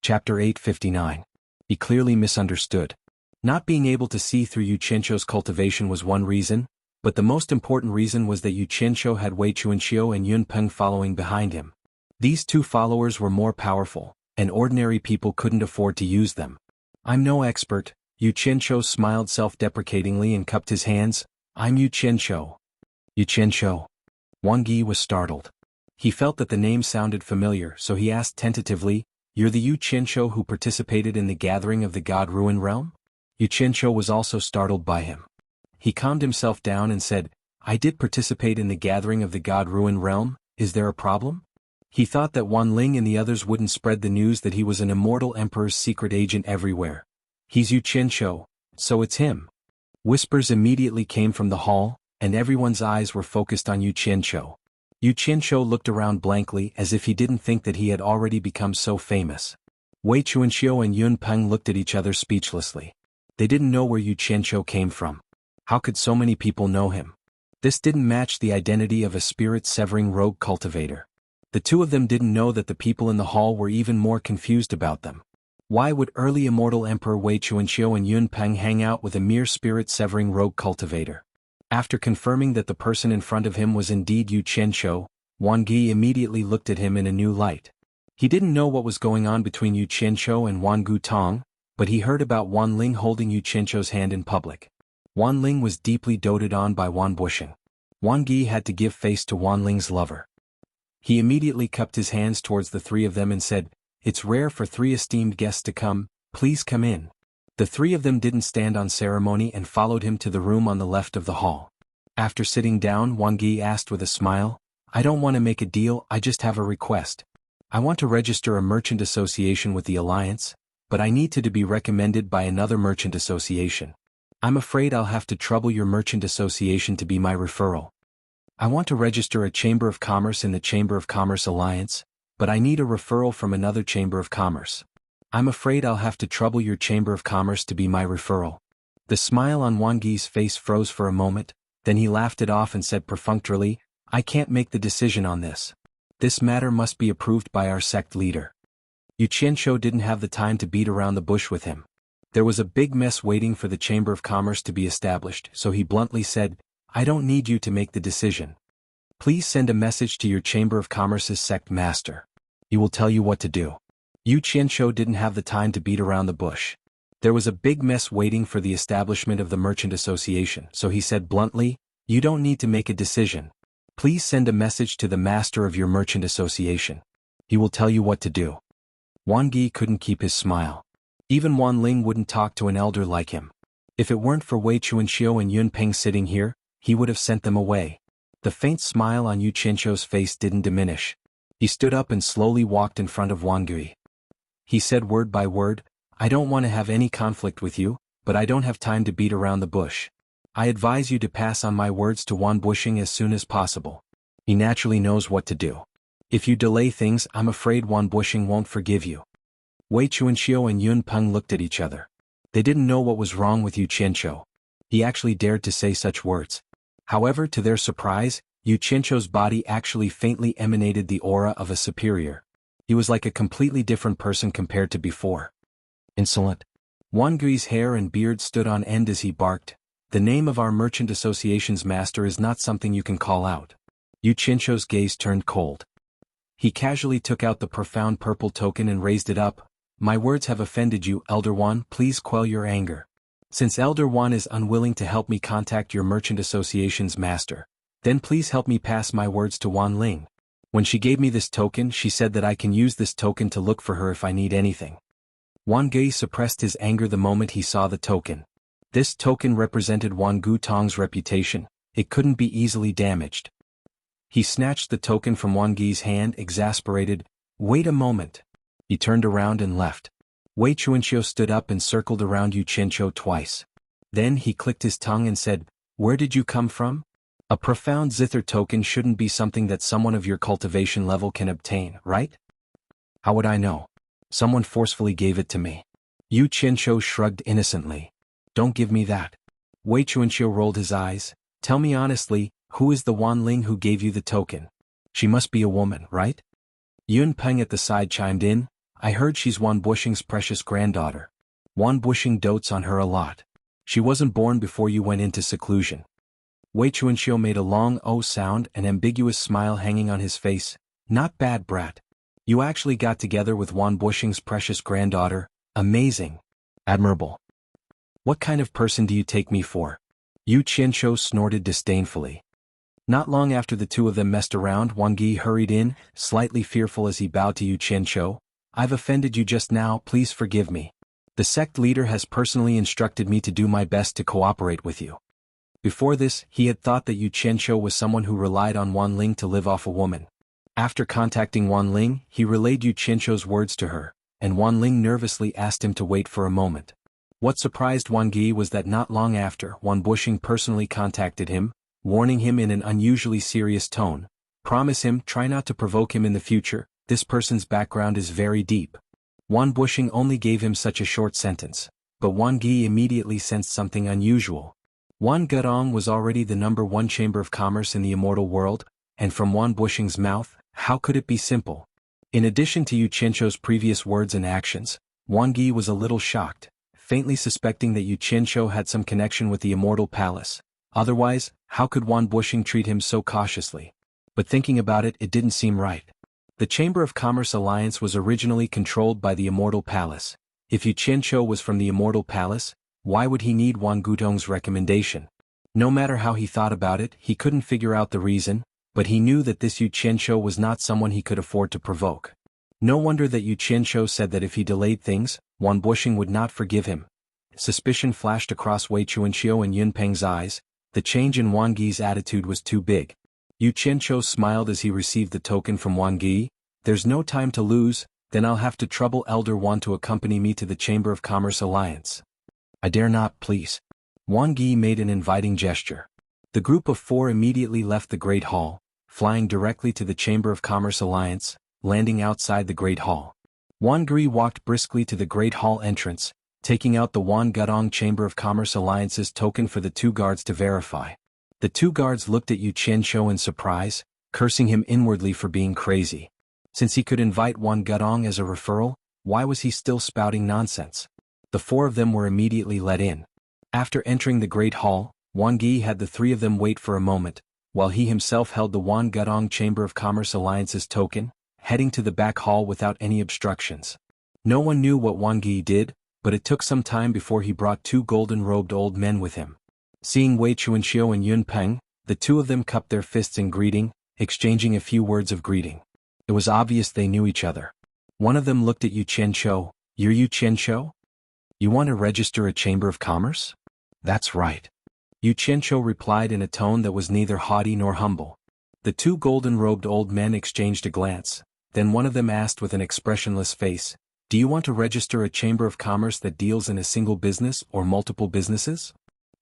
Chapter 859. He clearly misunderstood. Not being able to see through Yu Qianqiu's cultivation was one reason, but the most important reason was that Yu Qianqiu had Wei Chuanxiu and Yun Peng following behind him. These two followers were more powerful, and ordinary people couldn't afford to use them. I'm no expert, Yu Qianqiu smiled self-deprecatingly and cupped his hands. I'm Yu Qianqiu. Yu Qianqiu. Wang Yi was startled. He felt that the name sounded familiar, so he asked tentatively, "You're the Yu Qianqiu who participated in the gathering of the God Ruin Realm?" Yu Qianqiu was also startled by him. He calmed himself down and said, "I did participate in the gathering of the God Ruin Realm, is there a problem?" He thought that Wan Ling and the others wouldn't spread the news that he was an immortal emperor's secret agent everywhere. He's Yu Qianqiu, so it's him. Whispers immediately came from the hall, and everyone's eyes were focused on Yu Qianqiu. Yu Qianqiu looked around blankly as if he didn't think that he had already become so famous. Wei Chuanxiu and Yun Peng looked at each other speechlessly. They didn't know where Yu Qianqiu came from. How could so many people know him? This didn't match the identity of a spirit-severing rogue cultivator. The two of them didn't know that the people in the hall were even more confused about them. Why would early immortal Emperor Wei Chuanxiu and Yun Peng hang out with a mere spirit-severing rogue cultivator? After confirming that the person in front of him was indeed Yu Qianqiu, Wang Yi immediately looked at him in a new light. He didn't know what was going on between Yu Qianqiu and Wan Gutong, but he heard about Wan Ling holding Yu Qianqiu's hand in public. Wan Ling was deeply doted on by Wan Bushing. Wang Yi had to give face to Wan Ling's lover. He immediately cupped his hands towards the three of them and said, "It's rare for three esteemed guests to come, please come in." The three of them didn't stand on ceremony and followed him to the room on the left of the hall. After sitting down, Wang Yi asked with a smile, "I don't want to make a deal, I just have a request. I want to register a merchant association with the Alliance, but I need to be recommended by another merchant association. I'm afraid I'll have to trouble your merchant association to be my referral. I want to register a Chamber of Commerce in the Chamber of Commerce Alliance, but I need a referral from another Chamber of Commerce. I'm afraid I'll have to trouble your Chamber of Commerce to be my referral." The smile on Wang Yi's face froze for a moment, then he laughed it off and said perfunctorily, "I can't make the decision on this. This matter must be approved by our sect leader." Yu Qianqiu didn't have the time to beat around the bush with him. There was a big mess waiting for the Chamber of Commerce to be established, so he bluntly said, "I don't need you to make the decision. Please send a message to your Chamber of Commerce's sect master. He will tell you what to do." Yu Qianqiu didn't have the time to beat around the bush. There was a big mess waiting for the establishment of the Merchant Association, so he said bluntly, "You don't need to make a decision. Please send a message to the master of your Merchant Association. He will tell you what to do." Wang Yi couldn't keep his smile. Even Wan Ling wouldn't talk to an elder like him. If it weren't for Wei Chuanxiu and Yun Peng sitting here, he would have sent them away. The faint smile on Yu Qianqiu's face didn't diminish. He stood up and slowly walked in front of Wang Yi. He said word by word, "I don't want to have any conflict with you, but I don't have time to beat around the bush. I advise you to pass on my words to Wan Bushing as soon as possible. He naturally knows what to do. If you delay things, I'm afraid Wan Bushing won't forgive you." Wei Chuanxiu and Yun Peng looked at each other. They didn't know what was wrong with Yu Qianqiu. He actually dared to say such words. However, to their surprise, Yu Qianqiu's body actually faintly emanated the aura of a superior. He was like a completely different person compared to before. Insolent. Wang Yi's hair and beard stood on end as he barked, "The name of our merchant association's master is not something you can call out." Yu Qianqiu's gaze turned cold. He casually took out the profound purple token and raised it up. "My words have offended you, Elder Wan, please quell your anger. Since Elder Wan is unwilling to help me contact your merchant association's master, then please help me pass my words to Wan Ling. When she gave me this token, she said that I can use this token to look for her if I need anything." Wang Yi suppressed his anger the moment he saw the token. This token represented Wan Gutong's reputation. It couldn't be easily damaged. He snatched the token from Wang Yi's hand, exasperated. "Wait a moment." He turned around and left. Wei Chuanxiu stood up and circled around Yu Qianqiu twice. Then he clicked his tongue and said, "Where did you come from? A profound zither token shouldn't be something that someone of your cultivation level can obtain, right?" "How would I know? Someone forcefully gave it to me." Yu Qianqiu shrugged innocently. "Don't give me that." Wei Chuanxiu rolled his eyes. "Tell me honestly, who is the Wan Ling who gave you the token? She must be a woman, right?" Yun Peng at the side chimed in, I heard she's Wan Bushing's precious granddaughter. Wan Bushing dotes on her a lot. She wasn't born before you went into seclusion. Wei Chuanxiu made a long "oh" sound, an ambiguous smile hanging on his face. Not bad, brat. You actually got together with Wan Bushing's precious granddaughter. Amazing. Admirable. What kind of person do you take me for? Yu Qianqiu snorted disdainfully. Not long after the two of them messed around, Wang Yi hurried in, slightly fearful as he bowed to Yu Qianqiu. I've offended you just now, please forgive me. The sect leader has personally instructed me to do my best to cooperate with you. Before this, he had thought that Yu Qianqiu was someone who relied on Wan Ling to live off a woman. After contacting Wan Ling, he relayed Yu Qianqiu's words to her, and Wan Ling nervously asked him to wait for a moment. What surprised Wang Yi was that not long after, Wan Bushing personally contacted him, warning him in an unusually serious tone. Promise him, try not to provoke him in the future, this person's background is very deep. Wan Bushing only gave him such a short sentence, but Wang Yi immediately sensed something unusual. Wan Gudong was already the #1 chamber of commerce in the immortal world, and from Wan Bushing's mouth, how could it be simple? In addition to Yu Qianqiu's previous words and actions, Wang Yi was a little shocked, faintly suspecting that Yu Qianqiu had some connection with the immortal palace. Otherwise, how could Wan Bushing treat him so cautiously? But thinking about it, it didn't seem right. The Chamber of Commerce Alliance was originally controlled by the Immortal Palace. If Yu Qianqiu was from the Immortal Palace, why would he need Wan Gudong's recommendation? No matter how he thought about it, he couldn't figure out the reason, but he knew that this Yu Qianqiu was not someone he could afford to provoke. No wonder that Yu Qianqiu said that if he delayed things, Wan Bushing would not forgive him. Suspicion flashed across Wei Chuanqiu and Yun Peng's eyes. The change in Wang Yi's attitude was too big. Yu Qianqiu smiled as he received the token from Wang Yi. There's no time to lose, then I'll have to trouble Elder Wan to accompany me to the Chamber of Commerce Alliance. I dare not, please. Wang Yi made an inviting gesture. The group of 4 immediately left the Great Hall, flying directly to the Chamber of Commerce Alliance, landing outside the Great Hall. Wan Gui walked briskly to the Great Hall entrance, taking out the Wan Gudong Chamber of Commerce Alliance's token for the 2 guards to verify. The 2 guards looked at Yu Qianqiu in surprise, cursing him inwardly for being crazy. Since he could invite Wan Gudong as a referral, why was he still spouting nonsense? The 4 of them were immediately let in. After entering the Great Hall, Wang Yi had the 3 of them wait for a moment, while he himself held the Wan Gudong Chamber of Commerce Alliance's token, heading to the back hall without any obstructions. No one knew what Wang Yi did, but it took some time before he brought 2 golden-robed old men with him. Seeing Wei Chuanqiu and Yun Peng, the 2 of them cupped their fists in greeting, exchanging a few words of greeting. It was obvious they knew each other. One of them looked at Yu Qianqiu. You're Yu Qianqiu? You want to register a Chamber of Commerce? That's right. Yu Qianqiu replied in a tone that was neither haughty nor humble. The 2 golden-robed old men exchanged a glance, then one of them asked with an expressionless face, do you want to register a Chamber of Commerce that deals in a single business or multiple businesses?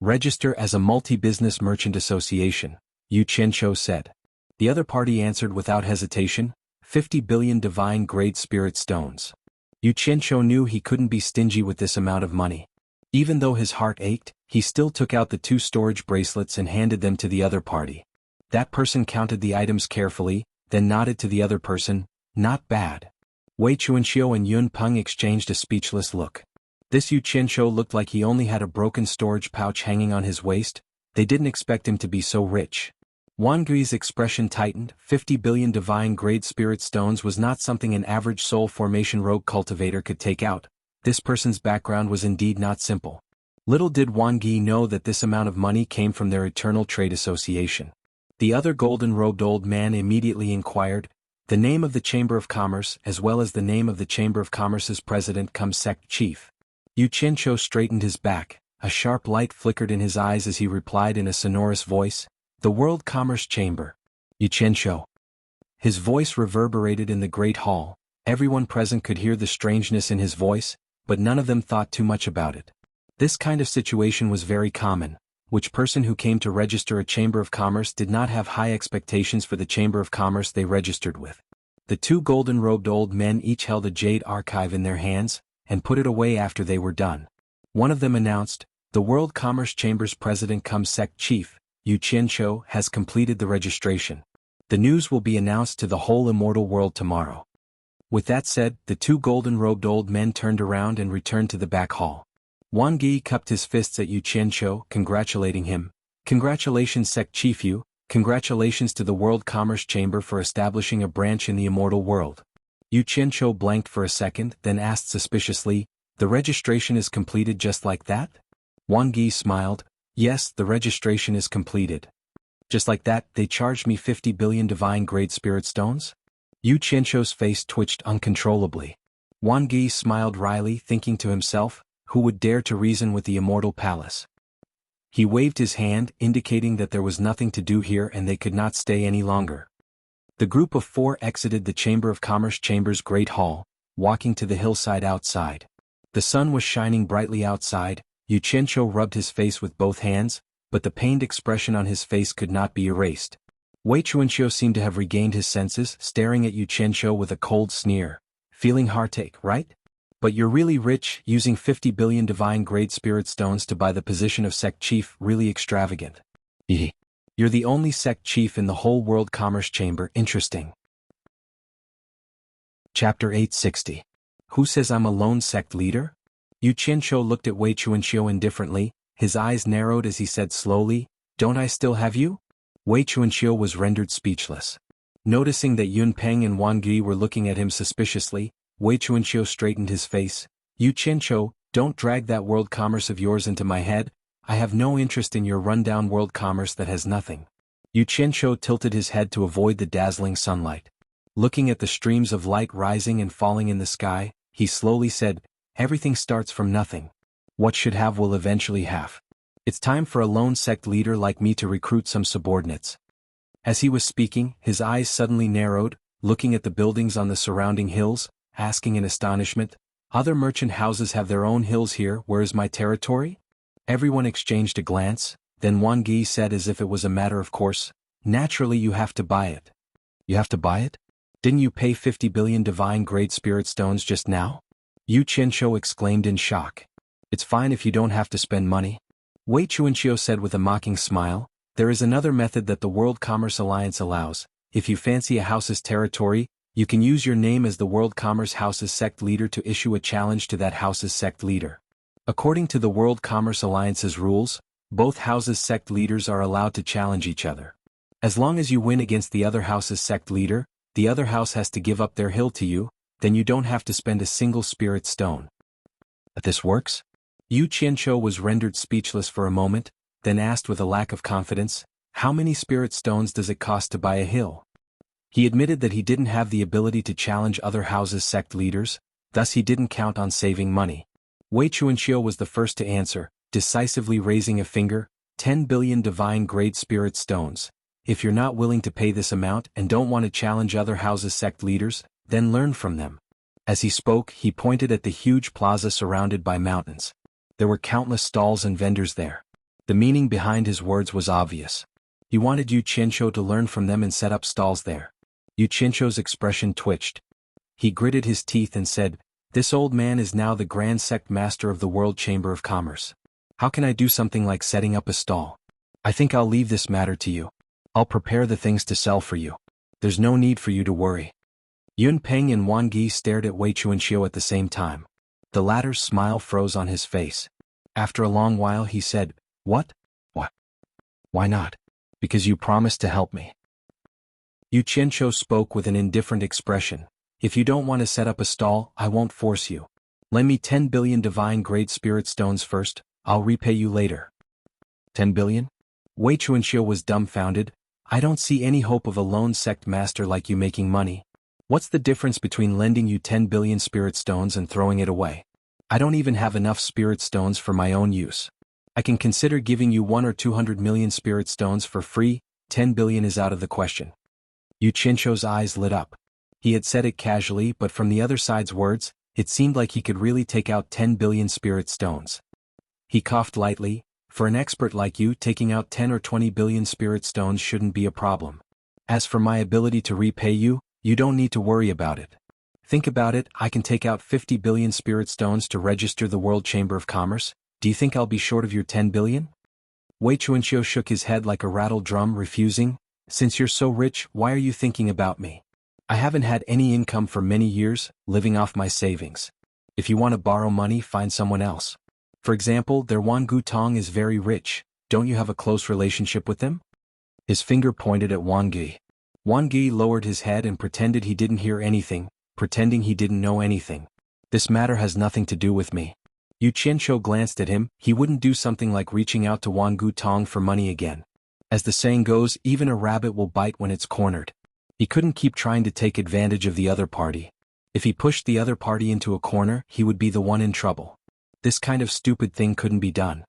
Register as a multi-business merchant association, Yu Qianqiu said. The other party answered without hesitation, 50 billion divine-grade spirit stones. Yu Qianqiu knew he couldn't be stingy with this amount of money. Even though his heart ached, he still took out the 2 storage bracelets and handed them to the other party. That person counted the items carefully, then nodded to the other person, not bad. Wei Chuanqiu and Yun Peng exchanged a speechless look. This Yu Qianqiu looked like he only had a broken storage pouch hanging on his waist. They didn't expect him to be so rich. Wan Gui's expression tightened. 50 billion divine-grade spirit stones was not something an average soul formation rogue cultivator could take out. This person's background was indeed not simple. Little did Wan Gui know that this amount of money came from their eternal trade association. The other golden-robed old man immediately inquired, the name of the Chamber of Commerce as well as the name of the Chamber of Commerce's president-cum-sect chief. Yu Qianqiu straightened his back, a sharp light flickered in his eyes as he replied in a sonorous voice, the World Commerce Chamber. Yu Qianqiu. His voice reverberated in the great hall. Everyone present could hear the strangeness in his voice, but none of them thought too much about it. This kind of situation was very common. Which person who came to register a Chamber of Commerce did not have high expectations for the Chamber of Commerce they registered with. The 2 golden-robed old men each held a jade archive in their hands, and put it away after they were done. One of them announced, the World Commerce Chamber's president-cum-sect chief, Yu Qianqiu, has completed the registration. The news will be announced to the whole immortal world tomorrow. With that said, the two golden-robed old men turned around and returned to the back hall. Wang Yi cupped his fists at Yu Qianqiu, congratulating him. Congratulations Sect Chief Yu, congratulations to the World Commerce Chamber for establishing a branch in the immortal world. Yu Qianqiu blanked for a second, then asked suspiciously, the registration is completed just like that? Wang Yi smiled, yes, the registration is completed. Just like that, they charged me 50 billion divine-grade spirit stones? Yu Qianqiu's face twitched uncontrollably. Wang Yi smiled wryly, thinking to himself, who would dare to reason with the immortal palace? He waved his hand, indicating that there was nothing to do here and they could not stay any longer. The group of four exited the Chamber of Commerce Chamber's Great Hall, walking to the hillside outside. The sun was shining brightly outside. Yu Qianqiu rubbed his face with both hands, but the pained expression on his face could not be erased. Wei Chuanqiu seemed to have regained his senses, staring at Yu Qianqiu with a cold sneer. Feeling heartache, right? But you're really rich, using 50 billion divine-grade spirit stones to buy the position of sect chief, really extravagant. You're the only sect chief in the whole World Commerce Chamber, interesting. Chapter 860. Who says I'm a lone sect leader? Yu Qianqiu looked at Wei Chuanqiu indifferently, his eyes narrowed as he said slowly, don't I still have you? Wei Chuanqiu was rendered speechless. Noticing that Yun Peng and Wang Yi were looking at him suspiciously, Wei Chuanqiu straightened his face. Yu Qianqiu, don't drag that world commerce of yours into my head. I have no interest in your rundown world commerce that has nothing. Yu Qianqiu tilted his head to avoid the dazzling sunlight. Looking at the streams of light rising and falling in the sky, he slowly said, everything starts from nothing. What should have will eventually have. It's time for a lone sect leader like me to recruit some subordinates. As he was speaking, his eyes suddenly narrowed, looking at the buildings on the surrounding hills, asking in astonishment, other merchant houses have their own hills here, where is my territory? Everyone exchanged a glance, then Wang Yi said as if it was a matter of course, naturally you have to buy it. You have to buy it? Didn't you pay 50 billion divine-grade spirit stones just now? Yu Qianqiu exclaimed in shock. It's fine if you don't have to spend money. Wei Chuanqiu said with a mocking smile, there is another method that the World Commerce Alliance allows. If you fancy a house's territory, you can use your name as the World Commerce House's sect leader to issue a challenge to that house's sect leader. According to the World Commerce Alliance's rules, both houses' sect leaders are allowed to challenge each other. As long as you win against the other house's sect leader, the other house has to give up their hill to you, then you don't have to spend a single spirit stone. But this works? Yu Qianqiu was rendered speechless for a moment, then asked with a lack of confidence, how many spirit stones does it cost to buy a hill? He admitted that he didn't have the ability to challenge other houses' sect leaders, thus he didn't count on saving money. Wei Chuanqiu was the first to answer, decisively raising a finger, 10 billion divine-grade spirit stones. If you're not willing to pay this amount and don't want to challenge other houses' sect leaders, then learn from them. As he spoke, he pointed at the huge plaza surrounded by mountains. There were countless stalls and vendors there. The meaning behind his words was obvious. He wanted Yu Qianqiu to learn from them and set up stalls there. Yu Qianqiu's expression twitched. He gritted his teeth and said, this old man is now the Grand Sect Master of the World Chamber of Commerce. How can I do something like setting up a stall? I think I'll leave this matter to you. I'll prepare the things to sell for you. There's no need for you to worry. Yun Peng and Wang Yi stared at Wei Chuanqiu at the same time. The latter's smile froze on his face. After a long while he said, what? What? Why not? Because you promised to help me. Yu Qianqiu spoke with an indifferent expression. If you don't want to set up a stall, I won't force you. Lend me 10 billion divine-grade spirit stones first, I'll repay you later. 10 billion? Wei Chuanqiu was dumbfounded. I don't see any hope of a lone sect master like you making money. What's the difference between lending you 10 billion spirit stones and throwing it away? I don't even have enough spirit stones for my own use. I can consider giving you 1 or 200 million spirit stones for free, 10 billion is out of the question. Yu Qianqiu's eyes lit up. He had said it casually, but from the other side's words, it seemed like he could really take out 10 billion spirit stones. He coughed lightly. For an expert like you, taking out 10 or 20 billion spirit stones shouldn't be a problem. As for my ability to repay you, you don't need to worry about it. Think about it, I can take out 50 billion spirit stones to register the World Chamber of Commerce. Do you think I'll be short of your 10 billion? Wei Chuanqiu shook his head like a rattled drum, refusing. Since you're so rich, why are you thinking about me? I haven't had any income for many years, living off my savings. If you want to borrow money, find someone else. For example, their Wan Gu Tong is very rich. Don't you have a close relationship with them? His finger pointed at Wang Gi. Wang Gi lowered his head and pretended he didn't hear anything, pretending he didn't know anything. This matter has nothing to do with me. Yu Qianqiu glanced at him. He wouldn't do something like reaching out to Wan Gu Tong for money again. As the saying goes, even a rabbit will bite when it's cornered. He couldn't keep trying to take advantage of the other party. If he pushed the other party into a corner, he would be the one in trouble. This kind of stupid thing couldn't be done.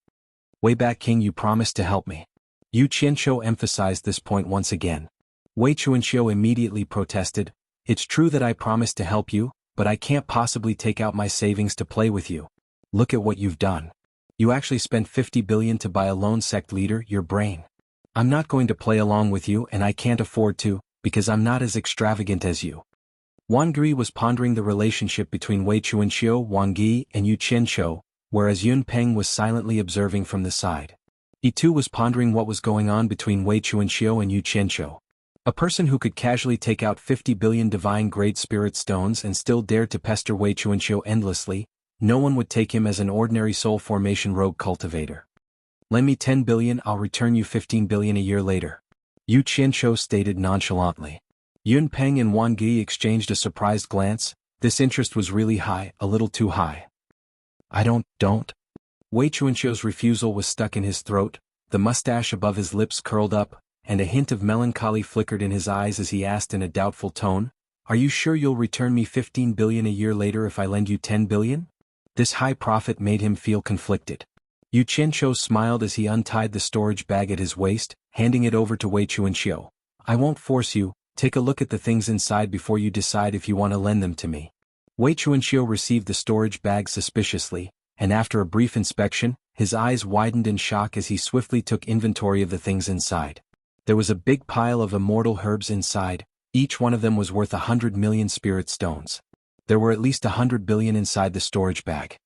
Way back, King, you promised to help me. Yu Qianqiu emphasized this point once again. Wei Chuanqiu immediately protested. It's true that I promised to help you, but I can't possibly take out my savings to play with you. Look at what you've done. You actually spent 50 billion to buy a lone sect leader, your brain. I'm not going to play along with you, and I can't afford to, because I'm not as extravagant as you. Wang Gui was pondering the relationship between Wei Chuanqiu, Wang Gi, and Yu Qianqiu, whereas Yun Peng was silently observing from the side. He too was pondering what was going on between Wei Chuanqiu and Yu Qianqiu. A person who could casually take out 50 billion divine-grade spirit stones and still dared to pester Wei Chuanqiu endlessly, no one would take him as an ordinary soul formation rogue cultivator. Lend me 10 billion, I'll return you 15 billion a year later. Yu Qianqiu stated nonchalantly. Yun Peng and Wang Gi exchanged a surprised glance. This interest was really high, a little too high. I don't. Wei Chuanqiu's refusal was stuck in his throat, the mustache above his lips curled up, and a hint of melancholy flickered in his eyes as he asked in a doubtful tone, Are you sure you'll return me 15 billion a year later if I lend you 10 billion? This high profit made him feel conflicted. Yu Qianqiu smiled as he untied the storage bag at his waist, handing it over to Wei Chuanqiu. I won't force you, take a look at the things inside before you decide if you want to lend them to me. Wei Chuanqiu received the storage bag suspiciously, and after a brief inspection, his eyes widened in shock as he swiftly took inventory of the things inside. There was a big pile of immortal herbs inside, each one of them was worth 100 million spirit stones. There were at least 100 billion inside the storage bag.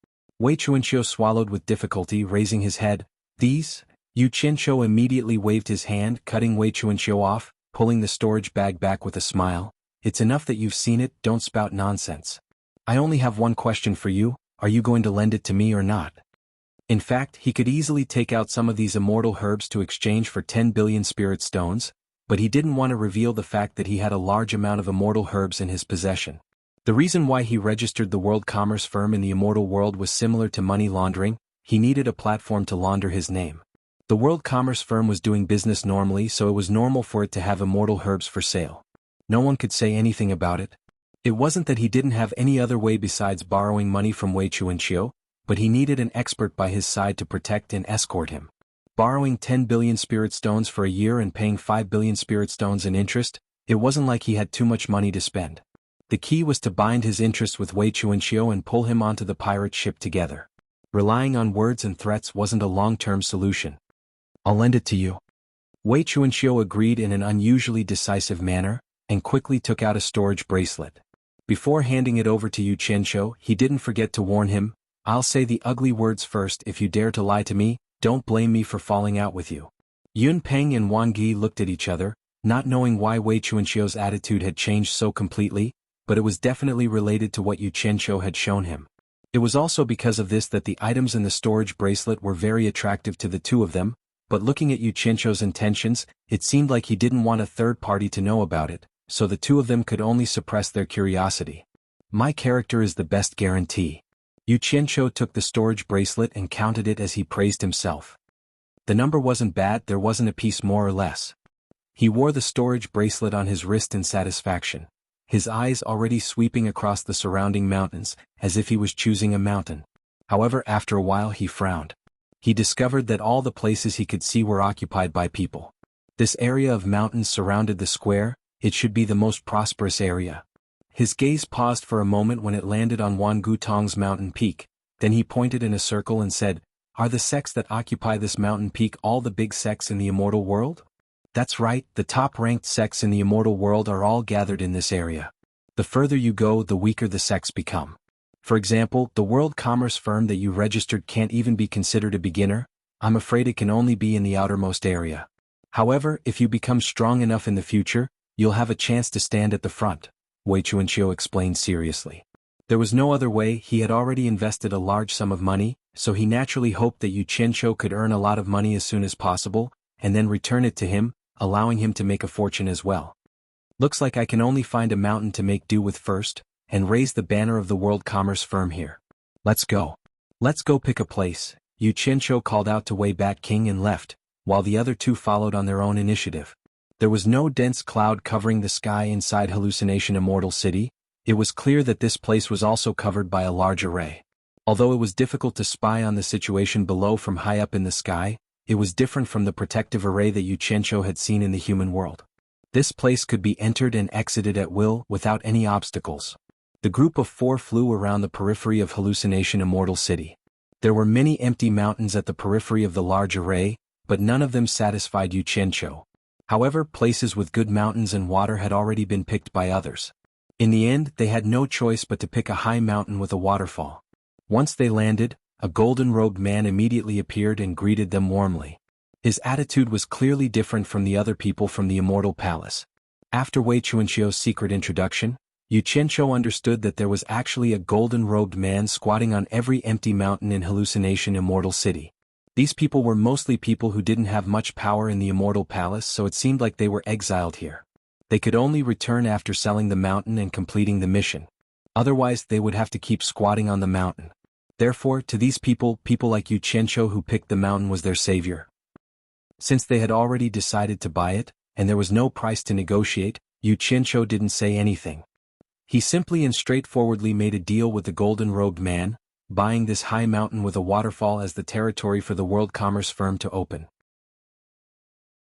Wei Chuanqiu swallowed with difficulty, raising his head. These? Yu Qianqiu immediately waved his hand, cutting Wei Chuanqiu off, pulling the storage bag back with a smile. It's enough that you've seen it, don't spout nonsense. I only have one question for you, are you going to lend it to me or not? In fact, he could easily take out some of these immortal herbs to exchange for 10 billion spirit stones, but he didn't want to reveal the fact that he had a large amount of immortal herbs in his possession. The reason why he registered the world commerce firm in the immortal world was similar to money laundering. He needed a platform to launder his name. The world commerce firm was doing business normally, so it was normal for it to have immortal herbs for sale. No one could say anything about it. It wasn't that he didn't have any other way besides borrowing money from Wei Chuanqiu, but he needed an expert by his side to protect and escort him. Borrowing 10 billion spirit stones for a year and paying 5 billion spirit stones in interest, it wasn't like he had too much money to spend. The key was to bind his interest with Wei Chuanqiu and pull him onto the pirate ship together. Relying on words and threats wasn't a long-term solution. I'll lend it to you. Wei Chuanqiu agreed in an unusually decisive manner, and quickly took out a storage bracelet. Before handing it over to Yu Qianqiu, he didn't forget to warn him, I'll say the ugly words first. If you dare to lie to me, don't blame me for falling out with you. Yun Peng and Wang Gi looked at each other, not knowing why Wei Chuanqiu's attitude had changed so completely, but it was definitely related to what Yu Qianqiu had shown him. It was also because of this that the items in the storage bracelet were very attractive to the two of them, but looking at Yu Qianqiu's intentions, it seemed like he didn't want a third party to know about it, so the two of them could only suppress their curiosity. My character is the best guarantee. Yu Qianqiu took the storage bracelet and counted it as he praised himself. The number wasn't bad, there wasn't a piece more or less. He wore the storage bracelet on his wrist in satisfaction, his eyes already sweeping across the surrounding mountains, as if he was choosing a mountain. However, after a while he frowned. He discovered that all the places he could see were occupied by people. This area of mountains surrounded the square, it should be the most prosperous area. His gaze paused for a moment when it landed on Wan Gu Tong's mountain peak, then he pointed in a circle and said, Are the sects that occupy this mountain peak all the big sects in the immortal world? That's right, the top-ranked sects in the immortal world are all gathered in this area. The further you go, the weaker the sects become. For example, the world commerce firm that you registered can't even be considered a beginner. I'm afraid it can only be in the outermost area. However, if you become strong enough in the future, you'll have a chance to stand at the front. Wei Chuanqiu explained seriously. There was no other way. He had already invested a large sum of money, so he naturally hoped that Yu Qianqiu could earn a lot of money as soon as possible, and then return it to him, allowing him to make a fortune as well. Looks like I can only find a mountain to make do with first, and raise the banner of the world commerce firm here. Let's go. Let's go pick a place. Yu Qianqiu called out to Wei Bat King and left, while the other two followed on their own initiative. There was no dense cloud covering the sky inside Hallucination Immortal City. It was clear that this place was also covered by a large array. Although it was difficult to spy on the situation below from high up in the sky, it was different from the protective array that Yu Qianqiu had seen in the human world. This place could be entered and exited at will without any obstacles. The group of four flew around the periphery of Hallucination Immortal City. There were many empty mountains at the periphery of the large array, but none of them satisfied Yu Qianqiu. However, places with good mountains and water had already been picked by others. In the end, they had no choice but to pick a high mountain with a waterfall. Once they landed, a golden-robed man immediately appeared and greeted them warmly. His attitude was clearly different from the other people from the Immortal Palace. After Wei Chuanqiu's secret introduction, Yu Qianqiu understood that there was actually a golden-robed man squatting on every empty mountain in Hallucination Immortal City. These people were mostly people who didn't have much power in the Immortal Palace, so it seemed like they were exiled here. They could only return after selling the mountain and completing the mission. Otherwise, they would have to keep squatting on the mountain. Therefore, to these people like Yu Qianqiu who picked the mountain was their savior. Since they had already decided to buy it, and there was no price to negotiate, Yu Qianqiu didn't say anything. He simply and straightforwardly made a deal with the golden-robed man, buying this high mountain with a waterfall as the territory for the world commerce firm to open.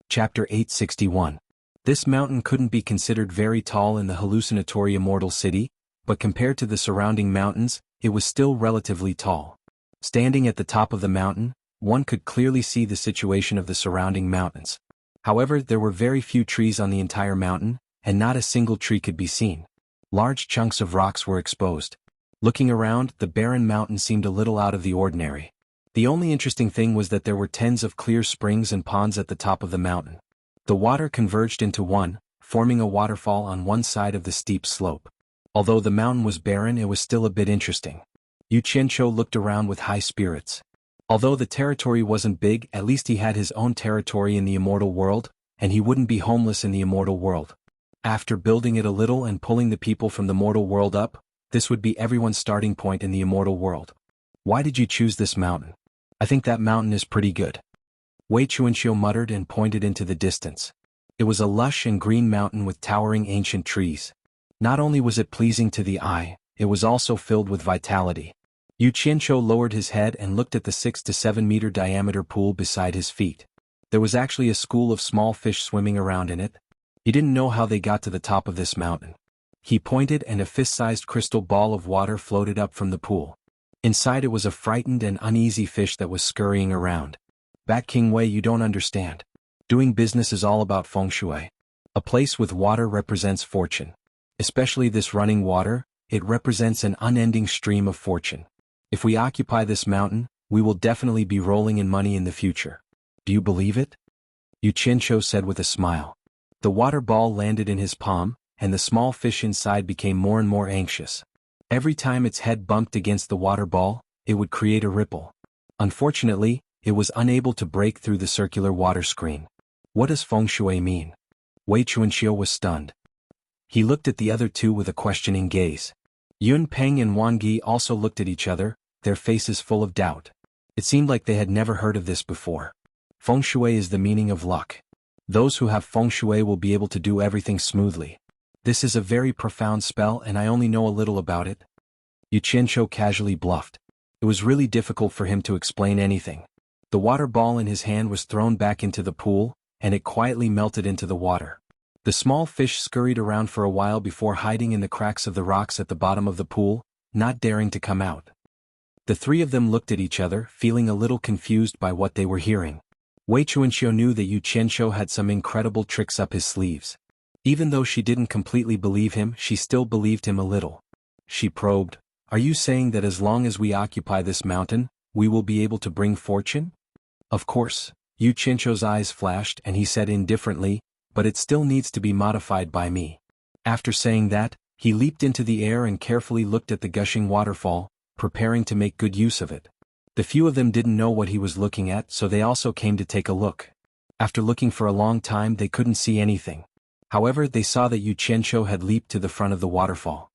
Chapter 861. This mountain couldn't be considered very tall in the hallucinatory Immortal City, but compared to the surrounding mountains, it was still relatively tall. Standing at the top of the mountain, one could clearly see the situation of the surrounding mountains. However, there were very few trees on the entire mountain, and not a single tree could be seen. Large chunks of rocks were exposed. Looking around, the barren mountain seemed a little out of the ordinary. The only interesting thing was that there were tens of clear springs and ponds at the top of the mountain. The water converged into one, forming a waterfall on one side of the steep slope. Although the mountain was barren, it was still a bit interesting. Yu Qianqiu looked around with high spirits. Although the territory wasn't big, at least he had his own territory in the immortal world, and he wouldn't be homeless in the immortal world. After building it a little and pulling the people from the mortal world up, this would be everyone's starting point in the immortal world. Why did you choose this mountain? I think that mountain is pretty good. Wei Chuanqiu muttered and pointed into the distance. It was a lush and green mountain with towering ancient trees. Not only was it pleasing to the eye, it was also filled with vitality. Yu Qianqiu lowered his head and looked at the 6 to 7 meter diameter pool beside his feet. There was actually a school of small fish swimming around in it. He didn't know how they got to the top of this mountain. He pointed and a fist-sized crystal ball of water floated up from the pool. Inside it was a frightened and uneasy fish that was scurrying around. Bat King Wei, you don't understand. Doing business is all about feng shui. A place with water represents fortune. Especially this running water, it represents an unending stream of fortune. If we occupy this mountain, we will definitely be rolling in money in the future. Do you believe it? Yu Qianqiu said with a smile. The water ball landed in his palm, and the small fish inside became more and more anxious. Every time its head bumped against the water ball, it would create a ripple. Unfortunately, it was unable to break through the circular water screen. What does feng shui mean? Wei Chuanqiu was stunned. He looked at the other two with a questioning gaze. Yun Peng and Wang Yi also looked at each other, their faces full of doubt. It seemed like they had never heard of this before. Feng shui is the meaning of luck. Those who have feng shui will be able to do everything smoothly. This is a very profound spell and I only know a little about it. Yu Qianqiu casually bluffed. It was really difficult for him to explain anything. The water ball in his hand was thrown back into the pool, and it quietly melted into the water. The small fish scurried around for a while before hiding in the cracks of the rocks at the bottom of the pool, not daring to come out. The three of them looked at each other, feeling a little confused by what they were hearing. Wei Chuanqiu knew that Yu Qianqiu had some incredible tricks up his sleeves. Even though she didn't completely believe him, she still believed him a little. She probed, "Are you saying that as long as we occupy this mountain, we will be able to bring fortune?" Of course. Yu Qianqiu's eyes flashed and he said indifferently, "But it still needs to be modified by me." After saying that, He leaped into the air and carefully looked at the gushing waterfall, preparing to make good use of it. The few of them didn't know what he was looking at, so they also came to take a look. After looking for a long time, they couldn't see anything. However, they saw that Yu Qianqiu had leaped to the front of the waterfall.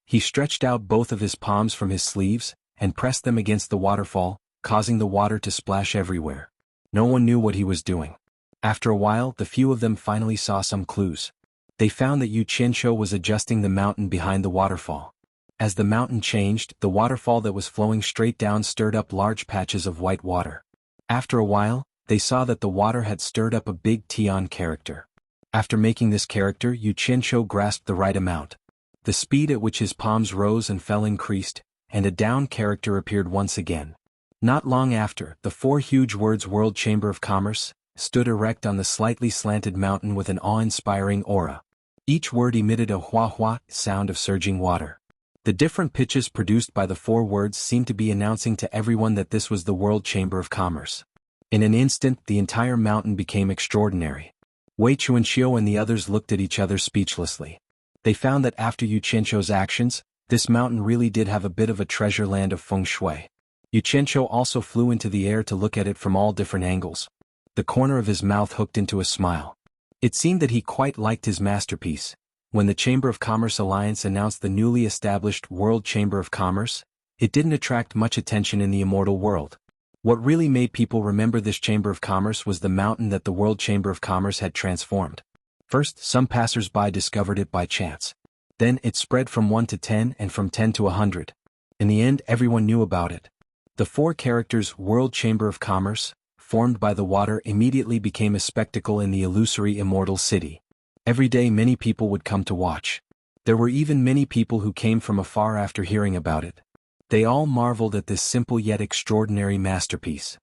He stretched out both of his palms from his sleeves and pressed them against the waterfall, causing the water to splash everywhere. No one knew what he was doing. After a while, the few of them finally saw some clues. They found that Yu Qianqiu was adjusting the mountain behind the waterfall. As the mountain changed, the waterfall that was flowing straight down stirred up large patches of white water. After a while, they saw that the water had stirred up a big Tian character. After making this character, Yu Qianqiu grasped the right amount. The speed at which his palms rose and fell increased, and a down character appeared once again. Not long after, the four huge words World Chamber of Commerce stood erect on the slightly slanted mountain with an awe-inspiring aura. Each word emitted a hua-hua sound of surging water. The different pitches produced by the four words seemed to be announcing to everyone that this was the World Chamber of Commerce. In an instant, the entire mountain became extraordinary. Wei Chuanxiu and the others looked at each other speechlessly. They found that after Yu Qianqiu's actions, this mountain really did have a bit of a treasure land of feng shui. Yu Qianqiu also flew into the air to look at it from all different angles. The corner of his mouth hooked into a smile. It seemed that he quite liked his masterpiece. When the Chamber of Commerce Alliance announced the newly established World Chamber of Commerce, it didn't attract much attention in the immortal world. What really made people remember this Chamber of Commerce was the mountain that the World Chamber of Commerce had transformed. First, some passers-by discovered it by chance. Then it spread from 1 to 10 and from 10 to 100. In the end, everyone knew about it. The four characters World Chamber of Commerce, formed by the water, immediately became a spectacle in the illusory immortal city. Every day many people would come to watch. There were even many people who came from afar after hearing about it. They all marveled at this simple yet extraordinary masterpiece.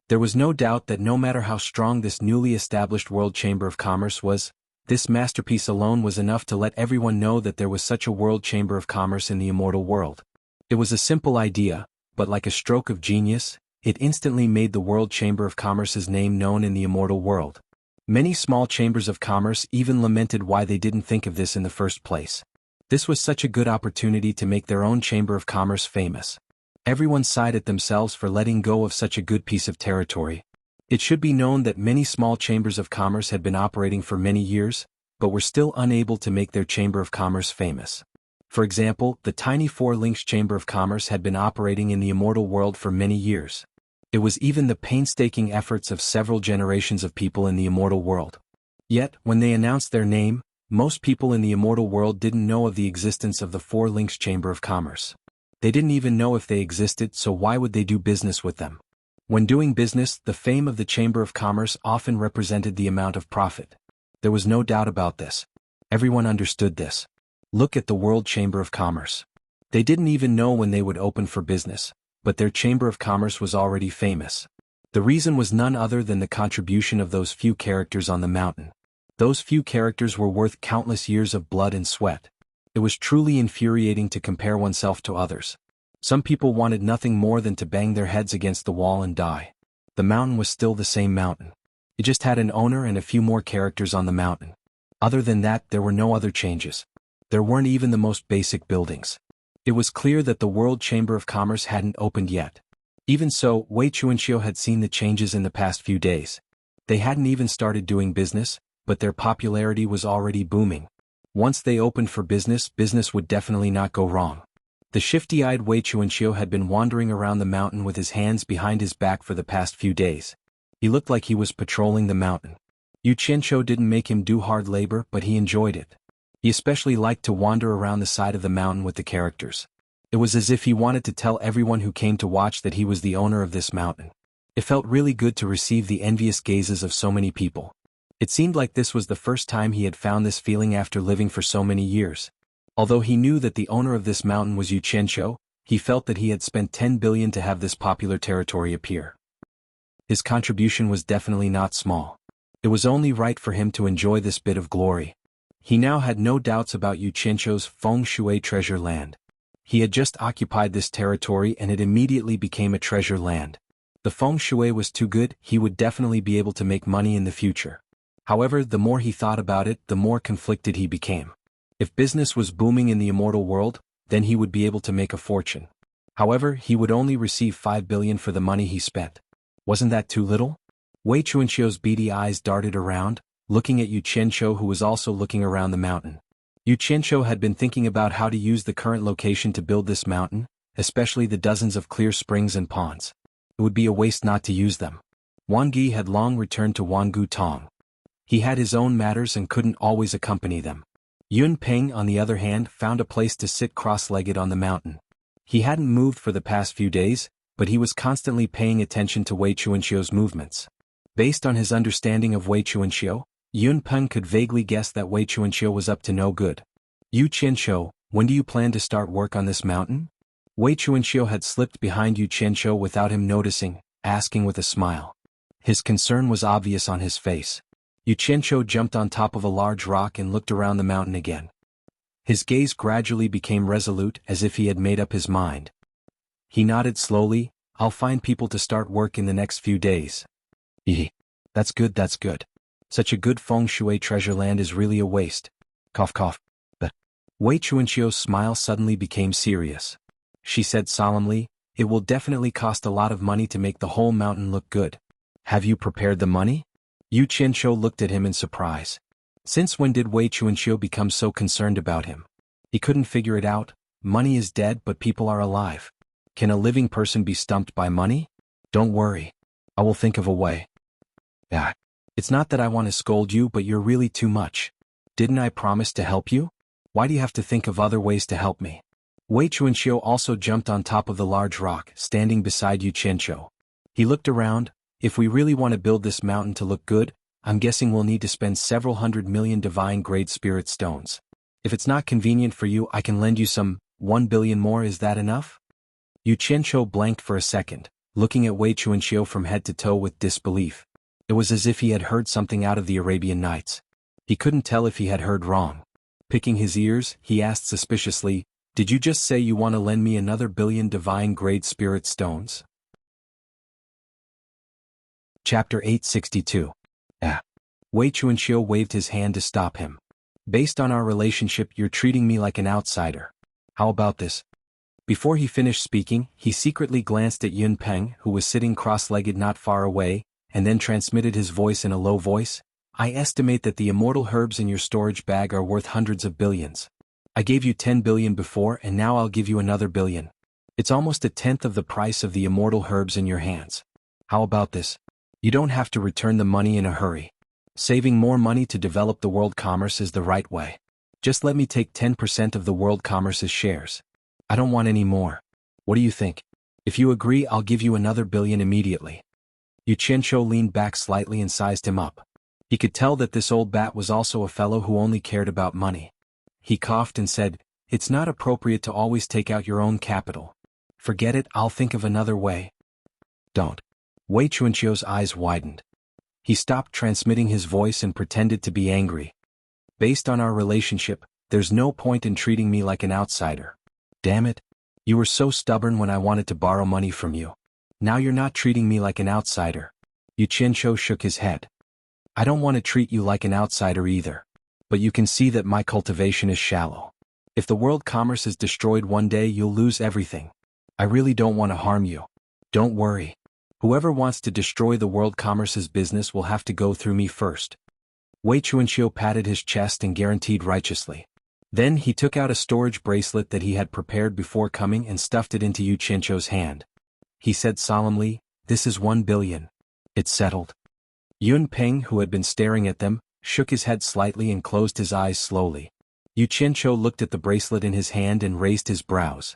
There was no doubt that no matter how strong this newly established World Chamber of Commerce was, this masterpiece alone was enough to let everyone know that there was such a World Chamber of Commerce in the immortal world. It was a simple idea, but like a stroke of genius, it instantly made the World Chamber of Commerce's name known in the immortal world. Many small chambers of commerce even lamented why they didn't think of this in the first place. This was such a good opportunity to make their own Chamber of Commerce famous. Everyone sighed at themselves for letting go of such a good piece of territory. It should be known that many small chambers of commerce had been operating for many years, but were still unable to make their Chamber of Commerce famous. For example, the tiny Four Links Chamber of Commerce had been operating in the immortal world for many years. It was even the painstaking efforts of several generations of people in the immortal world. Yet, when they announced their name, most people in the immortal world didn't know of the existence of the Four Links Chamber of Commerce. They didn't even know if they existed, so why would they do business with them? When doing business, the fame of the Chamber of Commerce often represented the amount of profit. There was no doubt about this. Everyone understood this. Look at the World Chamber of Commerce. They didn't even know when they would open for business, but their Chamber of Commerce was already famous. The reason was none other than the contribution of those few characters on the mountain. Those few characters were worth countless years of blood and sweat. It was truly infuriating to compare oneself to others. Some people wanted nothing more than to bang their heads against the wall and die. The mountain was still the same mountain. It just had an owner and a few more characters on the mountain. Other than that, there were no other changes. There weren't even the most basic buildings. It was clear that the World Chamber of Commerce hadn't opened yet. Even so, Wei Chuanxiu had seen the changes in the past few days. They hadn't even started doing business, but their popularity was already booming. Once they opened for business, business would definitely not go wrong. The shifty-eyed Wei Chuanxiu had been wandering around the mountain with his hands behind his back for the past few days. He looked like he was patrolling the mountain. Yu Qianqiu didn't make him do hard labor, but he enjoyed it. He especially liked to wander around the side of the mountain with the characters. It was as if he wanted to tell everyone who came to watch that he was the owner of this mountain. It felt really good to receive the envious gazes of so many people. It seemed like this was the first time he had found this feeling after living for so many years. Although he knew that the owner of this mountain was Yu Qianqiu, he felt that he had spent 10 billion to have this popular territory appear. His contribution was definitely not small. It was only right for him to enjoy this bit of glory. He now had no doubts about Yu Qianqiu's feng shui treasure land. He had just occupied this territory and it immediately became a treasure land. The feng shui was too good, he would definitely be able to make money in the future. However, the more he thought about it, the more conflicted he became. If business was booming in the immortal world, then he would be able to make a fortune. However, he would only receive 5 billion for the money he spent. Wasn't that too little? Wei Chuanqiu's beady eyes darted around, looking at Yu Qianqiu, who was also looking around the mountain. Yu Qianqiu had been thinking about how to use the current location to build this mountain, especially the dozens of clear springs and ponds. It would be a waste not to use them. Wang Ge had long returned to Wangu Tong. He had his own matters and couldn't always accompany them. Yun Peng, on the other hand, found a place to sit cross-legged on the mountain. He hadn't moved for the past few days, but he was constantly paying attention to Wei Chuanqiu's movements. Based on his understanding of Wei Chuanqiu, Yun Peng could vaguely guess that Wei Chuanqiu was up to no good. Yu Qianqiu, when do you plan to start work on this mountain? Wei Chuanqiu had slipped behind Yu Qianqiu without him noticing, asking with a smile. His concern was obvious on his face. Yu Qianqiu jumped on top of a large rock and looked around the mountain again. His gaze gradually became resolute, as if he had made up his mind. He nodded slowly. I'll find people to start work in the next few days. That's good, that's good. Such a good feng shui treasure land is really a waste. Cough cough. But Wei Chuanqiu's smile suddenly became serious. She said solemnly, it will definitely cost a lot of money to make the whole mountain look good. Have you prepared the money? Yu Qianqiu looked at him in surprise. Since when did Wei Chuanqiu become so concerned about him? He couldn't figure it out. Money is dead, but people are alive. Can a living person be stumped by money? Don't worry. I will think of a way. It's not that I want to scold you, but you're really too much. Didn't I promise to help you? Why do you have to think of other ways to help me? Wei Chuanqiu also jumped on top of the large rock, standing beside Yu Qianqiu. He looked around. If we really want to build this mountain to look good, I'm guessing we'll need to spend several 100 million divine-grade spirit stones. If it's not convenient for you, I can lend you some. 1 billion more, is that enough? Yu Qianqiu blanked for a second, looking at Wei Chuanqiu from head to toe with disbelief. It was as if he had heard something out of the Arabian Nights. He couldn't tell if he had heard wrong. Picking his ears, he asked suspiciously, did you just say you want to lend me another 1 billion divine-grade spirit stones? Chapter 862. Wei Chuanqiu waved his hand to stop him. Based on our relationship, you're treating me like an outsider. How about this? Before he finished speaking, he secretly glanced at Yun Peng, who was sitting cross-legged not far away, and then transmitted his voice in a low voice. I estimate that the immortal herbs in your storage bag are worth hundreds of billions. I gave you 10 billion before, and now I'll give you another billion. It's almost a tenth of the price of the immortal herbs in your hands. How about this? You don't have to return the money in a hurry. Saving more money to develop the world commerce is the right way. Just let me take 10% of the world commerce's shares. I don't want any more. What do you think? If you agree, I'll give you another billion immediately. Yu Qianqiu leaned back slightly and sized him up. He could tell that this old bat was also a fellow who only cared about money. He coughed and said, it's not appropriate to always take out your own capital. Forget it, I'll think of another way. Don't. Wei Chuanqiu's eyes widened. He stopped transmitting his voice and pretended to be angry. Based on our relationship, there's no point in treating me like an outsider. Damn it. You were so stubborn when I wanted to borrow money from you. Now you're not treating me like an outsider. Yu Qianqiu shook his head. I don't want to treat you like an outsider either. But you can see that my cultivation is shallow. If the world commerce is destroyed one day, you'll lose everything. I really don't want to harm you. Don't worry. Whoever wants to destroy the world commerce's business will have to go through me first. Wei Chuanqiu patted his chest and guaranteed righteously. Then he took out a storage bracelet that he had prepared before coming and stuffed it into Yu Qianqiu's hand. He said solemnly, this is 1 billion. It's settled. Yun Peng, who had been staring at them, shook his head slightly and closed his eyes slowly. Yu Qianqiu looked at the bracelet in his hand and raised his brows.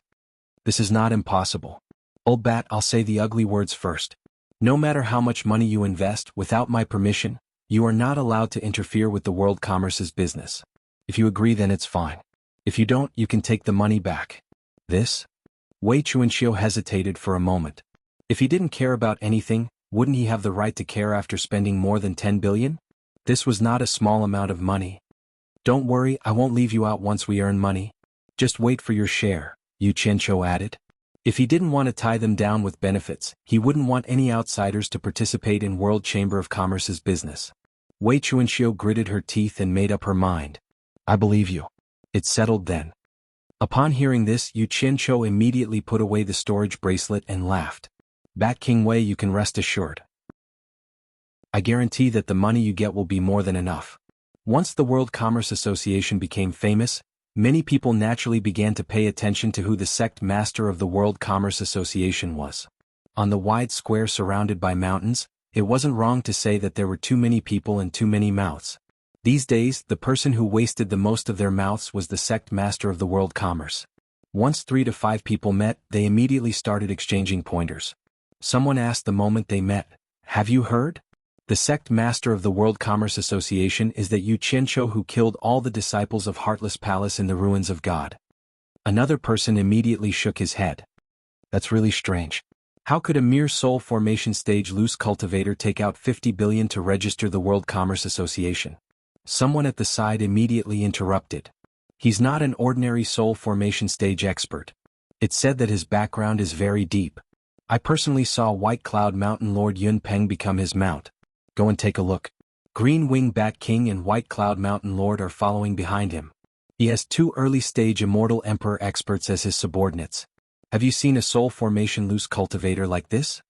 This is not impossible. Old bat, I'll say the ugly words first. No matter how much money you invest, without my permission, you are not allowed to interfere with the world commerce's business. If you agree, then it's fine. If you don't, you can take the money back. This? Wei Chuanqiu hesitated for a moment. If he didn't care about anything, wouldn't he have the right to care after spending more than 10 billion? This was not a small amount of money. Don't worry, I won't leave you out once we earn money. Just wait for your share, Yu Qianqiu added. If he didn't want to tie them down with benefits, he wouldn't want any outsiders to participate in World Chamber of Commerce's business. Wei Chuanqiu gritted her teeth and made up her mind. I believe you. It's settled then. Upon hearing this, Yu Qianqiu immediately put away the storage bracelet and laughed. Bat King Wei, you can rest assured. I guarantee that the money you get will be more than enough. Once the World Commerce Association became famous, many people naturally began to pay attention to who the sect master of the World Commerce Association was. On the wide square surrounded by mountains, it wasn't wrong to say that there were too many people and too many mouths. These days, the person who wasted the most of their mouths was the sect master of the World Commerce. Once 3 to 5 people met, they immediately started exchanging pointers. Someone asked the moment they met, "Have you heard? The sect master of the World Commerce Association is that Yu Qianqiu who killed all the disciples of Heartless Palace in the ruins of God." Another person immediately shook his head. That's really strange. How could a mere soul formation stage loose cultivator take out 50 billion to register the World Commerce Association? Someone at the side immediately interrupted. He's not an ordinary soul formation stage expert. It's said that his background is very deep. I personally saw White Cloud Mountain Lord Yun Peng become his mount. Go and take a look. Green Wing Bat King and White Cloud Mountain Lord are following behind him. He has 2 early-stage Immortal Emperor experts as his subordinates. Have you seen a soul formation loose cultivator like this?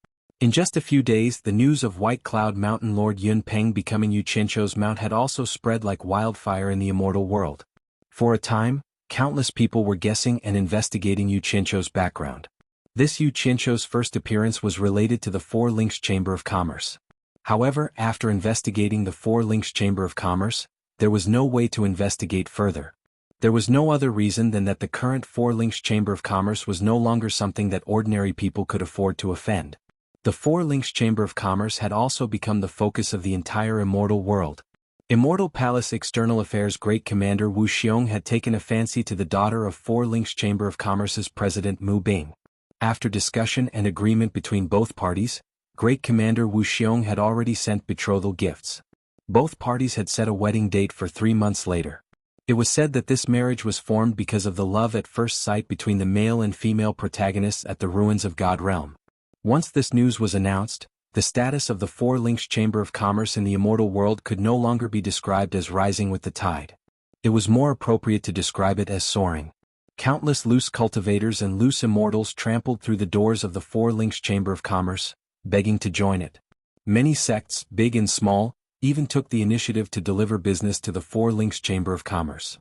In just a few days, the news of White Cloud Mountain Lord Yun Peng becoming Yu Qianqiu's mount had also spread like wildfire in the immortal world. For a time, countless people were guessing and investigating Yu Qianqiu's background. This Yu Qianqiu's first appearance was related to the Four Links Chamber of Commerce. However, after investigating the Four Links Chamber of Commerce, there was no way to investigate further. There was no other reason than that the current Four Links Chamber of Commerce was no longer something that ordinary people could afford to offend. The Four Links Chamber of Commerce had also become the focus of the entire immortal world. Immortal Palace External Affairs Great Commander Wu Xiong had taken a fancy to the daughter of Four Links Chamber of Commerce's president Mu Bing. After discussion and agreement between both parties, Great Commander Wu Xiong had already sent betrothal gifts. Both parties had set a wedding date for 3 months later. It was said that this marriage was formed because of the love at first sight between the male and female protagonists at the ruins of God Realm. Once this news was announced, the status of the Four Links Chamber of Commerce in the immortal world could no longer be described as rising with the tide. It was more appropriate to describe it as soaring. Countless loose cultivators and loose immortals trampled through the doors of the Four Links Chamber of Commerce, begging to join it. Many sects, big and small, even took the initiative to deliver business to the Four Links Chamber of Commerce.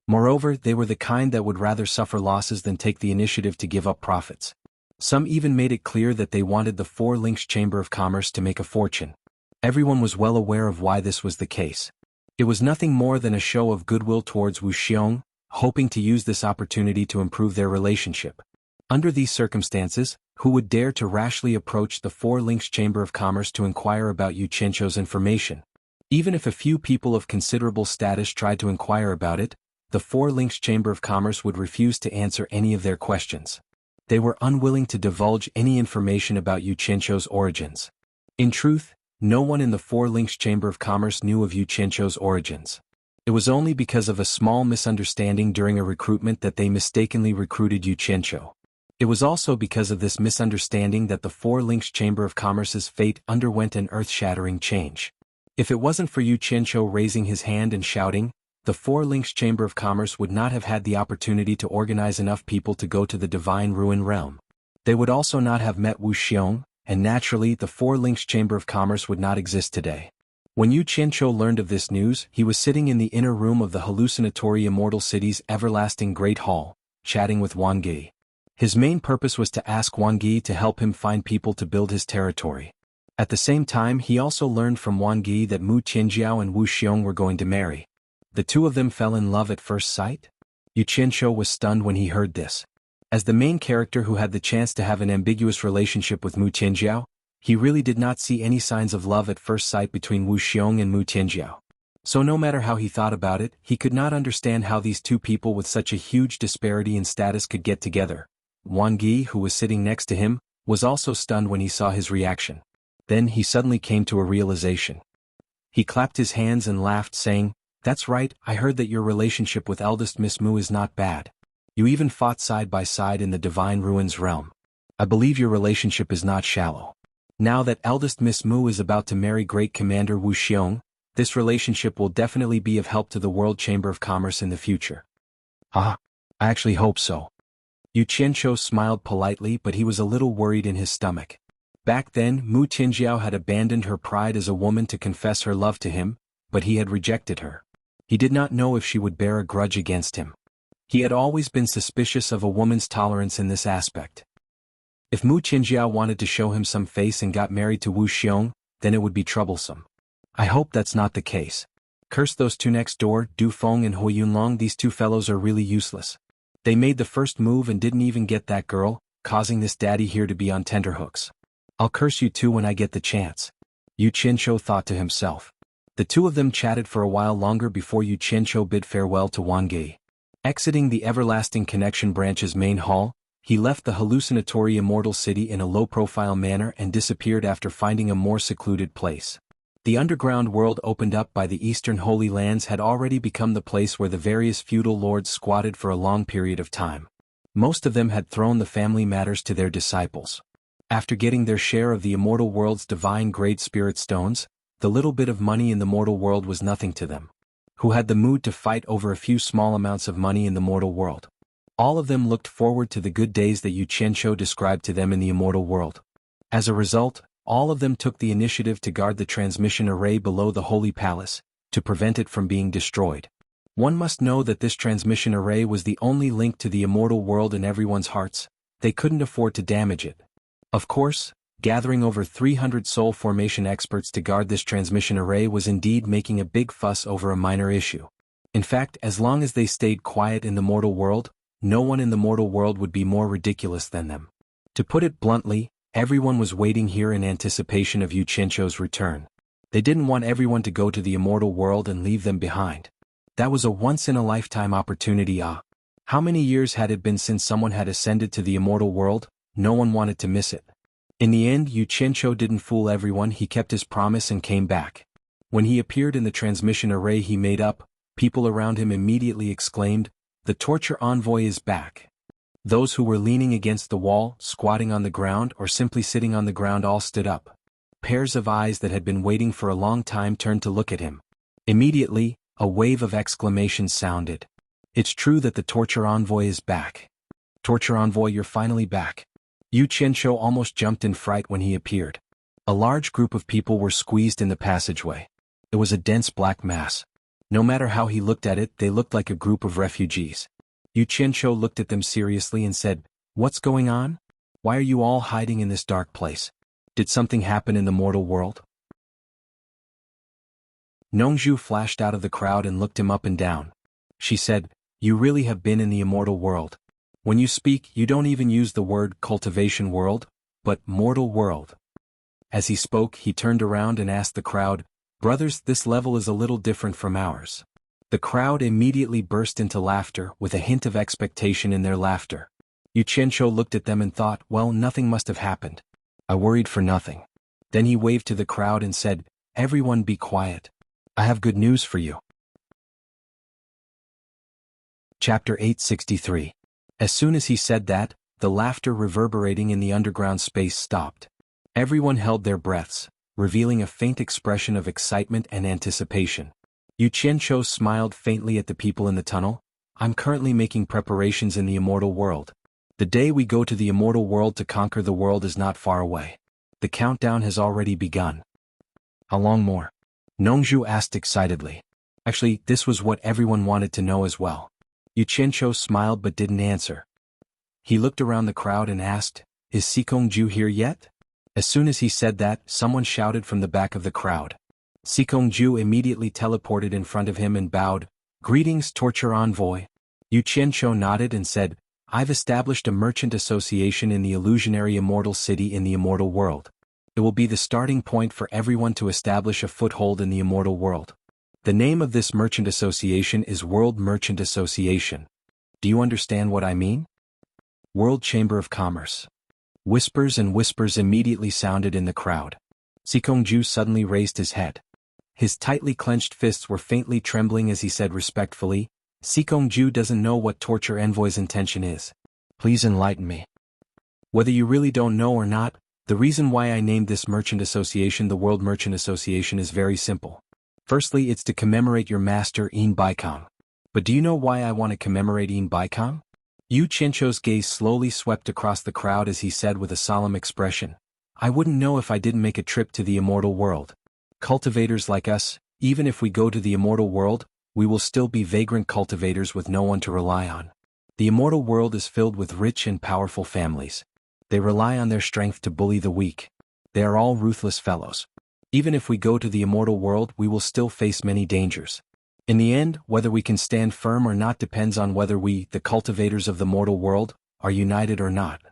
Moreover, they were the kind that would rather suffer losses than take the initiative to give up profits. Some even made it clear that they wanted the Four Links Chamber of Commerce to make a fortune. Everyone was well aware of why this was the case. It was nothing more than a show of goodwill towards Wu Xiong, hoping to use this opportunity to improve their relationship. Under these circumstances, who would dare to rashly approach the Four Links Chamber of Commerce to inquire about Yu Qianqiu's information? Even if a few people of considerable status tried to inquire about it, the Four Links Chamber of Commerce would refuse to answer any of their questions. They were unwilling to divulge any information about Yu Qianqiu's origins. In truth, no one in the Four Links Chamber of Commerce knew of Yu Qianqiu's origins. It was only because of a small misunderstanding during a recruitment that they mistakenly recruited Yu Qianqiu. It was also because of this misunderstanding that the Four Links Chamber of Commerce's fate underwent an earth-shattering change. If it wasn't for Yu Qianqiu raising his hand and shouting, the Four Links Chamber of Commerce would not have had the opportunity to organize enough people to go to the Divine Ruin Realm. They would also not have met Wu Xiong, and naturally the Four Links Chamber of Commerce would not exist today. When Yu Qianqiu learned of this news, he was sitting in the inner room of the hallucinatory Immortal City's everlasting Great Hall, chatting with Wang Ge. His main purpose was to ask Wang Ge to help him find people to build his territory. At the same time, he also learned from Wang Ge that Mu Tianjiao and Wu Xiong were going to marry. The two of them fell in love at first sight? Yu Qianqiu was stunned when he heard this. As the main character who had the chance to have an ambiguous relationship with Mu Tianjiao, he really did not see any signs of love at first sight between Wu Xiong and Mu Tianjiao. So no matter how he thought about it, he could not understand how these two people with such a huge disparity in status could get together. Wang Ge, who was sitting next to him, was also stunned when he saw his reaction. Then he suddenly came to a realization. He clapped his hands and laughed, saying, "That's right, I heard that your relationship with eldest Miss Mu is not bad. You even fought side by side in the Divine Ruins realm. I believe your relationship is not shallow. Now that eldest Miss Mu is about to marry Great Commander Wu Xiong, This relationship will definitely be of help to the World Chamber of Commerce in the future. I actually hope so. Yu Qianqiu smiled politely, but he was a little worried in his stomach. Back then, Mu Tinjiao had abandoned her pride as a woman to confess her love to him, but he had rejected her. He did not know if she would bear a grudge against him. He had always been suspicious of a woman's tolerance in this aspect. If Mu Qinjiao wanted to show him some face and got married to Wu Xiong, then it would be troublesome. I hope that's not the case. Curse those two next door, Du Feng and Hu Yunlong, these two fellows are really useless. They made the first move and didn't even get that girl, causing this daddy here to be on tenterhooks. I'll curse you two when I get the chance. Yu Qianqiu thought to himself. The two of them chatted for a while longer before Yu Qianqiu bid farewell to Wang Gei. Exiting the Everlasting Connection branch's main hall, he left the hallucinatory immortal city in a low-profile manner and disappeared after finding a more secluded place. The underground world opened up by the Eastern Holy Lands had already become the place where the various feudal lords squatted for a long period of time. Most of them had thrown the family matters to their disciples. After getting their share of the immortal world's divine great spirit stones, the little bit of money in the mortal world was nothing to them. Who had the mood to fight over a few small amounts of money in the mortal world? All of them looked forward to the good days that Yu Qianqiu described to them in the immortal world. As a result, all of them took the initiative to guard the transmission array below the Holy Palace, to prevent it from being destroyed. One must know that this transmission array was the only link to the immortal world in everyone's hearts. They couldn't afford to damage it. Of course, gathering over 300 soul formation experts to guard this transmission array was indeed making a big fuss over a minor issue. In fact, as long as they stayed quiet in the mortal world, no one in the mortal world would be more ridiculous than them. To put it bluntly, everyone was waiting here in anticipation of Yu Qianqiu's return. They didn't want everyone to go to the immortal world and leave them behind. That was a once-in-a-lifetime opportunity. How many years had it been since someone had ascended to the immortal world? No one wanted to miss it. In the end, Yu Qianqiu didn't fool everyone. He kept his promise and came back. When he appeared in the transmission array he made up, people around him immediately exclaimed, "The torture envoy is back." Those who were leaning against the wall, squatting on the ground, or simply sitting on the ground all stood up. Pairs of eyes that had been waiting for a long time turned to look at him. Immediately, a wave of exclamations sounded. It's true that the torture envoy is back. Torture envoy, you're finally back. Yu Qianqiu almost jumped in fright when he appeared. A large group of people were squeezed in the passageway. It was a dense black mass. No matter how he looked at it, they looked like a group of refugees. Yu Qianqiu looked at them seriously and said, "What's going on? Why are you all hiding in this dark place? Did something happen in the mortal world?" Nongzhu flashed out of the crowd and looked him up and down. She said, "You really have been in the immortal world. When you speak, you don't even use the word cultivation world, but mortal world." As he spoke, he turned around and asked the crowd, "Brothers, this level is a little different from ours." The crowd immediately burst into laughter, with a hint of expectation in their laughter. Yu Qianqiu looked at them and thought, well, nothing must have happened. I worried for nothing. Then he waved to the crowd and said, "Everyone be quiet. I have good news for you." Chapter 863. As soon as he said that, the laughter reverberating in the underground space stopped. Everyone held their breaths, revealing a faint expression of excitement and anticipation. Yu Qianqiu smiled faintly at the people in the tunnel. "I'm currently making preparations in the immortal world. The day we go to the immortal world to conquer the world is not far away. The countdown has already begun." "How long more?" Nongzhu asked excitedly. Actually, this was what everyone wanted to know as well. Yu Qianqiu smiled but didn't answer. He looked around the crowd and asked, "Is Sikongju here yet?" As soon as he said that, someone shouted from the back of the crowd. Sikongju immediately teleported in front of him and bowed. "Greetings, torture envoy." Yu Qianqiu nodded and said, "I've established a merchant association in the illusionary immortal city in the immortal world. It will be the starting point for everyone to establish a foothold in the immortal world. The name of this merchant association is World Merchant Association. Do you understand what I mean? World Chamber of Commerce." Whispers and whispers immediately sounded in the crowd. Sikongju suddenly raised his head. His tightly clenched fists were faintly trembling as he said respectfully, "Sikongju doesn't know what torture envoy's intention is. Please enlighten me." "Whether you really don't know or not, the reason why I named this merchant association the World Merchant Association is very simple. Firstly, it's to commemorate your master In Baikang. But do you know why I want to commemorate In Baikang? Yu Qianzhou's gaze slowly swept across the crowd as he said with a solemn expression, I wouldn't know if I didn't make a trip to the immortal world. Cultivators like us, even if we go to the immortal world, we will still be vagrant cultivators with no one to rely on. The immortal world is filled with rich and powerful families. They rely on their strength to bully the weak. They are all ruthless fellows. Even if we go to the immortal world, we will still face many dangers. In the end, whether we can stand firm or not depends on whether we, the cultivators of the mortal world, are united or not.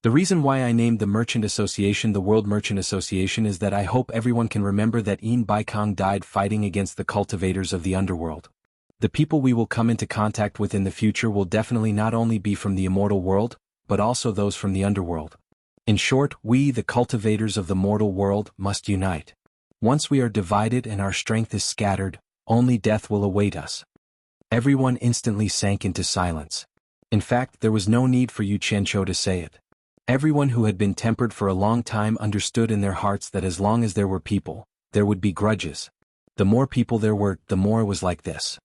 The reason why I named the Merchant Association the World Merchant Association is that I hope everyone can remember that In Baikang died fighting against the cultivators of the underworld. The people we will come into contact with in the future will definitely not only be from the immortal world, but also those from the underworld. In short, we, the cultivators of the mortal world, must unite. Once we are divided and our strength is scattered, only death will await us. Everyone instantly sank into silence. In fact, there was no need for Yu Qianzhou to say it. Everyone who had been tempered for a long time understood in their hearts that as long as there were people, there would be grudges. The more people there were, the more it was like this.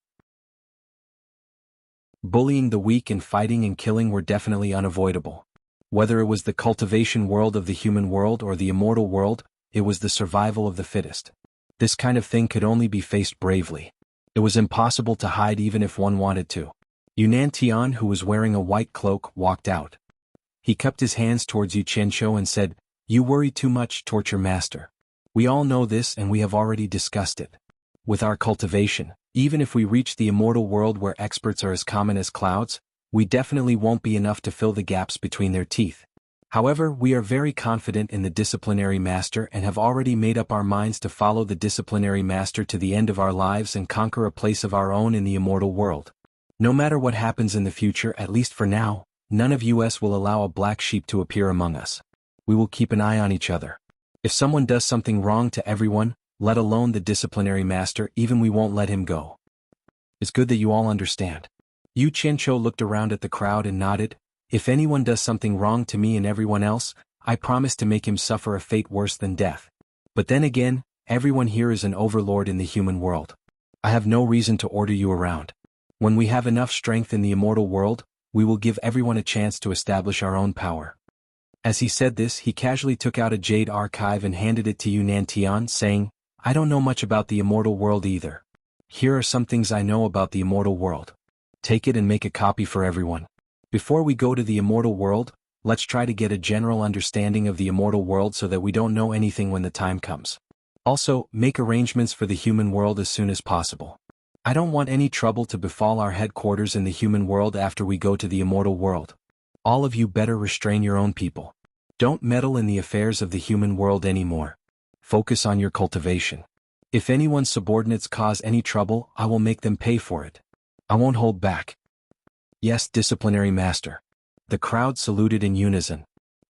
Bullying the weak and fighting and killing were definitely unavoidable. Whether it was the cultivation world of the human world or the immortal world, it was the survival of the fittest. This kind of thing could only be faced bravely. It was impossible to hide even if one wanted to. Yunnan Tian, who was wearing a white cloak, walked out. He cupped his hands towards Yu Qianzhou and said, You worry too much, torture master. We all know this and we have already discussed it. With our cultivation, even if we reach the immortal world where experts are as common as clouds, we definitely won't be enough to fill the gaps between their teeth. However, we are very confident in the disciplinary master and have already made up our minds to follow the disciplinary master to the end of our lives and conquer a place of our own in the immortal world. No matter what happens in the future, at least for now, none of us will allow a black sheep to appear among us. We will keep an eye on each other. If someone does something wrong to everyone, let alone the disciplinary master, even we won't let him go. It's good that you all understand. Yu Qianzhou looked around at the crowd and nodded. If anyone does something wrong to me and everyone else, I promise to make him suffer a fate worse than death. But then again, everyone here is an overlord in the human world. I have no reason to order you around. When we have enough strength in the immortal world, we will give everyone a chance to establish our own power. As he said this, he casually took out a jade archive and handed it to Yunnan Tian, saying, I don't know much about the immortal world either. Here are some things I know about the immortal world. Take it and make a copy for everyone. Before we go to the immortal world, let's try to get a general understanding of the immortal world so that we don't know anything when the time comes. Also, make arrangements for the human world as soon as possible. I don't want any trouble to befall our headquarters in the human world after we go to the immortal world. All of you better restrain your own people. Don't meddle in the affairs of the human world anymore. Focus on your cultivation. If anyone's subordinates cause any trouble, I will make them pay for it. I won't hold back. Yes, disciplinary master. The crowd saluted in unison.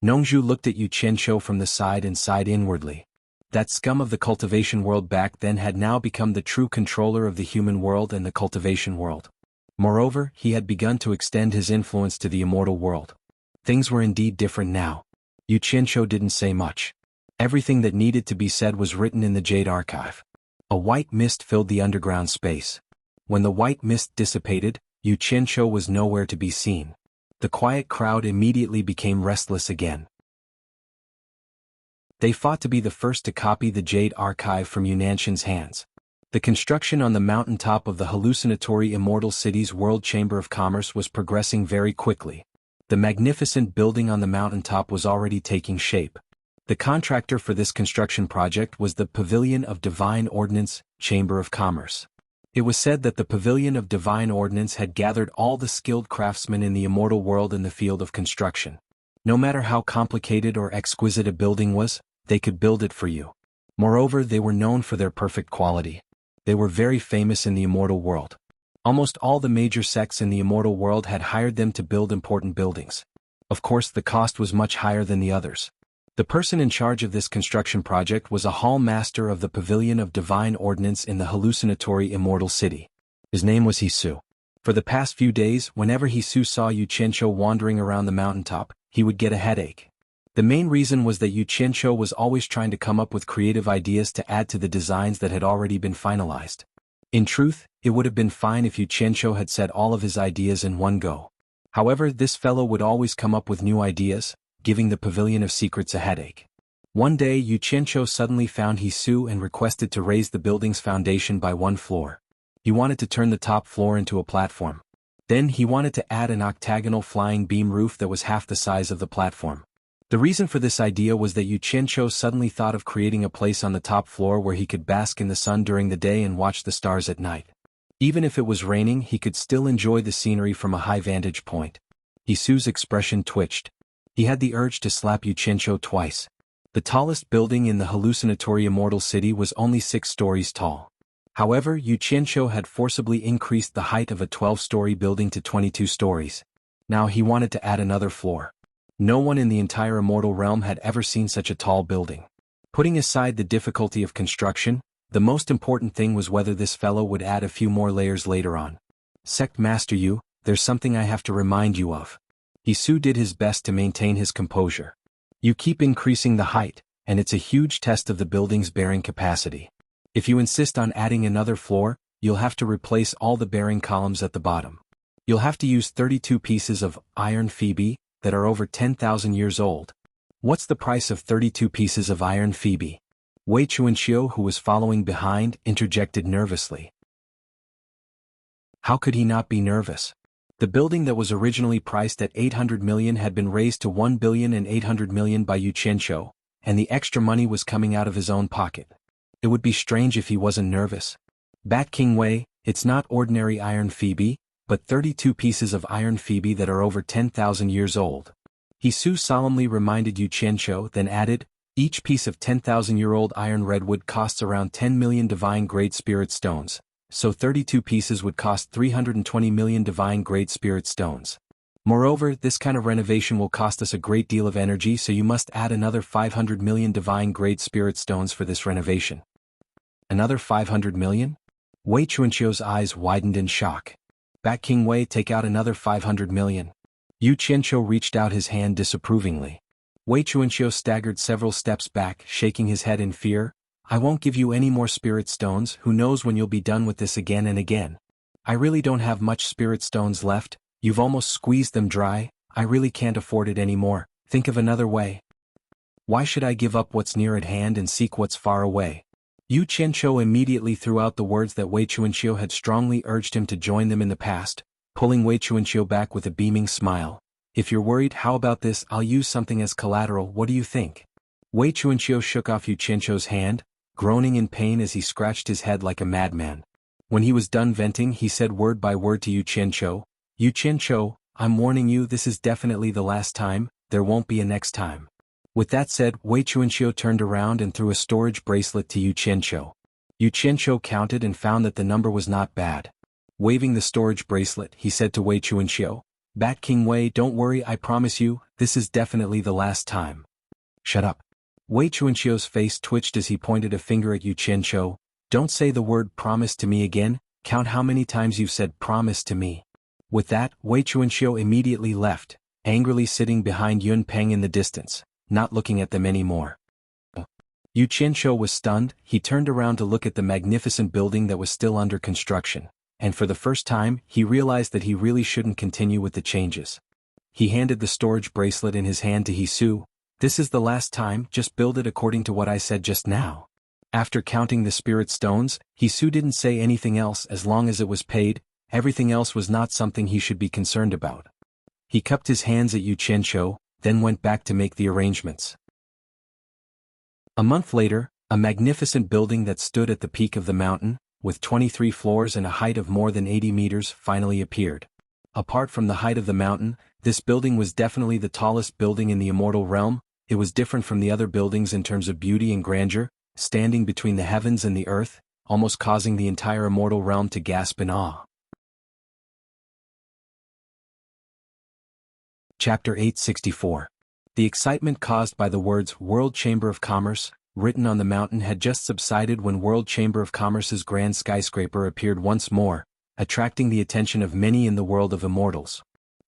Nongzhu looked at Yu Qianzhou from the side and sighed inwardly. That scum of the cultivation world back then had now become the true controller of the human world and the cultivation world. Moreover, he had begun to extend his influence to the immortal world. Things were indeed different now. Yu Qianzhou didn't say much. Everything that needed to be said was written in the Jade Archive. A white mist filled the underground space. When the white mist dissipated, Yu Qianzhou was nowhere to be seen. The quiet crowd immediately became restless again. They fought to be the first to copy the Jade Archive from Yunanshan's hands. The construction on the mountaintop of the hallucinatory Immortal City's World Chamber of Commerce was progressing very quickly. The magnificent building on the mountaintop was already taking shape. The contractor for this construction project was the Pavilion of Divine Ordnance, Chamber of Commerce. It was said that the Pavilion of Divine Ordnance had gathered all the skilled craftsmen in the immortal world in the field of construction. No matter how complicated or exquisite a building was, they could build it for you. Moreover, they were known for their perfect quality. They were very famous in the immortal world. Almost all the major sects in the immortal world had hired them to build important buildings. Of course, the cost was much higher than the others. The person in charge of this construction project was a hall master of the Pavilion of Divine Ordnance in the hallucinatory Immortal City. His name was Hisu. For the past few days, whenever Hisu saw Yu Qianzhou wandering around the mountaintop, he would get a headache. The main reason was that Yu Qianqiu was always trying to come up with creative ideas to add to the designs that had already been finalized. In truth, it would have been fine if Yu Qianqiu had said all of his ideas in one go. However, this fellow would always come up with new ideas, giving the Pavilion of Secrets a headache. One day Yu Qianqiu suddenly found Hisu and requested to raise the building's foundation by 1 floor. He wanted to turn the top floor into a platform. Then he wanted to add an octagonal flying beam roof that was half the size of the platform. The reason for this idea was that Yu Qianqiu suddenly thought of creating a place on the top floor where he could bask in the sun during the day and watch the stars at night. Even if it was raining, he could still enjoy the scenery from a high vantage point. Hisu's expression twitched. He had the urge to slap Yu Qianqiu twice. The tallest building in the hallucinatory immortal city was only 6 stories tall. However, Yu Qianqiu had forcibly increased the height of a 12-story building to 22 stories. Now he wanted to add another floor. No one in the entire immortal realm had ever seen such a tall building. Putting aside the difficulty of construction, the most important thing was whether this fellow would add a few more layers later on. Sect Master Yu, there's something I have to remind you of. Hisu did his best to maintain his composure. You keep increasing the height, and it's a huge test of the building's bearing capacity. If you insist on adding another floor, you'll have to replace all the bearing columns at the bottom. You'll have to use 32 pieces of iron Phoebe that are over 10,000 years old. What's the price of 32 pieces of iron Phoebe? Wei Chuanxiu, who was following behind, interjected nervously. How could he not be nervous? The building that was originally priced at 800 million had been raised to 1,800 million by Yu Qianqiu, and the extra money was coming out of his own pocket. It would be strange if he wasn't nervous. Bat King Wei, it's not ordinary iron Phoebe, but 32 pieces of iron Phoebe that are over 10,000 years old. Hisu solemnly reminded Yu Qianqiu, then added, each piece of 10,000-year-old iron redwood costs around 10 million divine great spirit stones, so 32 pieces would cost 320 million divine great spirit stones. Moreover, this kind of renovation will cost us a great deal of energy, so you must add another 500 million divine great spirit stones for this renovation. Another 500 million? Wei Chuanqiu's eyes widened in shock. Bat King Wei, take out another 500 million. Yu Qianqiu reached out his hand disapprovingly. Wei Chuanqiu staggered several steps back, shaking his head in fear. I won't give you any more spirit stones, who knows when you'll be done with this again and again. I really don't have much spirit stones left, you've almost squeezed them dry, I really can't afford it anymore, think of another way. Why should I give up what's near at hand and seek what's far away? Yu Qianqiu immediately threw out the words that Wei Chuanqiu had strongly urged him to join them in the past, pulling Wei Chuanqiu back with a beaming smile. If you're worried, how about this, I'll use something as collateral, what do you think? Wei Chuanqiu shook off Yu Qianqiu's hand, groaning in pain as he scratched his head like a madman. When he was done venting, he said word by word to Yu Qianqiu, Yu Qianqiu, I'm warning you, this is definitely the last time, there won't be a next time. With that said, Wei Chuanqiu turned around and threw a storage bracelet to Yu Qianqiu. Yu Qianqiu counted and found that the number was not bad. Waving the storage bracelet, he said to Wei Chuanqiu, Bat King Wei, don't worry, I promise you, this is definitely the last time. Shut up. Wei Chuanqiu's face twitched as he pointed a finger at Yu Qianqiu. Don't say the word promise to me again, count how many times you've said promise to me. With that, Wei Chuanqiu immediately left, angrily sitting behind Yun Peng in the distance, not looking at them anymore. Yu Qianqiu was stunned, he turned around to look at the magnificent building that was still under construction, and for the first time, he realized that he really shouldn't continue with the changes. He handed the storage bracelet in his hand to Hisu. This is the last time, just build it according to what I said just now. After counting the spirit stones, Hisu didn't say anything else. As long as it was paid, everything else was not something he should be concerned about. He cupped his hands at Yu Qianqiu, then went back to make the arrangements. A month later, a magnificent building that stood at the peak of the mountain, with 23 floors and a height of more than 80 meters, finally appeared. Apart from the height of the mountain, this building was definitely the tallest building in the immortal realm. It was different from the other buildings in terms of beauty and grandeur, standing between the heavens and the earth, almost causing the entire immortal realm to gasp in awe. Chapter 864. The excitement caused by the words World Chamber of Commerce, written on the mountain, had just subsided when World Chamber of Commerce's grand skyscraper appeared once more, attracting the attention of many in the world of immortals.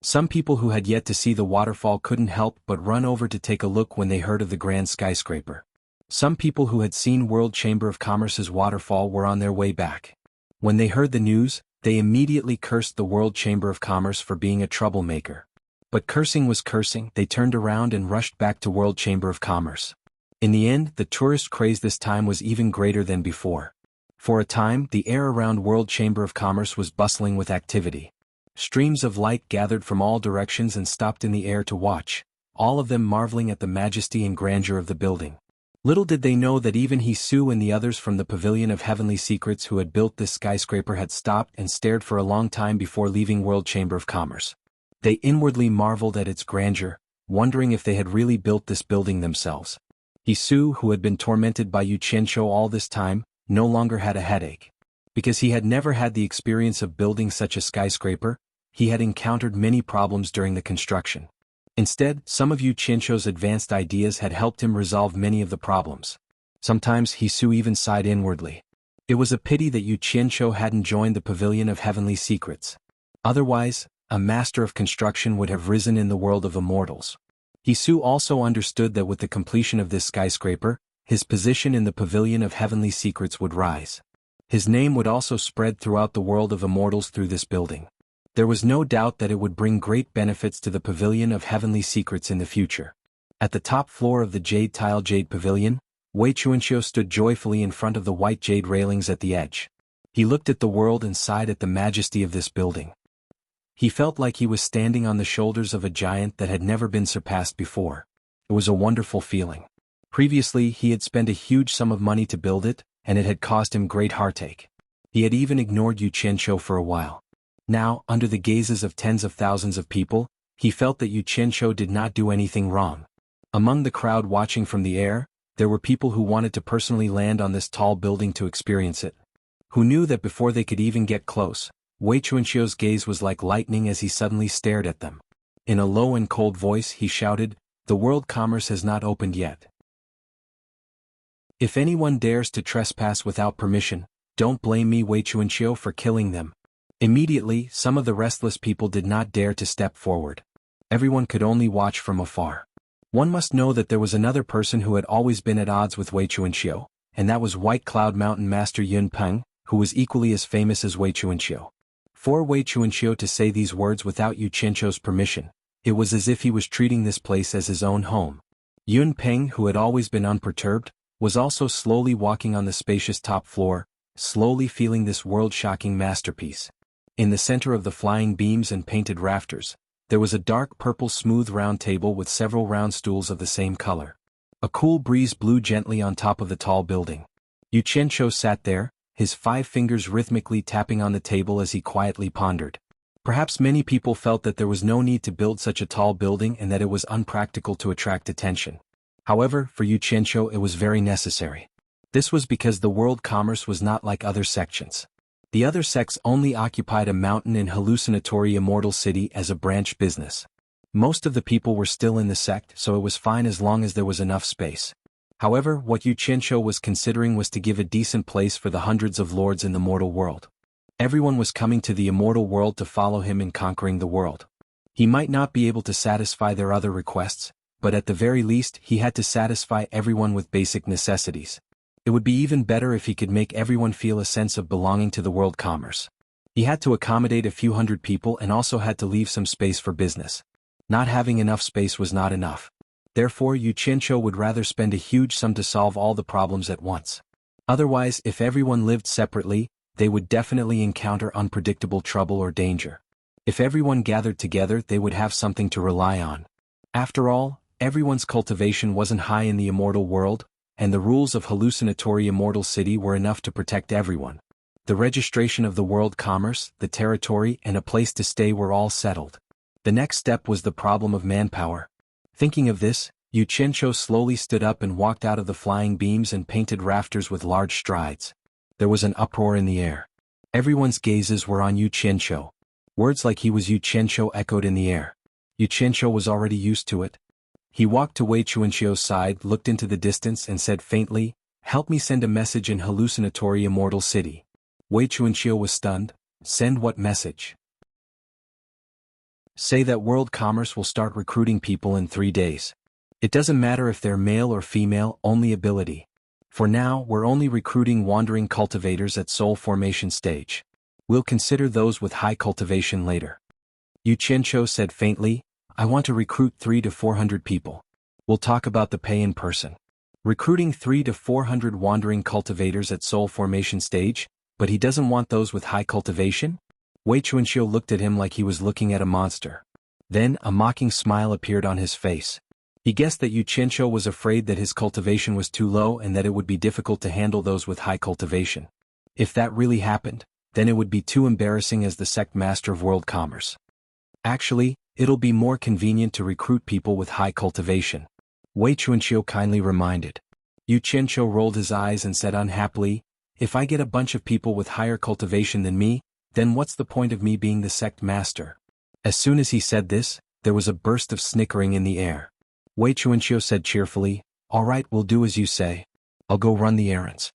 Some people who had yet to see the waterfall couldn't help but run over to take a look when they heard of the grand skyscraper. Some people who had seen World Chamber of Commerce's waterfall were on their way back. When they heard the news, they immediately cursed the World Chamber of Commerce for being a troublemaker. But cursing was cursing. They turned around and rushed back to World Chamber of Commerce. In the end, the tourist craze this time was even greater than before. For a time, the air around World Chamber of Commerce was bustling with activity. Streams of light gathered from all directions and stopped in the air to watch, all of them marveling at the majesty and grandeur of the building. Little did they know that even Hisu and the others from the Pavilion of Heavenly Secrets who had built this skyscraper had stopped and stared for a long time before leaving World Chamber of Commerce. They inwardly marveled at its grandeur, wondering if they had really built this building themselves. Hisu, who had been tormented by Yu Qianqiu all this time, no longer had a headache. Because he had never had the experience of building such a skyscraper, he had encountered many problems during the construction. Instead, some of Yu Qianqiu's advanced ideas had helped him resolve many of the problems. Sometimes Hisu even sighed inwardly. It was a pity that Yu Qianqiu hadn't joined the Pavilion of Heavenly Secrets. Otherwise, a master of construction would have risen in the world of immortals. Hisu also understood that with the completion of this skyscraper, his position in the Pavilion of Heavenly Secrets would rise. His name would also spread throughout the world of immortals through this building. There was no doubt that it would bring great benefits to the Pavilion of Heavenly Secrets in the future. At the top floor of the Jade-Tile Jade Pavilion, Wei Chuanqiu stood joyfully in front of the white jade railings at the edge. He looked at the world and sighed at the majesty of this building. He felt like he was standing on the shoulders of a giant that had never been surpassed before. It was a wonderful feeling. Previously, he had spent a huge sum of money to build it, and it had caused him great heartache. He had even ignored Yu Qianqiu for a while. Now, under the gazes of tens of thousands of people, he felt that Yu Qianqiu did not do anything wrong. Among the crowd watching from the air, there were people who wanted to personally land on this tall building to experience it. Who knew that before they could even get close, Wei Chuanqiu's gaze was like lightning as he suddenly stared at them. In a low and cold voice he shouted, "The world commerce has not opened yet. If anyone dares to trespass without permission, don't blame me, Wei Chuanqiu, for killing them." Immediately, some of the restless people did not dare to step forward. Everyone could only watch from afar. One must know that there was another person who had always been at odds with Wei Chuanqiu, and that was White Cloud Mountain Master Yun Peng, who was equally as famous as Wei Chuanqiu. For Wei Chuanqiu to say these words without Yu Qianqiu's permission, it was as if he was treating this place as his own home. Yun Peng, who had always been unperturbed, was also slowly walking on the spacious top floor, slowly feeling this world-shocking masterpiece. In the center of the flying beams and painted rafters, there was a dark purple smooth round table with several round stools of the same color. A cool breeze blew gently on top of the tall building. Yu Qianqiu sat there, his 5 fingers rhythmically tapping on the table as he quietly pondered. Perhaps many people felt that there was no need to build such a tall building and that it was unpractical to attract attention. However, for Yu Qianqiu it was very necessary. This was because the world commerce was not like other sections. The other sects only occupied a mountain in hallucinatory immortal city as a branch business. Most of the people were still in the sect, so it was fine as long as there was enough space. However, what Yu Qianqiu was considering was to give a decent place for the hundreds of lords in the mortal world. Everyone was coming to the immortal world to follow him in conquering the world. He might not be able to satisfy their other requests, but at the very least he had to satisfy everyone with basic necessities. It would be even better if he could make everyone feel a sense of belonging to the world commerce. He had to accommodate a few hundred people and also had to leave some space for business. Not having enough space was not enough. Therefore, Yu Qianqiu would rather spend a huge sum to solve all the problems at once. Otherwise, if everyone lived separately, they would definitely encounter unpredictable trouble or danger. If everyone gathered together, they would have something to rely on. After all, everyone's cultivation wasn't high in the immortal world, and the rules of hallucinatory immortal city were enough to protect everyone. The registration of the world commerce, the territory, and a place to stay were all settled. The next step was the problem of manpower. Thinking of this, Yu Qianqiu slowly stood up and walked out of the flying beams and painted rafters with large strides. There was an uproar in the air. Everyone's gazes were on Yu Qianqiu. Words like "he was Yu Qianqiu" echoed in the air. Yu Qianqiu was already used to it. He walked to Wei Chuanqiu's side, looked into the distance and said faintly, "Help me send a message in hallucinatory immortal city." Wei Chuanqiu was stunned. "Send what message?" Say that world commerce will start recruiting people in 3 days. It doesn't matter if they're male or female, only ability. For now, we're only recruiting wandering cultivators at soul formation stage. We'll consider those with high cultivation later. Yu Qianqiu said faintly, I want to recruit 300 to 400 people. We'll talk about the pay in person. Recruiting 300 to 400 wandering cultivators at soul formation stage, but he doesn't want those with high cultivation? Wei Chuanxiu looked at him like he was looking at a monster. Then, a mocking smile appeared on his face. He guessed that Yu Qianqiu was afraid that his cultivation was too low and that it would be difficult to handle those with high cultivation. If that really happened, then it would be too embarrassing as the sect master of world commerce. Actually, it'll be more convenient to recruit people with high cultivation. Wei Chuanqiu kindly reminded. Yu Qianqiu rolled his eyes and said unhappily, if I get a bunch of people with higher cultivation than me, then what's the point of me being the sect master? As soon as he said this, there was a burst of snickering in the air. Wei Chuanqiu said cheerfully, all right, we'll do as you say. I'll go run the errands.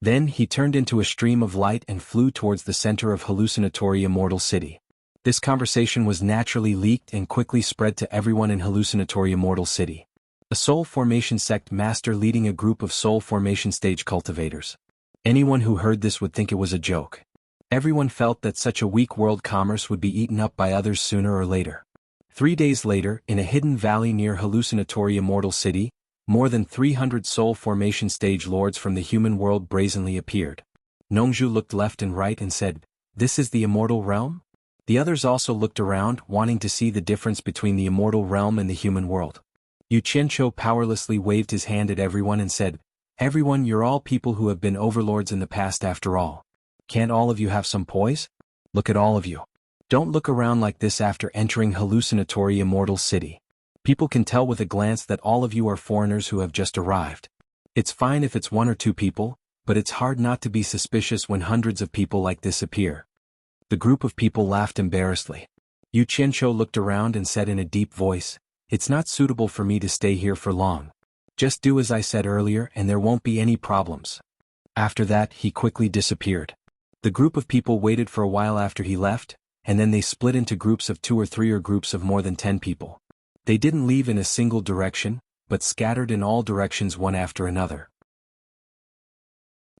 Then he turned into a stream of light and flew towards the center of hallucinatory immortal city. This conversation was naturally leaked and quickly spread to everyone in hallucinatory immortal city. A soul formation sect master leading a group of soul formation stage cultivators. Anyone who heard this would think it was a joke. Everyone felt that such a weak world commerce would be eaten up by others sooner or later. 3 days later, in a hidden valley near hallucinatory immortal city, more than 300 soul formation stage lords from the human world brazenly appeared. Nongzhu looked left and right and said, this is the immortal realm? The others also looked around, wanting to see the difference between the immortal realm and the human world. Yu Qianqiu powerlessly waved his hand at everyone and said, everyone, you're all people who have been overlords in the past after all. Can't all of you have some poise? Look at all of you. Don't look around like this after entering hallucinatory immortal city. People can tell with a glance that all of you are foreigners who have just arrived. It's fine if it's 1 or 2 people, but it's hard not to be suspicious when hundreds of people like this appear. The group of people laughed embarrassedly. Yu Qianqiu looked around and said in a deep voice, it's not suitable for me to stay here for long. Just do as I said earlier and there won't be any problems. After that, he quickly disappeared. The group of people waited for a while after he left, and then they split into groups of 2 or 3 or groups of more than 10 people. They didn't leave in a single direction, but scattered in all directions one after another.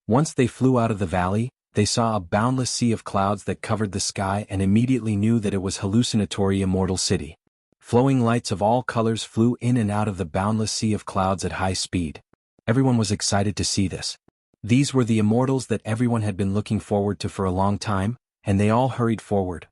Once they flew out of the valley, they saw a boundless sea of clouds that covered the sky and immediately knew that it was hallucinatory immortal city. Flowing lights of all colors flew in and out of the boundless sea of clouds at high speed. Everyone was excited to see this. These were the immortals that everyone had been looking forward to for a long time, and they all hurried forward.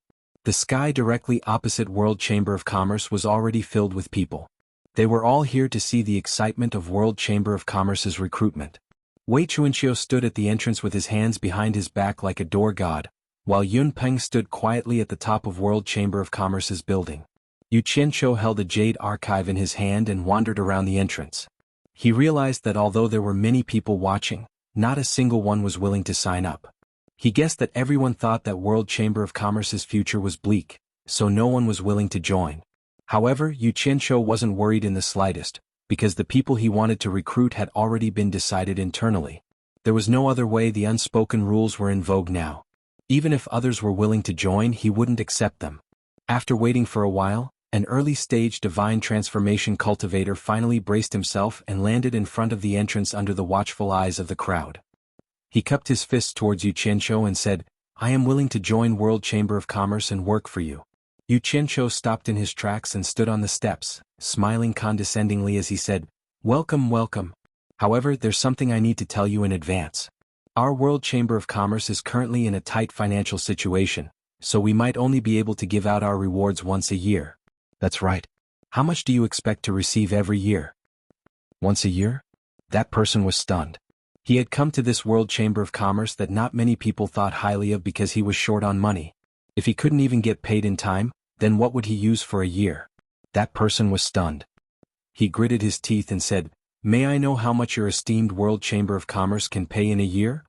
The sky directly opposite World Chamber of Commerce was already filled with people. They were all here to see the excitement of World Chamber of Commerce's recruitment. Wei Chuanqiu stood at the entrance with his hands behind his back like a door god, while Yun Peng stood quietly at the top of World Chamber of Commerce's building. Yu Qianqiu held a jade archive in his hand and wandered around the entrance. He realized that although there were many people watching, not a single one was willing to sign up. He guessed that everyone thought that World Chamber of Commerce's future was bleak, so no one was willing to join. However, Yu Qianqiu wasn't worried in the slightest, because the people he wanted to recruit had already been decided internally. There was no other way. The unspoken rules were in vogue now. Even if others were willing to join, he wouldn't accept them. After waiting for a while, an early-stage divine transformation cultivator finally braced himself and landed in front of the entrance under the watchful eyes of the crowd. He cupped his fists towards Yu Qianqiu and said, I am willing to join World Chamber of Commerce and work for you. Yu Qianqiu stopped in his tracks and stood on the steps, smiling condescendingly as he said, welcome, welcome. However, there's something I need to tell you in advance. Our World Chamber of Commerce is currently in a tight financial situation, so we might only be able to give out our rewards once a year. That's right. How much do you expect to receive every year? Once a year? That person was stunned. He had come to this World Chamber of Commerce that not many people thought highly of because he was short on money. If he couldn't even get paid in time, then what would he use for a year? That person was stunned. He gritted his teeth and said, may I know how much your esteemed World Chamber of Commerce can pay in a year?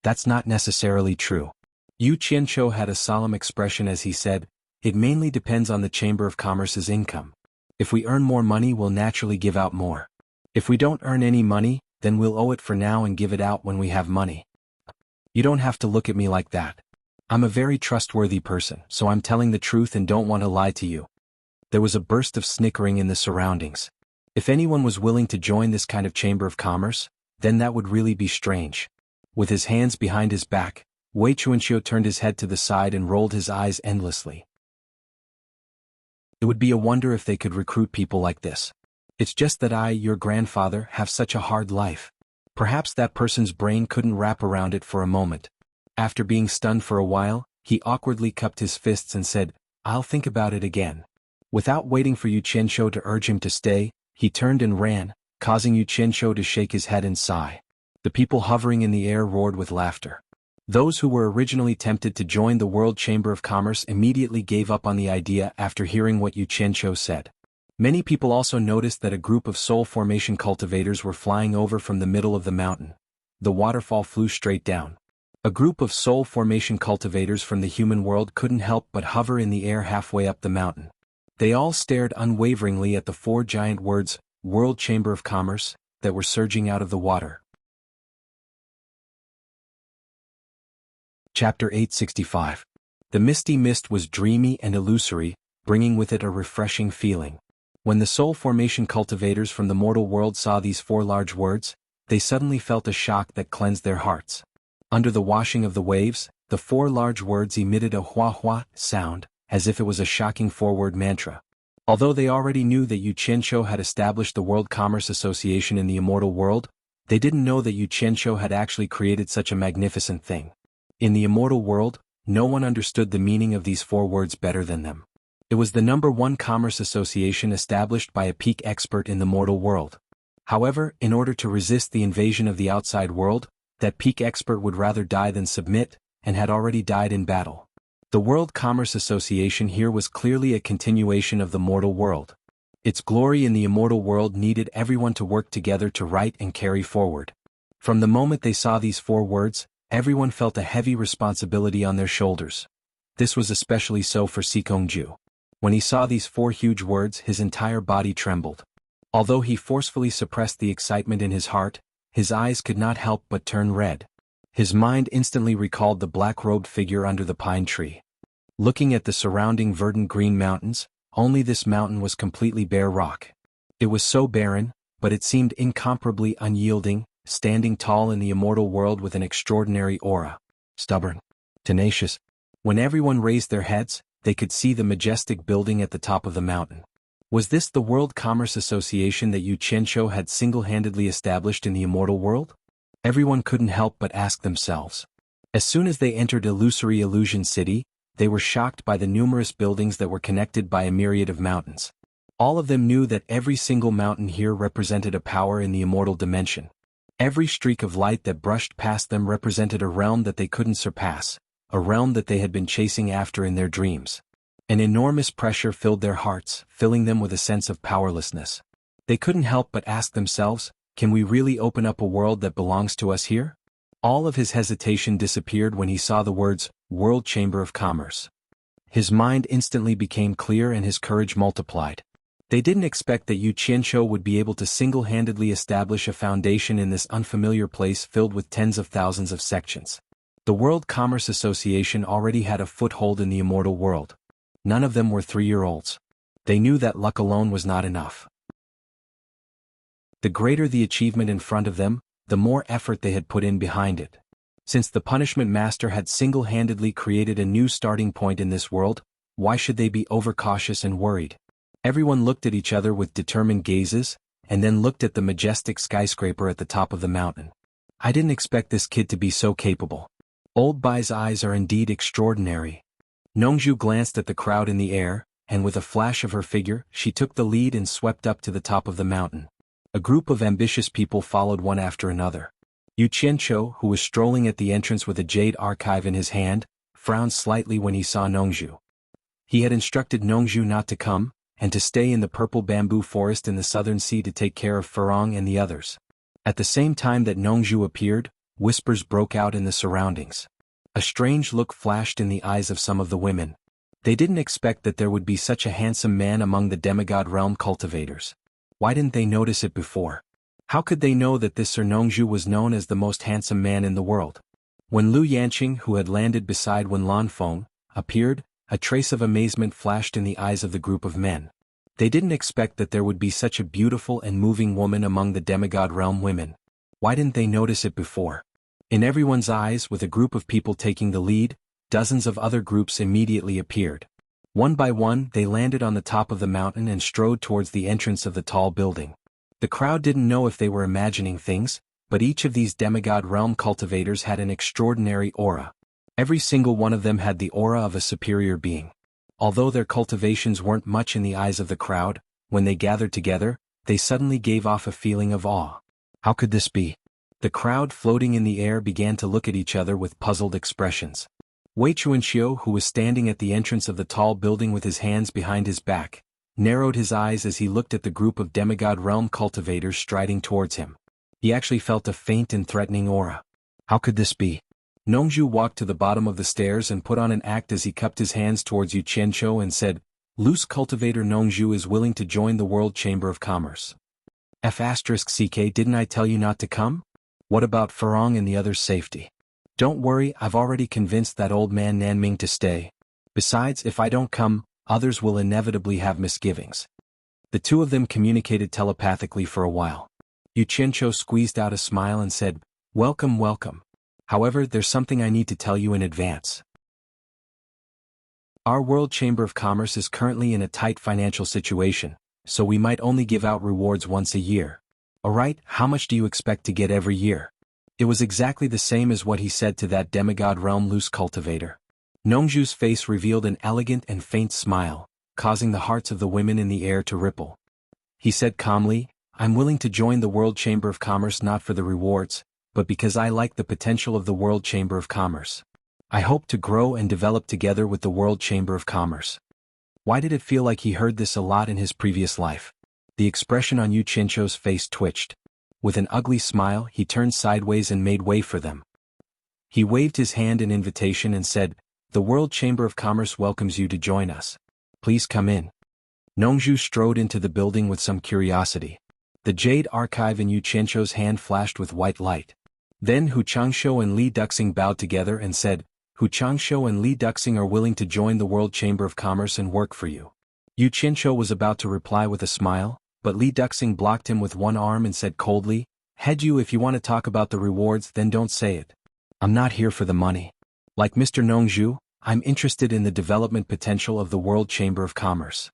That's not necessarily true. Yu Qianqiu had a solemn expression as he said, it mainly depends on the Chamber of Commerce's income. If we earn more money, we'll naturally give out more. If we don't earn any money, then we'll owe it for now and give it out when we have money. You don't have to look at me like that. I'm a very trustworthy person, so I'm telling the truth and don't want to lie to you. There was a burst of snickering in the surroundings. If anyone was willing to join this kind of chamber of commerce, then that would really be strange. With his hands behind his back, Wei Chuanxiu turned his head to the side and rolled his eyes endlessly. It would be a wonder if they could recruit people like this. It's just that I, your grandfather, have such a hard life. Perhaps that person's brain couldn't wrap around it for a moment. After being stunned for a while, he awkwardly cupped his fists and said, I'll think about it again. Without waiting for Yu Qianshou to urge him to stay, he turned and ran, causing Yu Qianshou to shake his head and sigh. The people hovering in the air roared with laughter. Those who were originally tempted to join the World Chamber of Commerce immediately gave up on the idea after hearing what Yu Qianshou said. Many people also noticed that a group of soul formation cultivators were flying over from the middle of the mountain. The waterfall flew straight down. A group of soul formation cultivators from the human world couldn't help but hover in the air halfway up the mountain. They all stared unwaveringly at the 4 giant words, World Chamber of Commerce, that were surging out of the water. Chapter 865. The misty mist was dreamy and illusory, bringing with it a refreshing feeling. When the soul formation cultivators from the mortal world saw these 4 large words, they suddenly felt a shock that cleansed their hearts. Under the washing of the waves, the 4 large words emitted a hua-hua sound, as if it was a shocking 4-word mantra. Although they already knew that Yu Qianshou had established the World Commerce Association in the immortal world, they didn't know that Yu Qianshou had actually created such a magnificent thing. In the immortal world, no one understood the meaning of these 4 words better than them. It was the #1 commerce association established by a peak expert in the mortal world. However, in order to resist the invasion of the outside world, that peak expert would rather die than submit, and had already died in battle. The World Commerce Association here was clearly a continuation of the mortal world. Its glory in the immortal world needed everyone to work together to write and carry forward. From the moment they saw these 4 words, everyone felt a heavy responsibility on their shoulders. This was especially so for Sikongju. When he saw these 4 huge words, his entire body trembled. Although he forcefully suppressed the excitement in his heart, his eyes could not help but turn red. His mind instantly recalled the black-robed figure under the pine tree. Looking at the surrounding verdant green mountains, only this mountain was completely bare rock. It was so barren, but it seemed incomparably unyielding, standing tall in the immortal world with an extraordinary aura. Stubborn, tenacious. When everyone raised their heads, they could see the majestic building at the top of the mountain. Was this the World Commerce Association that Yu Qianshou had single-handedly established in the immortal world? Everyone couldn't help but ask themselves. As soon as they entered illusory Illusion City, they were shocked by the numerous buildings that were connected by a myriad of mountains. All of them knew that every single mountain here represented a power in the immortal dimension. Every streak of light that brushed past them represented a realm that they couldn't surpass, a realm that they had been chasing after in their dreams. An enormous pressure filled their hearts, filling them with a sense of powerlessness. They couldn't help but ask themselves, can we really open up a world that belongs to us here? All of his hesitation disappeared when he saw the words, World Chamber of Commerce. His mind instantly became clear and his courage multiplied. They didn't expect that Yu Qianshou would be able to single-handedly establish a foundation in this unfamiliar place filled with tens of thousands of sections. The World Commerce Association already had a foothold in the immortal world. None of them were 3-year-olds. They knew that luck alone was not enough. The greater the achievement in front of them, the more effort they had put in behind it. Since the punishment master had single-handedly created a new starting point in this world, why should they be overcautious and worried? Everyone looked at each other with determined gazes, and then looked at the majestic skyscraper at the top of the mountain. I didn't expect this kid to be so capable. Old Bai's eyes are indeed extraordinary. Nongzhu glanced at the crowd in the air, and with a flash of her figure, she took the lead and swept up to the top of the mountain. A group of ambitious people followed one after another. Yu Qianshou, who was strolling at the entrance with a jade archive in his hand, frowned slightly when he saw Nongzhu. He had instructed Nongzhu not to come, and to stay in the purple bamboo forest in the southern sea to take care of Furong and the others. At the same time that Nongzhu appeared, whispers broke out in the surroundings. A strange look flashed in the eyes of some of the women. They didn't expect that there would be such a handsome man among the demigod realm cultivators. Why didn't they notice it before? How could they know that this Sir Nongzhu was known as the most handsome man in the world? When Lu Yanqing, who had landed beside Wen Lanfeng, appeared, a trace of amazement flashed in the eyes of the group of men. They didn't expect that there would be such a beautiful and moving woman among the demigod realm women. Why didn't they notice it before? In everyone's eyes, with a group of people taking the lead, dozens of other groups immediately appeared. One by one, they landed on the top of the mountain and strode towards the entrance of the tall building. The crowd didn't know if they were imagining things, but each of these demigod realm cultivators had an extraordinary aura. Every single one of them had the aura of a superior being. Although their cultivations weren't much in the eyes of the crowd, when they gathered together, they suddenly gave off a feeling of awe. How could this be? The crowd floating in the air began to look at each other with puzzled expressions. Wei Chuanxiu, who was standing at the entrance of the tall building with his hands behind his back, narrowed his eyes as he looked at the group of demigod realm cultivators striding towards him. He actually felt a faint and threatening aura. How could this be? Nongzhu walked to the bottom of the stairs and put on an act as he cupped his hands towards Yu Qianqiu and said, "Loose cultivator Nongzhu is willing to join the World Chamber of Commerce." F***CK, didn't I tell you not to come? What about Farong and the others' safety? Don't worry, I've already convinced that old man Nanming to stay. Besides, if I don't come, others will inevitably have misgivings. The two of them communicated telepathically for a while. Yu Qianqiu squeezed out a smile and said, "Welcome, welcome. However, there's something I need to tell you in advance. Our World Chamber of Commerce is currently in a tight financial situation, so we might only give out rewards once a year. Alright, how much do you expect to get every year?" It was exactly the same as what he said to that demigod realm loose cultivator. Nongzhu's face revealed an elegant and faint smile, causing the hearts of the women in the air to ripple. He said calmly, "I'm willing to join the World Chamber of Commerce not for the rewards, but because I like the potential of the World Chamber of Commerce. I hope to grow and develop together with the World Chamber of Commerce." Why did it feel like he heard this a lot in his previous life? The expression on Yu Qianqiu's face twitched. With an ugly smile, he turned sideways and made way for them. He waved his hand in invitation and said, "The World Chamber of Commerce welcomes you to join us. Please come in." Nongzhu strode into the building with some curiosity. The jade archive in Yu Qianqiu's hand flashed with white light. Then Hu Changshou and Li Duxing bowed together and said, "Hu Changshou and Li Duxing are willing to join the World Chamber of Commerce and work for you." Yu Qianqiu was about to reply with a smile, but Li Duxing blocked him with one arm and said coldly, "Head you, if you want to talk about the rewards, then don't say it. I'm not here for the money. Like Mr. Nongzhu, I'm interested in the development potential of the World Chamber of Commerce."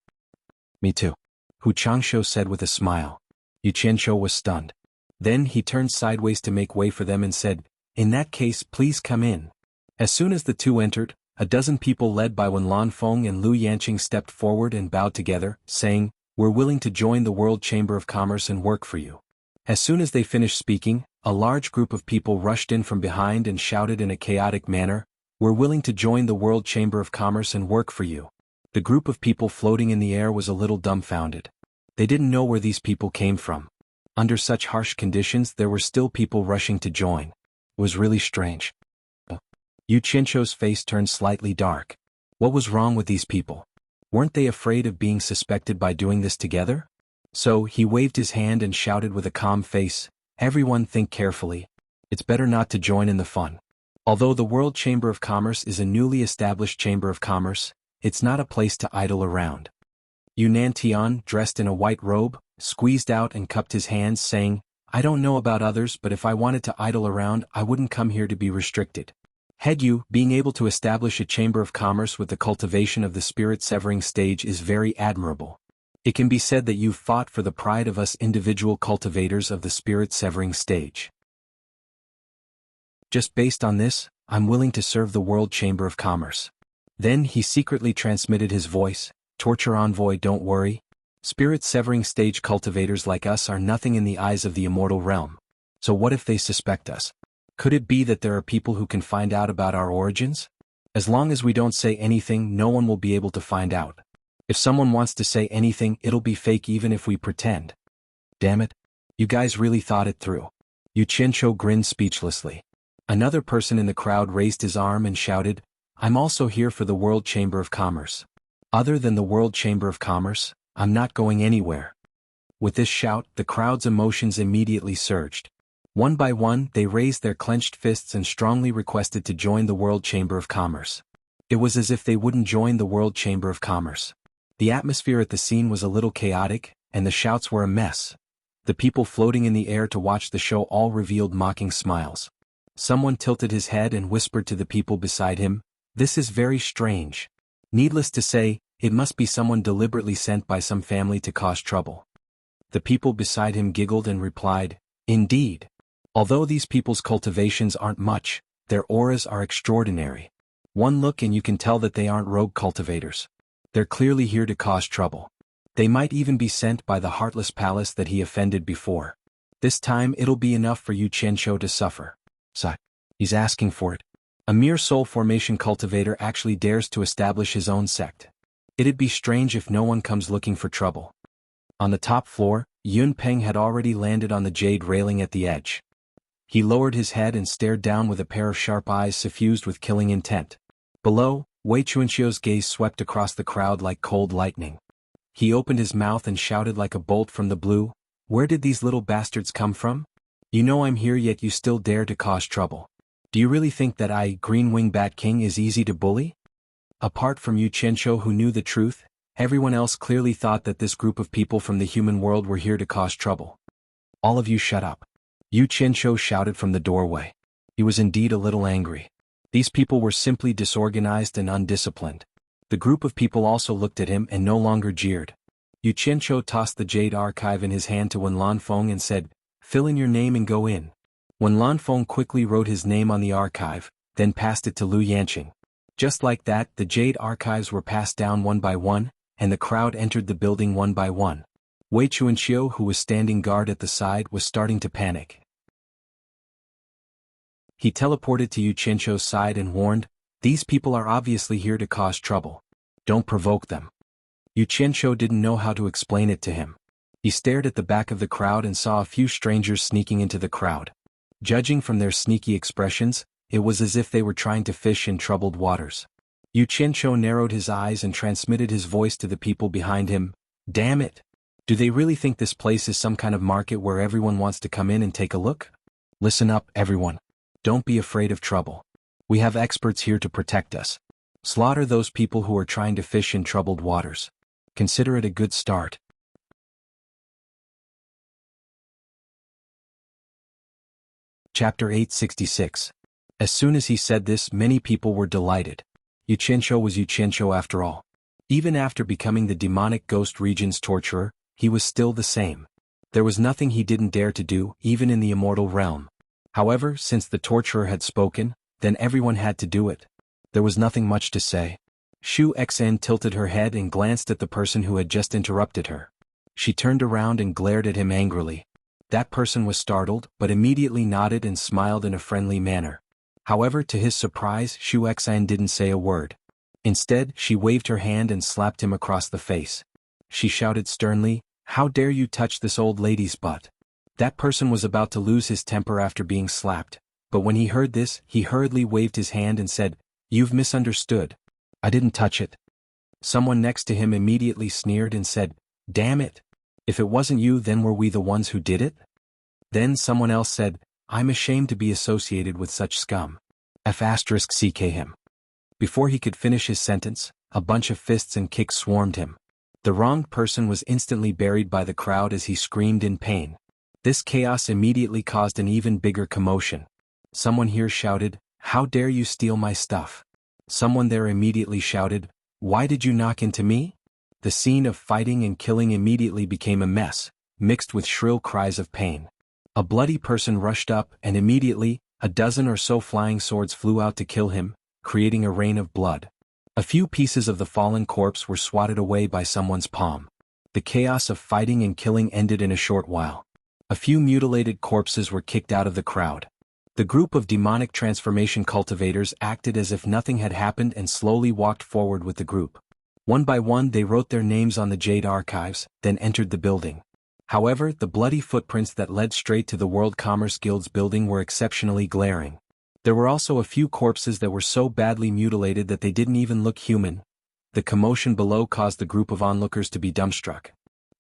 "Me too," Hu Changshou said with a smile. Yu Qianqiu was stunned. Then he turned sideways to make way for them and said, "In that case, please come in." As soon as the two entered, a dozen people led by Wen Lanfeng and Lu Yanqing stepped forward and bowed together, saying, "We're willing to join the World Chamber of Commerce and work for you." As soon as they finished speaking, a large group of people rushed in from behind and shouted in a chaotic manner, "We're willing to join the World Chamber of Commerce and work for you." The group of people floating in the air was a little dumbfounded. They didn't know where these people came from. Under such harsh conditions, there were still people rushing to join. It was really strange. Yu Qianqiu's face turned slightly dark. What was wrong with these people? Weren't they afraid of being suspected by doing this together? So he waved his hand and shouted with a calm face, "Everyone think carefully. It's better not to join in the fun. Although the World Chamber of Commerce is a newly established chamber of commerce, it's not a place to idle around." Yunnan Tian, dressed in a white robe, squeezed out and cupped his hands, saying, "I don't know about others, but if I wanted to idle around, I wouldn't come here to be restricted. Head you, being able to establish a chamber of commerce with the cultivation of the spirit-severing stage is very admirable. It can be said that you've fought for the pride of us individual cultivators of the spirit-severing stage. Just based on this, I'm willing to serve the World Chamber of Commerce." Then he secretly transmitted his voice, "Torture Envoy, don't worry. Spirit-severing stage cultivators like us are nothing in the eyes of the immortal realm. So what if they suspect us? Could it be that there are people who can find out about our origins? As long as we don't say anything, no one will be able to find out. If someone wants to say anything, it'll be fake even if we pretend." "Damn it. You guys really thought it through." Yu Qianqiu grinned speechlessly. Another person in the crowd raised his arm and shouted, "I'm also here for the World Chamber of Commerce. Other than the World Chamber of Commerce, I'm not going anywhere." With this shout, the crowd's emotions immediately surged. One by one, they raised their clenched fists and strongly requested to join the World Chamber of Commerce. It was as if they wouldn't join the World Chamber of Commerce. The atmosphere at the scene was a little chaotic, and the shouts were a mess. The people floating in the air to watch the show all revealed mocking smiles. Someone tilted his head and whispered to the people beside him, "This is very strange." Needless to say, it must be someone deliberately sent by some family to cause trouble. The people beside him giggled and replied, "Indeed. Although these people's cultivations aren't much, their auras are extraordinary. One look and you can tell that they aren't rogue cultivators. They're clearly here to cause trouble. They might even be sent by the heartless palace that he offended before. This time it'll be enough for Yu Qianqiu to suffer." So, he's asking for it. A mere soul formation cultivator actually dares to establish his own sect. It'd be strange if no one comes looking for trouble. On the top floor, Yun Peng had already landed on the jade railing at the edge. He lowered his head and stared down with a pair of sharp eyes suffused with killing intent. Below, Wei Chuanxiu's gaze swept across the crowd like cold lightning. He opened his mouth and shouted like a bolt from the blue, "Where did these little bastards come from? You know I'm here yet you still dare to cause trouble. Do you really think that I, Green Wing Bat King, is easy to bully?" Apart from Yu Qianqiu, who knew the truth, everyone else clearly thought that this group of people from the human world were here to cause trouble. "All of you shut up," Yu Qianqiu shouted from the doorway. He was indeed a little angry. These people were simply disorganized and undisciplined. The group of people also looked at him and no longer jeered. Yu Qianqiu tossed the jade archive in his hand to Wen Lanfeng and said, "Fill in your name and go in." Wen Lanfeng quickly wrote his name on the archive, then passed it to Lu Yanqing. Just like that, the jade archives were passed down one by one, and the crowd entered the building one by one. Wei Chuanxiu, who was standing guard at the side, was starting to panic. He teleported to Yu Qianqiu's side and warned, "These people are obviously here to cause trouble. Don't provoke them." Yu Qianqiu didn't know how to explain it to him. He stared at the back of the crowd and saw a few strangers sneaking into the crowd. Judging from their sneaky expressions, it was as if they were trying to fish in troubled waters. Yu Qianqiu narrowed his eyes and transmitted his voice to the people behind him, "Damn it! Do they really think this place is some kind of market where everyone wants to come in and take a look? Listen up, everyone. Don't be afraid of trouble. We have experts here to protect us. Slaughter those people who are trying to fish in troubled waters. Consider it a good start." Chapter 866. As soon as he said this, many people were delighted. Yu Qianqiu was Yu Qianqiu after all. Even after becoming the demonic ghost region's torturer, he was still the same. There was nothing he didn't dare to do, even in the immortal realm. However, since the torturer had spoken, then everyone had to do it. There was nothing much to say. Shu Xen tilted her head and glanced at the person who had just interrupted her. She turned around and glared at him angrily. That person was startled, but immediately nodded and smiled in a friendly manner. However, to his surprise, Shu Xen didn't say a word. Instead, she waved her hand and slapped him across the face. She shouted sternly, "How dare you touch this old lady's butt?" That person was about to lose his temper after being slapped, but when he heard this, he hurriedly waved his hand and said, "You've misunderstood. I didn't touch it." Someone next to him immediately sneered and said, "Damn it! If it wasn't you, then were we the ones who did it?" Then someone else said, "I'm ashamed to be associated with such scum. F***ck him." Before he could finish his sentence, a bunch of fists and kicks swarmed him. The wronged person was instantly buried by the crowd as he screamed in pain. This chaos immediately caused an even bigger commotion. Someone here shouted, "How dare you steal my stuff?" Someone there immediately shouted, "Why did you knock into me?" The scene of fighting and killing immediately became a mess, mixed with shrill cries of pain. A bloody person rushed up and immediately, a dozen or so flying swords flew out to kill him, creating a rain of blood. A few pieces of the fallen corpse were swatted away by someone's palm. The chaos of fighting and killing ended in a short while. A few mutilated corpses were kicked out of the crowd. The group of demonic transformation cultivators acted as if nothing had happened and slowly walked forward with the group. One by one they wrote their names on the jade archives, then entered the building. However, the bloody footprints that led straight to the World Commerce Guild's building were exceptionally glaring. There were also a few corpses that were so badly mutilated that they didn't even look human. The commotion below caused the group of onlookers to be dumbstruck.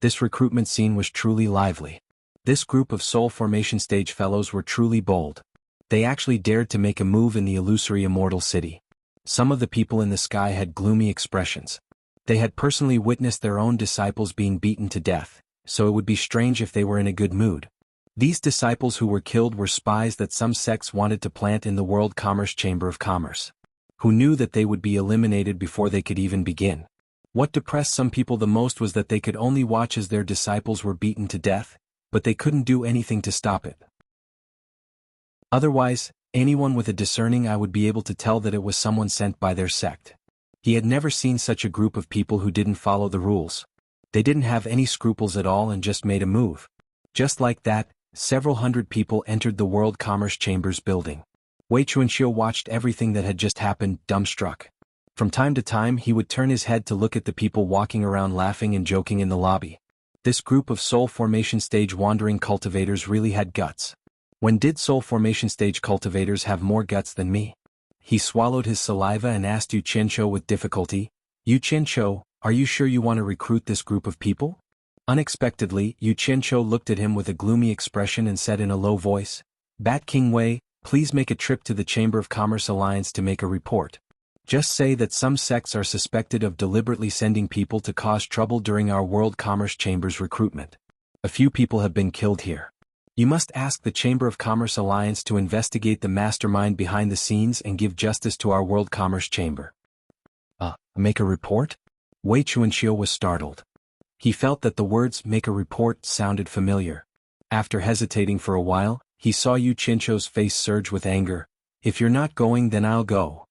This recruitment scene was truly lively. This group of soul formation stage fellows were truly bold. They actually dared to make a move in the illusory immortal city. Some of the people in the sky had gloomy expressions. They had personally witnessed their own disciples being beaten to death, so it would be strange if they were in a good mood. These disciples who were killed were spies that some sects wanted to plant in the World Commerce Chamber of Commerce, who knew that they would be eliminated before they could even begin. What depressed some people the most was that they could only watch as their disciples were beaten to death, but they couldn't do anything to stop it. Otherwise, anyone with a discerning eye would be able to tell that it was someone sent by their sect. He had never seen such a group of people who didn't follow the rules. They didn't have any scruples at all and just made a move. Just like that, several hundred people entered the World Commerce Chamber's building. Wei Chuanxiu watched everything that had just happened, dumbstruck. From time to time he would turn his head to look at the people walking around laughing and joking in the lobby. This group of soul formation stage wandering cultivators really had guts. When did soul formation stage cultivators have more guts than me? He swallowed his saliva and asked Yu Qianqiu with difficulty, Yu Qianqiu, are you sure you want to recruit this group of people? Unexpectedly, Yu Qianqiu looked at him with a gloomy expression and said in a low voice, Bat King Wei, please make a trip to the Chamber of Commerce Alliance to make a report. Just say that some sects are suspected of deliberately sending people to cause trouble during our World Commerce Chamber's recruitment. A few people have been killed here. You must ask the Chamber of Commerce Alliance to investigate the mastermind behind the scenes and give justice to our World Commerce Chamber. Make a report? Wei Chuanxiu was startled. He felt that the words make a report sounded familiar. After hesitating for a while, he saw Yu Qianqiu's face surge with anger. If you're not going, then I'll go.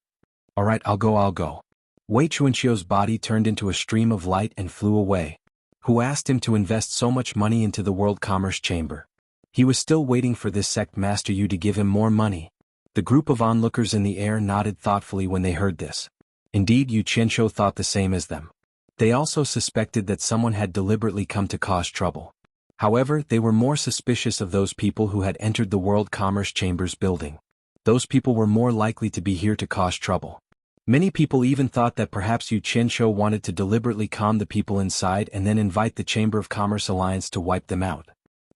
Alright, I'll go. Wei Chuanxiu's body turned into a stream of light and flew away. Who asked him to invest so much money into the World Commerce Chamber? He was still waiting for this sect Master Yu to give him more money. The group of onlookers in the air nodded thoughtfully when they heard this. Indeed, Yu Qianqiu thought the same as them. They also suspected that someone had deliberately come to cause trouble. However, they were more suspicious of those people who had entered the World Commerce Chamber's building. Those people were more likely to be here to cause trouble. Many people even thought that perhaps Yu Qianqiu wanted to deliberately calm the people inside and then invite the Chamber of Commerce Alliance to wipe them out.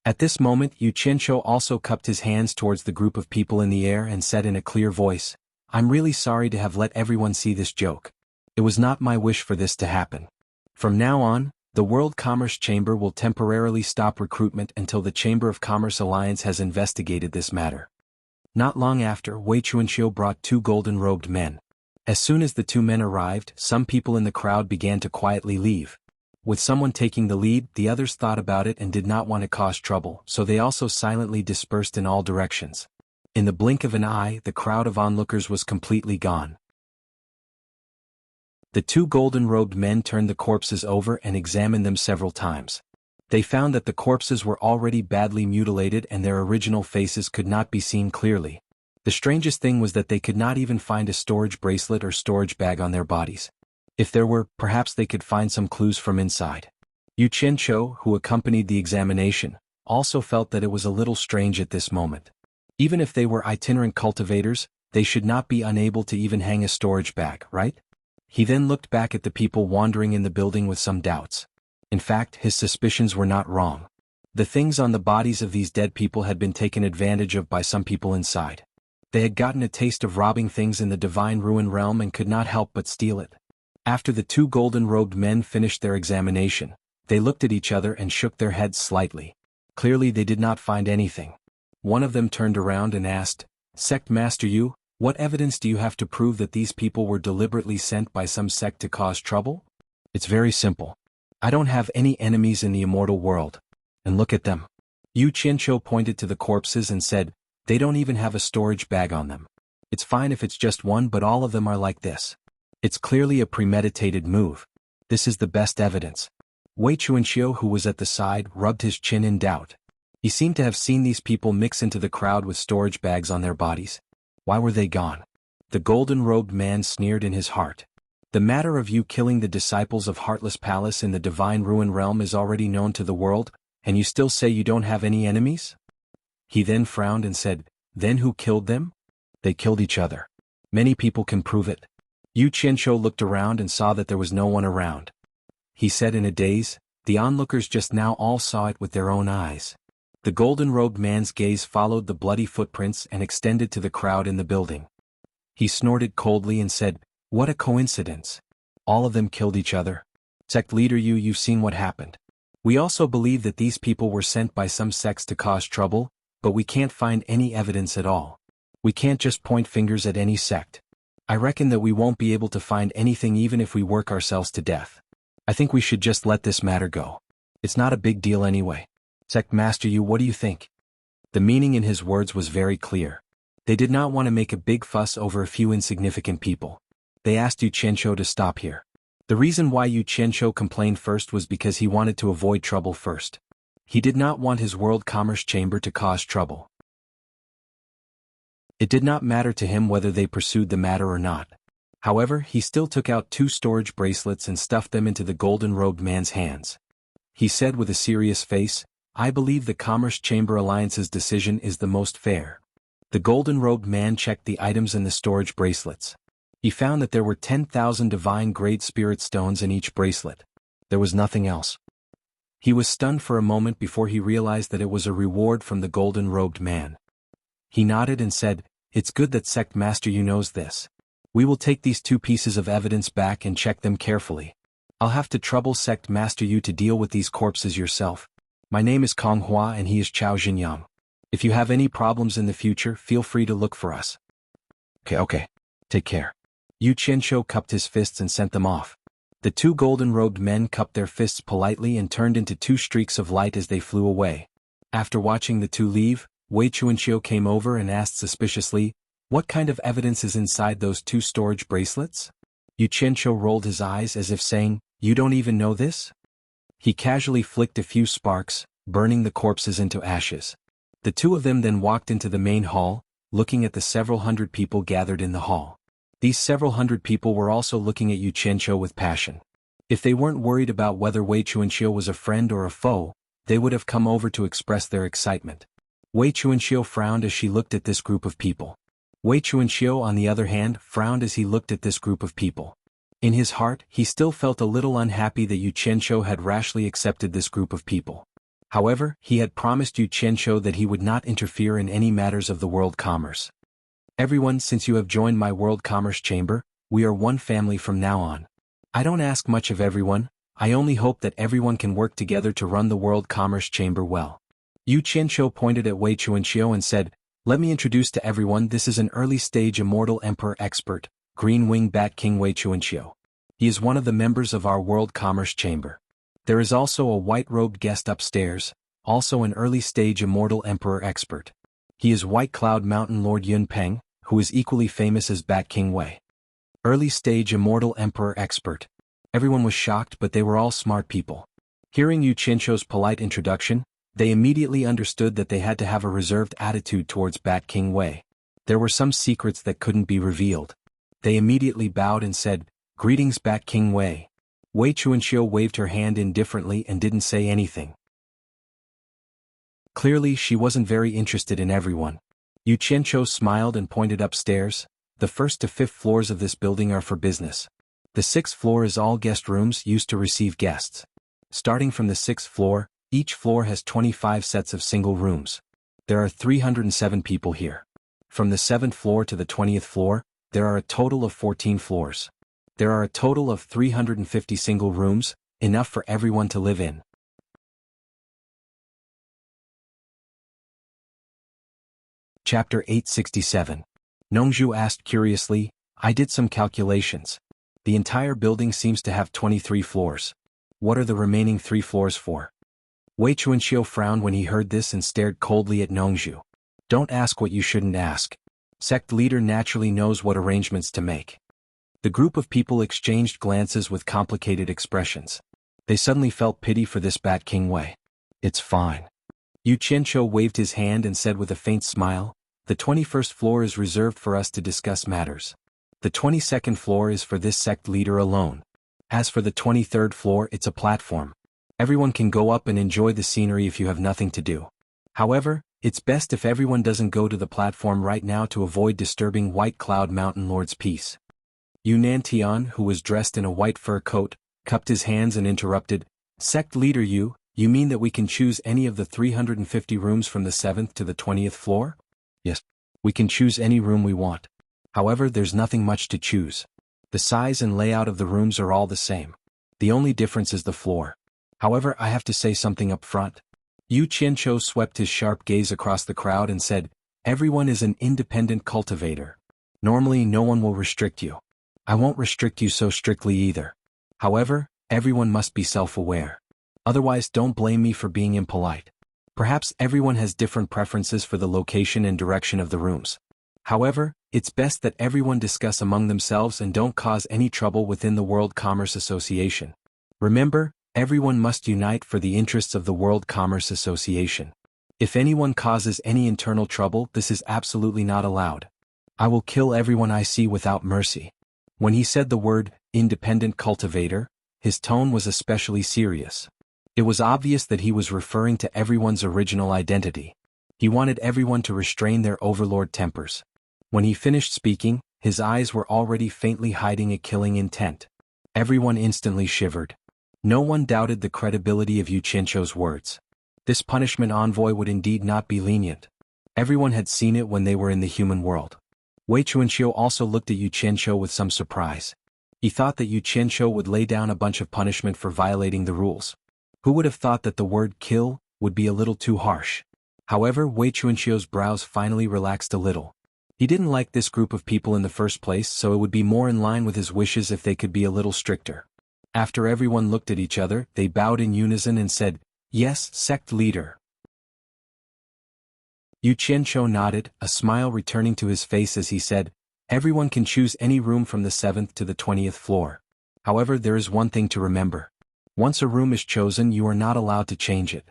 At this moment, Yu Qianqiu also cupped his hands towards the group of people in the air and said in a clear voice, I'm really sorry to have let everyone see this joke. It was not my wish for this to happen. From now on, the World Commerce Chamber will temporarily stop recruitment until the Chamber of Commerce Alliance has investigated this matter. Not long after, Wei Chuanxiu brought 2 golden-robed men. As soon as the 2 men arrived, some people in the crowd began to quietly leave. With someone taking the lead, the others thought about it and did not want to cause trouble, so they also silently dispersed in all directions. In the blink of an eye, the crowd of onlookers was completely gone. The 2 golden-robed men turned the corpses over and examined them several times. They found that the corpses were already badly mutilated and their original faces could not be seen clearly. The strangest thing was that they could not even find a storage bracelet or storage bag on their bodies. If there were, perhaps they could find some clues from inside. Yu Qianqiu, who accompanied the examination, also felt that it was a little strange at this moment. Even if they were itinerant cultivators, they should not be unable to even hang a storage bag, right? He then looked back at the people wandering in the building with some doubts. In fact, his suspicions were not wrong. The things on the bodies of these dead people had been taken advantage of by some people inside. They had gotten a taste of robbing things in the divine ruin realm and could not help but steal it. After the 2 golden-robed men finished their examination, they looked at each other and shook their heads slightly. Clearly they did not find anything. One of them turned around and asked, Sect Master Yu, what evidence do you have to prove that these people were deliberately sent by some sect to cause trouble? It's very simple. I don't have any enemies in the immortal world. And look at them. Yu Qianqiu pointed to the corpses and said, they don't even have a storage bag on them. It's fine if it's just one, but all of them are like this. It's clearly a premeditated move. This is the best evidence. Wei Chuanxiu, who was at the side, rubbed his chin in doubt. He seemed to have seen these people mix into the crowd with storage bags on their bodies. Why were they gone? The golden-robed man sneered in his heart. The matter of you killing the disciples of Heartless Palace in the Divine Ruin Realm is already known to the world, and you still say you don't have any enemies? He then frowned and said, then who killed them? They killed each other. Many people can prove it. Yu Qianqiu looked around and saw that there was no one around. He said in a daze, the onlookers just now all saw it with their own eyes. The golden-robed man's gaze followed the bloody footprints and extended to the crowd in the building. He snorted coldly and said, "What a coincidence. All of them killed each other. Sect leader you've seen what happened. We also believe that these people were sent by some sects to cause trouble, but we can't find any evidence at all. We can't just point fingers at any sect. I reckon that we won't be able to find anything even if we work ourselves to death. I think we should just let this matter go. It's not a big deal anyway. Sect Master what do you think?" The meaning in his words was very clear. They did not want to make a big fuss over a few insignificant people. They asked Yu Qianqiu to stop here. The reason why Yu Qianqiu complained first was because he wanted to avoid trouble first. He did not want his World Commerce Chamber to cause trouble. It did not matter to him whether they pursued the matter or not. However, he still took out 2 storage bracelets and stuffed them into the golden-robed man's hands. He said with a serious face, "I believe the Commerce Chamber Alliance's decision is the most fair." The golden-robed man checked the items in the storage bracelets. He found that there were 10,000 divine-grade spirit stones in each bracelet. There was nothing else. He was stunned for a moment before he realized that it was a reward from the golden-robed man. He nodded and said, "It's good that Sect Master Yu knows this. We will take these 2 pieces of evidence back and check them carefully. I'll have to trouble Sect Master Yu to deal with these corpses yourself. My name is Kong Hua and he is Chao Xingyang. If you have any problems in the future, feel free to look for us." Okay. Take care. Yu Qianqiu cupped his fists and sent them off. The 2 golden-robed men cupped their fists politely and turned into 2 streaks of light as they flew away. After watching the 2 leave, Wei Chuanqiu came over and asked suspiciously, "What kind of evidence is inside those 2 storage bracelets?" Yu Qianqiu rolled his eyes as if saying, "You don't even know this?" He casually flicked a few sparks, burning the corpses into ashes. The 2 of them then walked into the main hall, looking at the several hundred people gathered in the hall. These several hundred people were also looking at Yu Qianqiu with passion. If they weren't worried about whether Wei Chuanqiu was a friend or a foe, they would have come over to express their excitement. Wei Chuanqiu frowned as she looked at this group of people. Wei Chuanqiu, on the other hand, frowned as he looked at this group of people. In his heart, he still felt a little unhappy that Yu Qianqiu had rashly accepted this group of people. However, he had promised Yu Qianqiu that he would not interfere in any matters of the world commerce. "Everyone, since you have joined my World Commerce Chamber, we are one family from now on. I don't ask much of everyone, I only hope that everyone can work together to run the World Commerce Chamber well." Yu Qianqiu pointed at Wei Chuanqiu and said, "Let me introduce to everyone, this is an early-stage Immortal Emperor expert, Green Wing Bat King Wei Chuanqiu. He is one of the members of our World Commerce Chamber. There is also a white-robed guest upstairs, also an early-stage Immortal Emperor expert. He is White Cloud Mountain Lord Yun Peng, who is equally famous as Bat King Wei. Early-stage Immortal Emperor expert." Everyone was shocked, but they were all smart people. Hearing Yu Qianqiu's polite introduction, they immediately understood that they had to have a reserved attitude towards Bat King Wei. There were some secrets that couldn't be revealed. They immediately bowed and said, "Greetings Bat King Wei." Wei Chuanqiu waved her hand indifferently and didn't say anything. Clearly she wasn't very interested in everyone. Yu Qianqiu smiled and pointed upstairs. "The 1st to 5th floors of this building are for business. The 6th floor is all guest rooms used to receive guests. Starting from the 6th floor, each floor has 25 sets of single rooms. There are 307 people here. From the 7th floor to the 20th floor, there are a total of 14 floors. There are a total of 350 single rooms, enough for everyone to live in." Chapter 867. Nongzhu asked curiously, "I did some calculations. The entire building seems to have 23 floors. What are the remaining 3 floors for?" Wei Chuanqiu frowned when he heard this and stared coldly at Nongzhu. "Don't ask what you shouldn't ask. Sect leader naturally knows what arrangements to make." The group of people exchanged glances with complicated expressions. They suddenly felt pity for this Bat King Wei. "It's fine." Yu Qianqiu waved his hand and said with a faint smile, "The 21st floor is reserved for us to discuss matters. The 22nd floor is for this sect leader alone. As for the 23rd floor, it's a platform. Everyone can go up and enjoy the scenery if you have nothing to do. However, it's best if everyone doesn't go to the platform right now to avoid disturbing White Cloud Mountain Lord's peace." Yunnan Tian, who was dressed in a white fur coat, cupped his hands and interrupted, "Sect leader Yu You mean that we can choose any of the 350 rooms from the 7th to the 20th floor? Yes. We can choose any room we want. However, there's nothing much to choose. The size and layout of the rooms are all the same. The only difference is the floor. However, I have to say something up front. Yu Qianqiu swept his sharp gaze across the crowd and said, "Everyone is an independent cultivator. Normally no one will restrict you. I won't restrict you so strictly either. However, everyone must be self-aware. Otherwise don't blame me for being impolite. Perhaps everyone has different preferences for the location and direction of the rooms. However, it's best that everyone discuss among themselves and don't cause any trouble within the World Commerce Association. Remember, everyone must unite for the interests of the World Commerce Association. If anyone causes any internal trouble, this is absolutely not allowed. I will kill everyone I see without mercy." When he said the word, independent cultivator, his tone was especially serious. It was obvious that he was referring to everyone's original identity. He wanted everyone to restrain their overlord tempers. When he finished speaking, his eyes were already faintly hiding a killing intent. Everyone instantly shivered. No one doubted the credibility of Yu Qianqiu's words. This punishment envoy would indeed not be lenient. Everyone had seen it when they were in the human world. Wei Chuanqiu also looked at Yu Qianqiu with some surprise. He thought that Yu Qianqiu would lay down a bunch of punishment for violating the rules. Who would have thought that the word kill would be a little too harsh? However, Wei Chuanqiu's brows finally relaxed a little. He didn't like this group of people in the first place, so it would be more in line with his wishes if they could be a little stricter. After everyone looked at each other, they bowed in unison and said, "Yes, sect leader." Yu Qianqiu nodded, a smile returning to his face as he said, "Everyone can choose any room from the 7th to the 20th floor. However, there is one thing to remember. Once a room is chosen, you are not allowed to change it.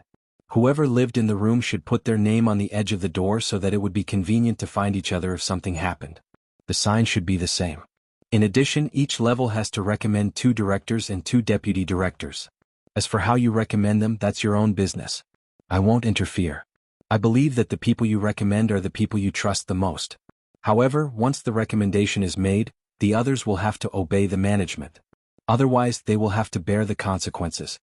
Whoever lived in the room should put their name on the edge of the door so that it would be convenient to find each other if something happened. The sign should be the same. In addition, each level has to recommend 2 directors and 2 deputy directors. As for how you recommend them, that's your own business. I won't interfere. I believe that the people you recommend are the people you trust the most. However, once the recommendation is made, the others will have to obey the management. Otherwise, they will have to bear the consequences."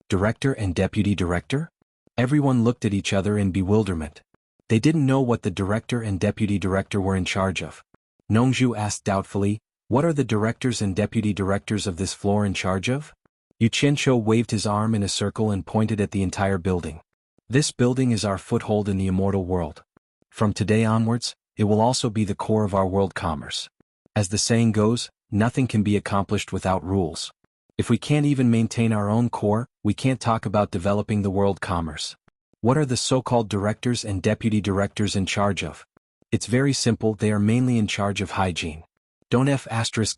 Director and deputy director? Everyone looked at each other in bewilderment. They didn't know what the director and deputy director were in charge of. Nongzhu asked doubtfully, "What are the directors and deputy directors of this floor in charge of?" Yu Qianqiu waved his arm in a circle and pointed at the entire building. "This building is our foothold in the immortal world. From today onwards, it will also be the core of our world commerce. As the saying goes, nothing can be accomplished without rules. If we can't even maintain our own core, we can't talk about developing the world commerce. What are the so-called directors and deputy directors in charge of? It's very simple, they are mainly in charge of hygiene. Don't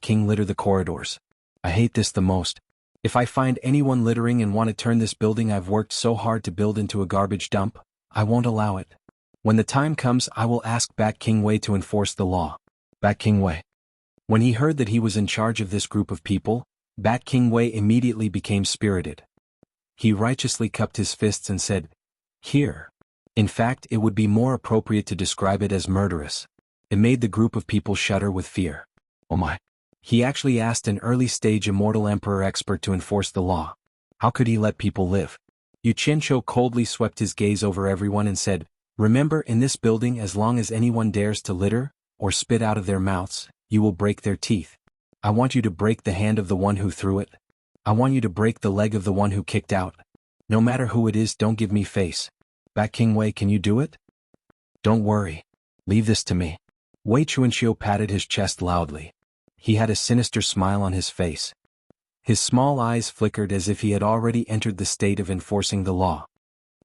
King litter the corridors. I hate this the most. If I find anyone littering and want to turn this building I've worked so hard to build into a garbage dump, I won't allow it. When the time comes, I will ask Bat King Wei to enforce the law." Bat King Wei. When he heard that he was in charge of this group of people, Bat King Wei immediately became spirited. He righteously cupped his fists and said, "Here." In fact, it would be more appropriate to describe it as murderous. It made the group of people shudder with fear. Oh my. He actually asked an early-stage immortal emperor expert to enforce the law. How could he let people live? Yu Qianqiu coldly swept his gaze over everyone and said, "Remember, in this building, as long as anyone dares to litter, or spit out of their mouths, you will break their teeth. I want you to break the hand of the one who threw it. I want you to break the leg of the one who kicked out. No matter who it is, don't give me face. Bat King Wei, can you do it?" "Don't worry. Leave this to me." Wei Chuanqiu patted his chest loudly. He had a sinister smile on his face. His small eyes flickered as if he had already entered the state of enforcing the law.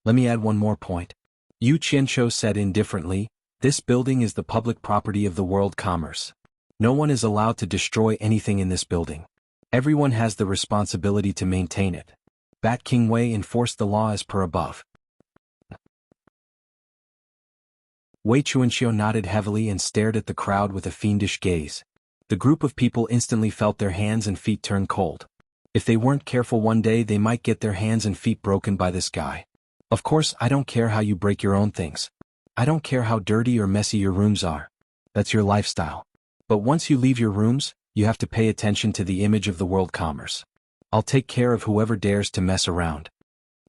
"Let me add one more point." Yu Qianqiu said indifferently, "This building is the public property of the world commerce. No one is allowed to destroy anything in this building. Everyone has the responsibility to maintain it. Bat King Wei enforced the law as per above." Wei Chuanqiu nodded heavily and stared at the crowd with a fiendish gaze. The group of people instantly felt their hands and feet turn cold. If they weren't careful one day, they might get their hands and feet broken by this guy. Of course, I don't care how you break your own things. I don't care how dirty or messy your rooms are. That's your lifestyle. But once you leave your rooms, you have to pay attention to the image of the world commerce. I'll take care of whoever dares to mess around.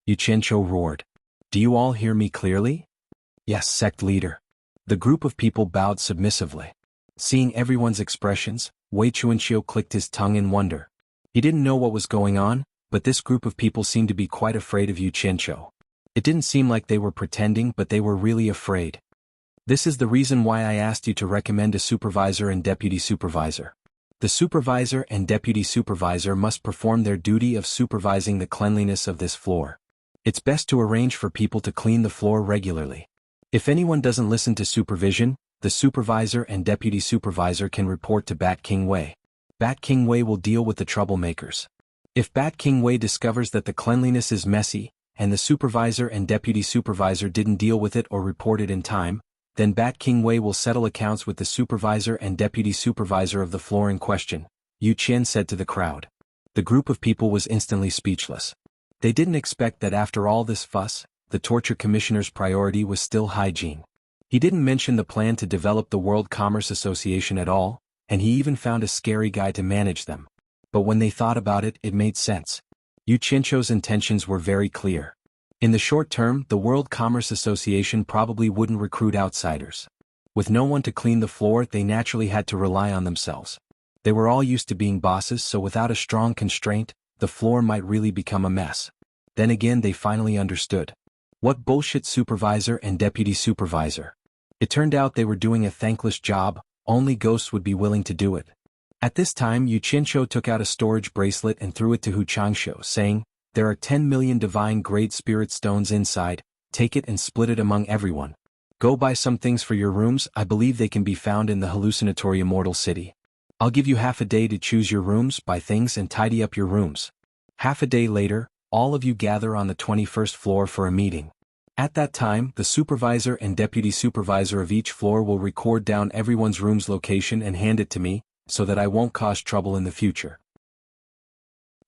Yu Qianqiu roared. Do you all hear me clearly? Yes, sect leader. The group of people bowed submissively. Seeing everyone's expressions, Wei Chuanqiu clicked his tongue in wonder. He didn't know what was going on, but this group of people seemed to be quite afraid of Yu Qianqiu. It didn't seem like they were pretending, but they were really afraid. This is the reason why I asked you to recommend a supervisor and deputy supervisor. The supervisor and deputy supervisor must perform their duty of supervising the cleanliness of this floor. It's best to arrange for people to clean the floor regularly. If anyone doesn't listen to supervision, the supervisor and deputy supervisor can report to Bat King Wei. Bat King Wei will deal with the troublemakers. If Bat King Wei discovers that the cleanliness is messy, and the supervisor and deputy supervisor didn't deal with it or report it in time, then Bat King Wei will settle accounts with the supervisor and deputy supervisor of the floor in question, Yu Qian said to the crowd. The group of people was instantly speechless. They didn't expect that after all this fuss, the torture commissioner's priority was still hygiene. He didn't mention the plan to develop the World Commerce Association at all, and he even found a scary guy to manage them. But when they thought about it, it made sense. Yu Qianqiu's intentions were very clear. In the short term, the World Commerce Association probably wouldn't recruit outsiders. With no one to clean the floor, they naturally had to rely on themselves. They were all used to being bosses, so without a strong constraint, the floor might really become a mess. Then again, they finally understood. What bullshit supervisor and deputy supervisor? It turned out they were doing a thankless job, only ghosts would be willing to do it. At this time, Yu Qianqiu took out a storage bracelet and threw it to Hu Changxiu, saying, "There are 10 million divine-grade spirit stones inside, take it and split it among everyone. Go buy some things for your rooms, I believe they can be found in the hallucinatory immortal city. I'll give you half a day to choose your rooms, buy things and tidy up your rooms." Half a day later, all of you gather on the 21st floor for a meeting. At that time, the supervisor and deputy supervisor of each floor will record down everyone's room's location and hand it to me, so that I won't cause trouble in the future.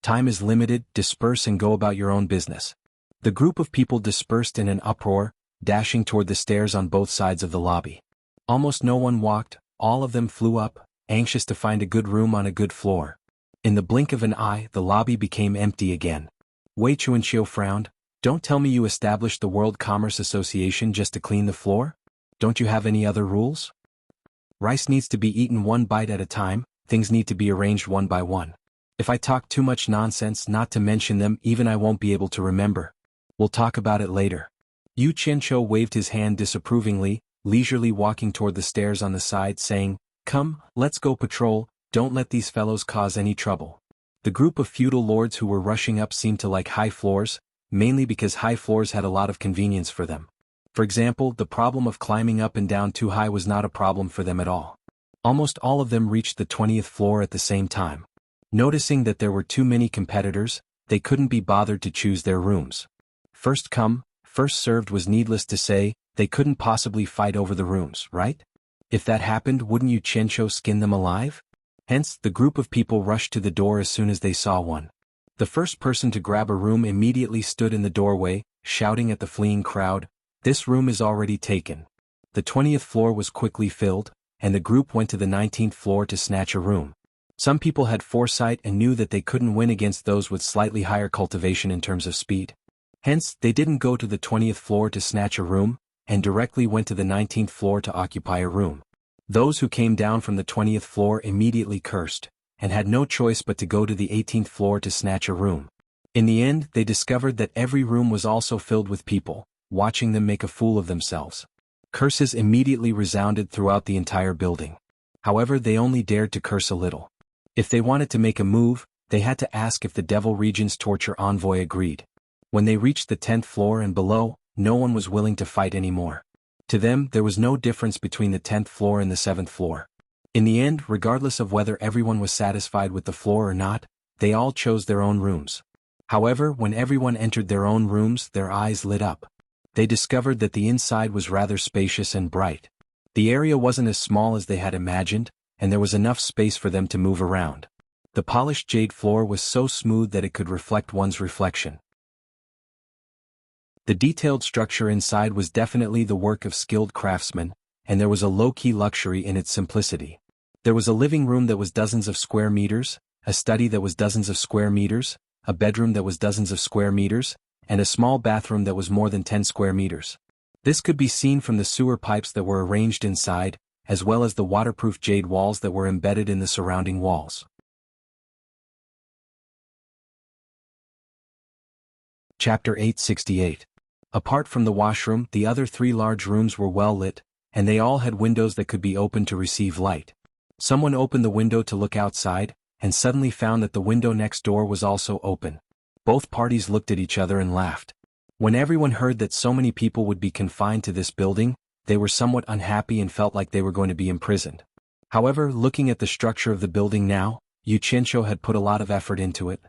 Time is limited, disperse and go about your own business. The group of people dispersed in an uproar, dashing toward the stairs on both sides of the lobby. Almost no one walked, all of them flew up, anxious to find a good room on a good floor. In the blink of an eye, the lobby became empty again. Wei Chuanqiu frowned. Don't tell me you established the World Commerce Association just to clean the floor? Don't you have any other rules? Rice needs to be eaten one bite at a time, things need to be arranged one by one. If I talk too much nonsense not to mention them, even I won't be able to remember. We'll talk about it later. Yu Qianqiu waved his hand disapprovingly, leisurely walking toward the stairs on the side, saying, "Come, let's go patrol, don't let these fellows cause any trouble." The group of feudal lords who were rushing up seemed to like high floors, mainly because high floors had a lot of convenience for them. For example, the problem of climbing up and down too high was not a problem for them at all. Almost all of them reached the 20th floor at the same time. Noticing that there were too many competitors, they couldn't be bothered to choose their rooms. First come, first served was needless to say, they couldn't possibly fight over the rooms, right? If that happened, wouldn't Yu Qianqiu skin them alive? Hence, the group of people rushed to the door as soon as they saw one. The first person to grab a room immediately stood in the doorway, shouting at the fleeing crowd, "This room is already taken." The 20th floor was quickly filled, and the group went to the 19th floor to snatch a room. Some people had foresight and knew that they couldn't win against those with slightly higher cultivation in terms of speed. Hence, they didn't go to the 20th floor to snatch a room, and directly went to the 19th floor to occupy a room. Those who came down from the 20th floor immediately cursed, and had no choice but to go to the 18th floor to snatch a room. In the end, they discovered that every room was also filled with people, watching them make a fool of themselves. Curses immediately resounded throughout the entire building. However, they only dared to curse a little. If they wanted to make a move, they had to ask if the Devil Regent's torture envoy agreed. When they reached the 10th floor and below, no one was willing to fight anymore. To them, there was no difference between the 10th floor and the 7th floor. In the end, regardless of whether everyone was satisfied with the floor or not, they all chose their own rooms. However, when everyone entered their own rooms, their eyes lit up. They discovered that the inside was rather spacious and bright. The area wasn't as small as they had imagined, and there was enough space for them to move around. The polished jade floor was so smooth that it could reflect one's reflection. The detailed structure inside was definitely the work of skilled craftsmen, and there was a low-key luxury in its simplicity. There was a living room that was dozens of square meters, a study that was dozens of square meters, a bedroom that was dozens of square meters, and a small bathroom that was more than 10 square meters. This could be seen from the sewer pipes that were arranged inside, as well as the waterproof jade walls that were embedded in the surrounding walls. Chapter 868. Apart from the washroom, the other 3 large rooms were well lit, and they all had windows that could be opened to receive light. Someone opened the window to look outside, and suddenly found that the window next door was also open. Both parties looked at each other and laughed. When everyone heard that so many people would be confined to this building, they were somewhat unhappy and felt like they were going to be imprisoned. However, looking at the structure of the building now, Yu Qianqiu had put a lot of effort into it.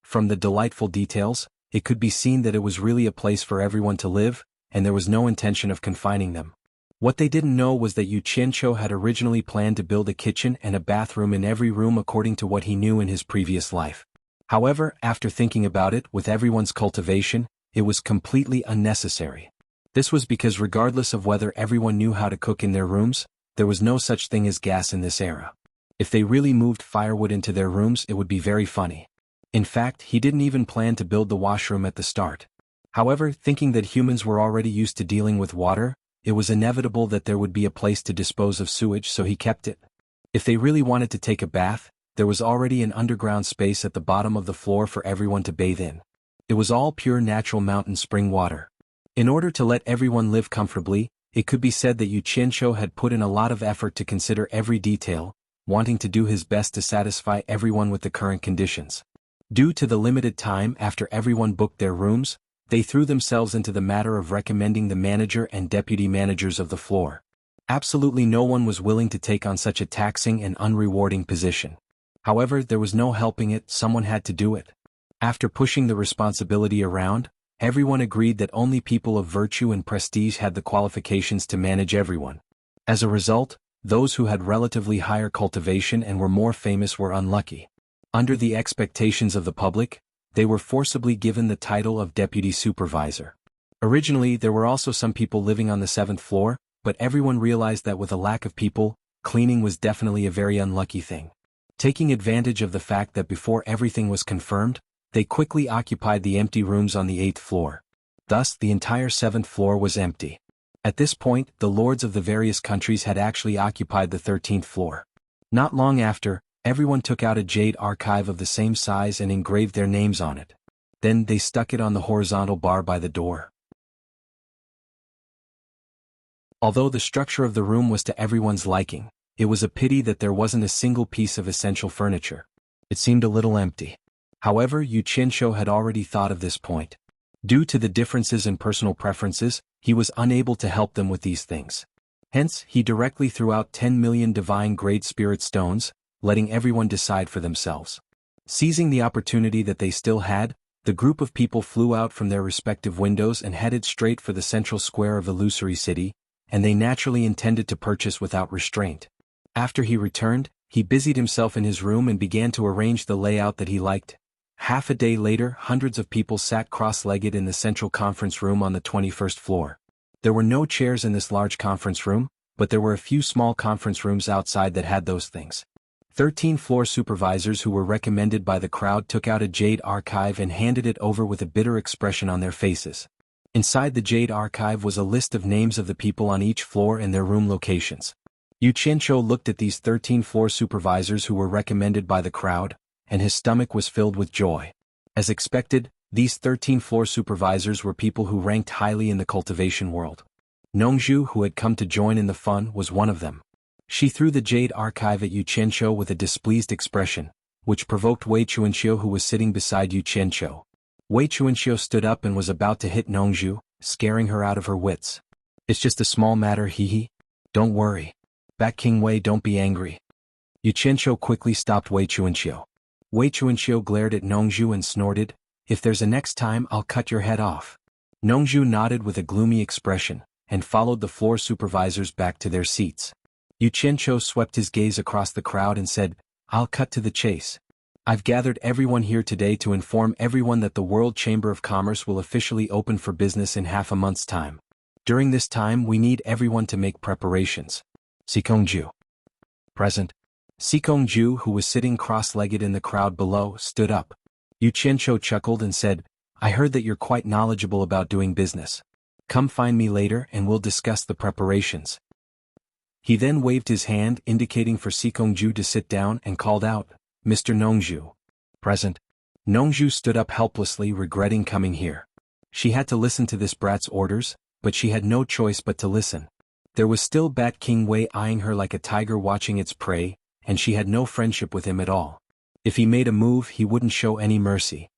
From the delightful details, it could be seen that it was really a place for everyone to live, and there was no intention of confining them. What they didn't know was that Yu Qianqiu had originally planned to build a kitchen and a bathroom in every room according to what he knew in his previous life. However, after thinking about it, with everyone's cultivation, it was completely unnecessary. This was because regardless of whether everyone knew how to cook in their rooms, there was no such thing as gas in this era. If they really moved firewood into their rooms, it would be very funny. In fact, he didn't even plan to build the washroom at the start. However, thinking that humans were already used to dealing with water, it was inevitable that there would be a place to dispose of sewage, so he kept it. If they really wanted to take a bath, there was already an underground space at the bottom of the floor for everyone to bathe in. It was all pure natural mountain spring water. In order to let everyone live comfortably, it could be said that Yu Qianqiu had put in a lot of effort to consider every detail, wanting to do his best to satisfy everyone with the current conditions. Due to the limited time after everyone booked their rooms, they threw themselves into the matter of recommending the manager and deputy managers of the floor. Absolutely no one was willing to take on such a taxing and unrewarding position. However, there was no helping it, someone had to do it. After pushing the responsibility around, everyone agreed that only people of virtue and prestige had the qualifications to manage everyone. As a result, those who had relatively higher cultivation and were more famous were unlucky. Under the expectations of the public, they were forcibly given the title of deputy supervisor. Originally, there were also some people living on the 7th floor, but everyone realized that with a lack of people, cleaning was definitely a very unlucky thing. Taking advantage of the fact that before everything was confirmed, they quickly occupied the empty rooms on the 8th floor. Thus, the entire 7th floor was empty. At this point, the lords of the various countries had actually occupied the 13th floor. Not long after, everyone took out a jade archive of the same size and engraved their names on it. Then they stuck it on the horizontal bar by the door. Although the structure of the room was to everyone's liking, it was a pity that there wasn't a single piece of essential furniture. It seemed a little empty. However, Yu Qianqiu had already thought of this point. Due to the differences in personal preferences, he was unable to help them with these things. Hence, he directly threw out 10 million divine-grade spirit stones, letting everyone decide for themselves. Seizing the opportunity that they still had, the group of people flew out from their respective windows and headed straight for the central square of Illusory City, and they naturally intended to purchase without restraint. After he returned, he busied himself in his room and began to arrange the layout that he liked. Half a day later, hundreds of people sat cross-legged in the central conference room on the 21st floor. There were no chairs in this large conference room, but there were a few small conference rooms outside that had those things. 13 floor supervisors who were recommended by the crowd took out a jade archive and handed it over with a bitter expression on their faces. Inside the jade archive was a list of names of the people on each floor and their room locations. Yu Qianqiu looked at these 13 floor supervisors who were recommended by the crowd, and his stomach was filled with joy. As expected, these 13 floor supervisors were people who ranked highly in the cultivation world. Nongzhu, who had come to join in the fun, was one of them. She threw the jade archive at Yu Qianqiu with a displeased expression, which provoked Wei Chuanqiu, who was sitting beside Yu Qianqiu. Wei Chuanqiu stood up and was about to hit Nongzhu, scaring her out of her wits. "It's just a small matter, hee. Don't worry. Bat King Wei, don't be angry." Yu Qianqiu quickly stopped Wei Chuanqiu. Wei Chuanqiu glared at Nongzhu and snorted, "If there's a next time, I'll cut your head off." Nongzhu nodded with a gloomy expression, and followed the floor supervisors back to their seats. Yu Qianqiu swept his gaze across the crowd and said, "I'll cut to the chase. I've gathered everyone here today to inform everyone that the World Chamber of Commerce will officially open for business in half a month's time. During this time, we need everyone to make preparations." Sikongju. Present. Sikongju, who was sitting cross-legged in the crowd below, stood up. Yu Qianqiu chuckled and said, I heard that you're quite knowledgeable about doing business. Come find me later and we'll discuss the preparations. He then waved his hand indicating for Sikongju to sit down and called out, Mr. Nongju. Present. Nongju stood up helplessly, regretting coming here. She had to listen to this brat's orders, but she had no choice but to listen. There was still Bat King Wei eyeing her like a tiger watching its prey, and she had no friendship with him at all. If he made a move, he wouldn't show any mercy.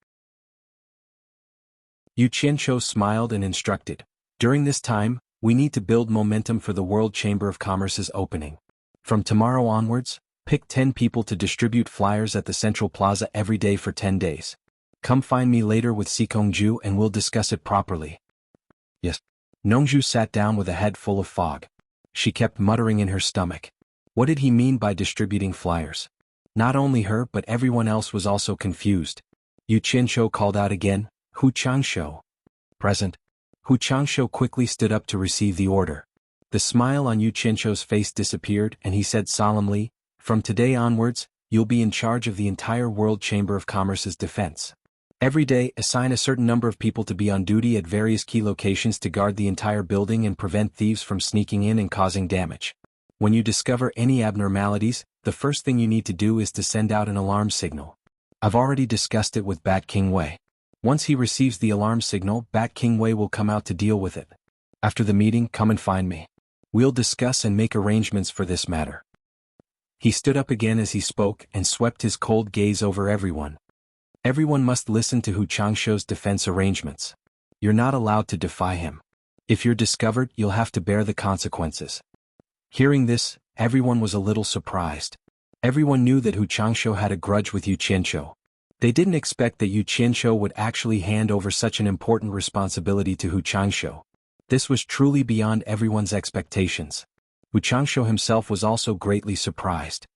Yu Qianqiu smiled and instructed, during this time, we need to build momentum for the World Chamber of Commerce's opening. From tomorrow onwards, pick 10 people to distribute flyers at the Central Plaza every day for 10 days. Come find me later with Sikongju and we'll discuss it properly. Yes. Nongju sat down with a head full of fog. She kept muttering in her stomach. What did he mean by distributing flyers? Not only her but everyone else was also confused. Yu Qianqiu called out again, Hu Changshou. Present. Hu Changshou quickly stood up to receive the order. The smile on Yu Qianqiu's face disappeared and he said solemnly, from today onwards, you'll be in charge of the entire World Chamber of Commerce's defense. Every day, assign a certain number of people to be on duty at various key locations to guard the entire building and prevent thieves from sneaking in and causing damage. When you discover any abnormalities, the first thing you need to do is to send out an alarm signal. I've already discussed it with Bat King Wei. Once he receives the alarm signal, Bat King Wei will come out to deal with it. After the meeting, come and find me. We'll discuss and make arrangements for this matter. He stood up again as he spoke and swept his cold gaze over everyone. Everyone must listen to Hu Changshou's defense arrangements. You're not allowed to defy him. If you're discovered, you'll have to bear the consequences. Hearing this, everyone was a little surprised. Everyone knew that Hu Changshou had a grudge with Yu Qianqiu. They didn't expect that Yu Qianqiu would actually hand over such an important responsibility to Hu Changshou. This was truly beyond everyone's expectations. Hu Changshou himself was also greatly surprised.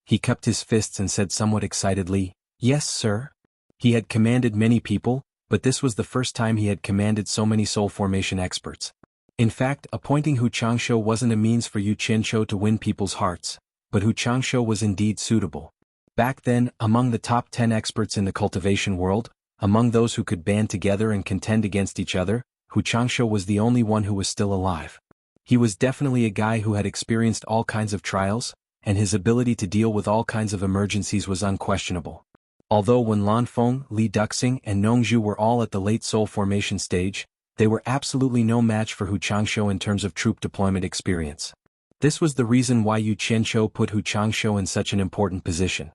He cupped his fists and said somewhat excitedly, Yes, sir. He had commanded many people, but this was the first time he had commanded so many soul formation experts. In fact, appointing Hu Changshou wasn't a means for Yu Qianqiu to win people's hearts, but Hu Changshou was indeed suitable. Back then, among the top 10 experts in the cultivation world, among those who could band together and contend against each other, Hu Changshou was the only one who was still alive. He was definitely a guy who had experienced all kinds of trials, and his ability to deal with all kinds of emergencies was unquestionable. Although when Lan Feng, Li Duxing and Nongju were all at the late soul formation stage, they were absolutely no match for Hu Changshou in terms of troop deployment experience. This was the reason why Yu Qianqiu put Hu Changshou in such an important position.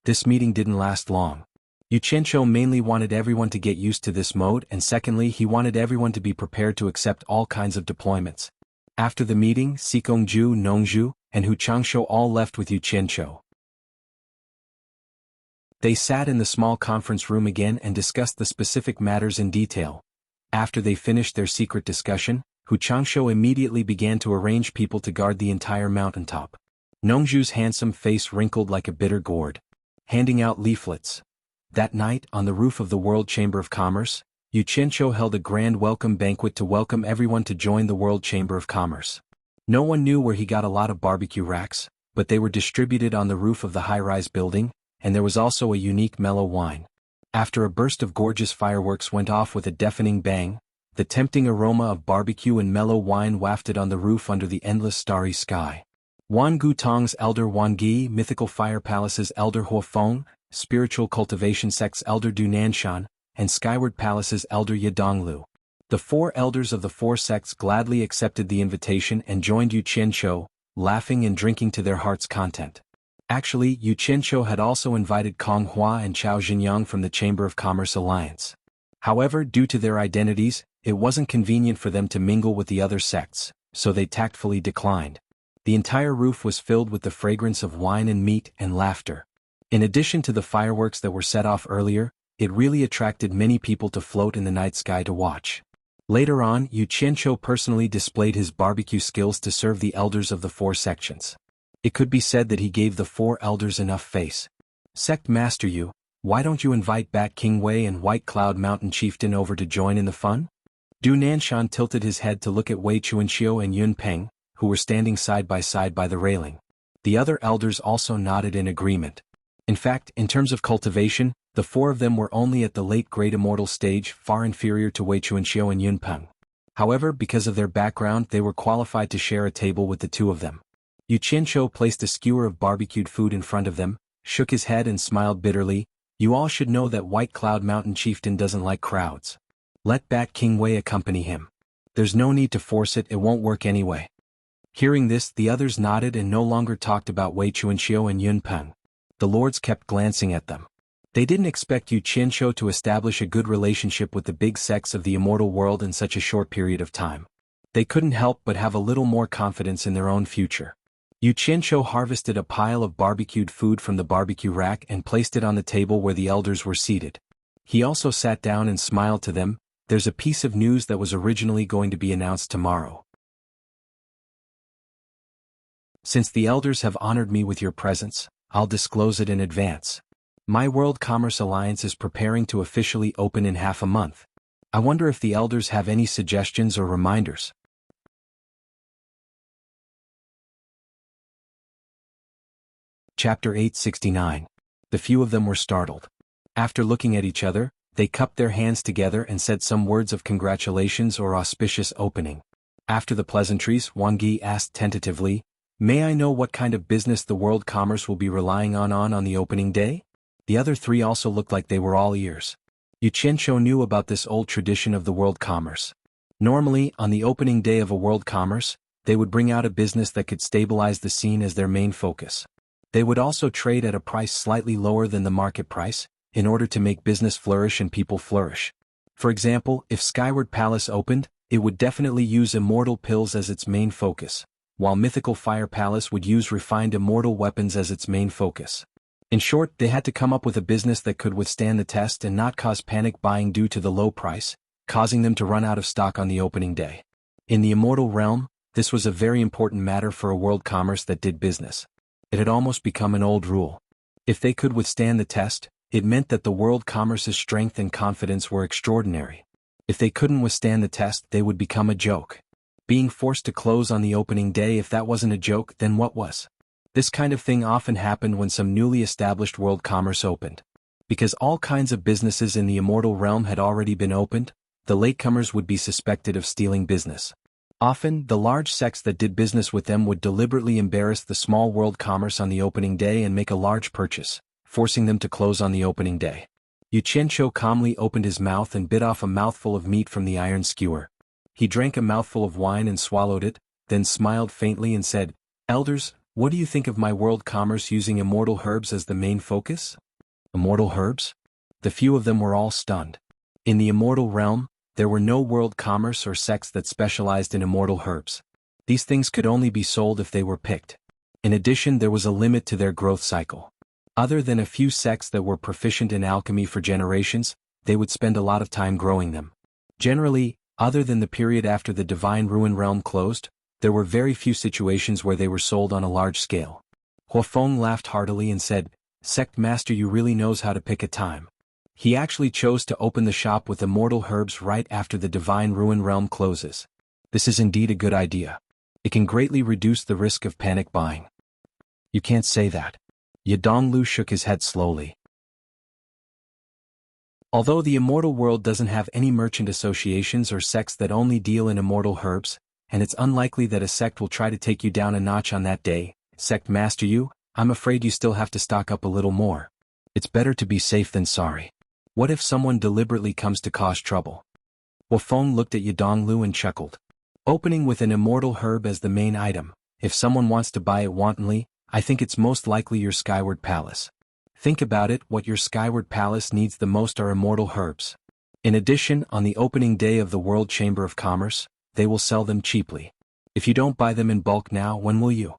This meeting didn't last long. Yu Qianqiu mainly wanted everyone to get used to this mode, and secondly he wanted everyone to be prepared to accept all kinds of deployments. After the meeting, Sikongju, Nongju, and Hu Changshou all left with Yu Qianqiu. They sat in the small conference room again and discussed the specific matters in detail. After they finished their secret discussion, Hu Changshou immediately began to arrange people to guard the entire mountaintop. Nongju's handsome face wrinkled like a bitter gourd. Handing out leaflets. That night, on the roof of the World Chamber of Commerce, Yu Qianqiu held a grand welcome banquet to welcome everyone to join the World Chamber of Commerce. No one knew where he got a lot of barbecue racks, but they were distributed on the roof of the high-rise building, and there was also a unique mellow wine. After a burst of gorgeous fireworks went off with a deafening bang, the tempting aroma of barbecue and mellow wine wafted on the roof under the endless starry sky. Wan Gu Tong's elder Wan Gi, Mythical Fire Palace's elder Huo Feng, Spiritual Cultivation Sect's elder Du Nanshan, and Skyward Palace's elder Ye Donglu. The 4 elders of the 4 sects gladly accepted the invitation and joined Yu Qianqiu, laughing and drinking to their heart's content. Actually, Yu Qianqiu had also invited Kong Hua and Chao Jinyang from the Chamber of Commerce Alliance. However, due to their identities, it wasn't convenient for them to mingle with the other sects, so they tactfully declined. The entire roof was filled with the fragrance of wine and meat and laughter. In addition to the fireworks that were set off earlier, it really attracted many people to float in the night sky to watch. Later on, Yu Qianqiu personally displayed his barbecue skills to serve the elders of the 4 sections. It could be said that he gave the 4 elders enough face. Sect Master Yu, why don't you invite Bat King Wei and White Cloud Mountain Chieftain over to join in the fun? Du Nanshan tilted his head to look at Wei Chuanqiu and Yun Peng, who were standing side by the railing. The other elders also nodded in agreement. In fact, in terms of cultivation, The four of them were only at the late Great Immortal stage, far inferior to Wei Chuanxiu and Yun Peng. However, because of their background they were qualified to share a table with the two of them. Yu Qianqiu placed a skewer of barbecued food in front of them, shook his head and smiled bitterly. You all should know that White Cloud Mountain Chieftain doesn't like crowds. Let Bat King Wei accompany him. There's no need to force it, it won't work anyway. Hearing this, the others nodded and no longer talked about Wei Chuanxiu and Yun Peng. The lords kept glancing at them. They didn't expect Yu Qianqiu to establish a good relationship with the big sects of the immortal world in such a short period of time. They couldn't help but have a little more confidence in their own future. Yu Qianqiu harvested a pile of barbecued food from the barbecue rack and placed it on the table where the elders were seated. He also sat down and smiled to them. There's a piece of news that was originally going to be announced tomorrow. Since the elders have honored me with your presence, I'll disclose it in advance. My World Commerce Alliance is preparing to officially open in half a month. I wonder if the elders have any suggestions or reminders. Chapter 869. The few of them were startled. After looking at each other, they cupped their hands together and said some words of congratulations or auspicious opening. After the pleasantries, Wang Yi asked tentatively, "May I know what kind of business the world commerce will be relying on the opening day?" The other three also looked like they were all ears. Yu Qianqiu knew about this old tradition of the world commerce. Normally, on the opening day of a world commerce, they would bring out a business that could stabilize the scene as their main focus. They would also trade at a price slightly lower than the market price, in order to make business flourish and people flourish. For example, if Skyward Palace opened, it would definitely use immortal pills as its main focus, while Mythical Fire Palace would use refined immortal weapons as its main focus. In short, they had to come up with a business that could withstand the test and not cause panic buying due to the low price, causing them to run out of stock on the opening day. In the immortal realm, this was a very important matter for a world commerce that did business. It had almost become an old rule. If they could withstand the test, it meant that the world commerce's strength and confidence were extraordinary. If they couldn't withstand the test, they would become a joke. Being forced to close on the opening day, if that wasn't a joke, then what was? This kind of thing often happened when some newly established world commerce opened. Because all kinds of businesses in the immortal realm had already been opened, the latecomers would be suspected of stealing business. Often, the large sects that did business with them would deliberately embarrass the small world commerce on the opening day and make a large purchase, forcing them to close on the opening day. Yu Qianqiu calmly opened his mouth and bit off a mouthful of meat from the iron skewer. He drank a mouthful of wine and swallowed it, then smiled faintly and said, "Elders, what do you think of my world commerce using immortal herbs as the main focus?" Immortal herbs? The few of them were all stunned. In the immortal realm, there were no world commerce or sects that specialized in immortal herbs. These things could only be sold if they were picked. In addition, there was a limit to their growth cycle. Other than a few sects that were proficient in alchemy for generations, they would spend a lot of time growing them. Generally, other than the period after the Divine Ruin Realm closed, there were very few situations where they were sold on a large scale. Huafeng laughed heartily and said, "Sect Master you really knows how to pick a time." He actually chose to open the shop with immortal herbs right after the Divine Ruin Realm closes. This is indeed a good idea. It can greatly reduce the risk of panic buying. You can't say that. Yadonglu shook his head slowly. Although the immortal world doesn't have any merchant associations or sects that only deal in immortal herbs, and it's unlikely that a sect will try to take you down a notch on that day, Sect Master you, I'm afraid you still have to stock up a little more. It's better to be safe than sorry. What if someone deliberately comes to cause trouble? Huafeng looked at Yadonglu and chuckled. Opening with an immortal herb as the main item, if someone wants to buy it wantonly, I think it's most likely your Skyward Palace. Think about it, what your Skyward Palace needs the most are immortal herbs. In addition, on the opening day of the World Chamber of Commerce, they will sell them cheaply. If you don't buy them in bulk now, when will you?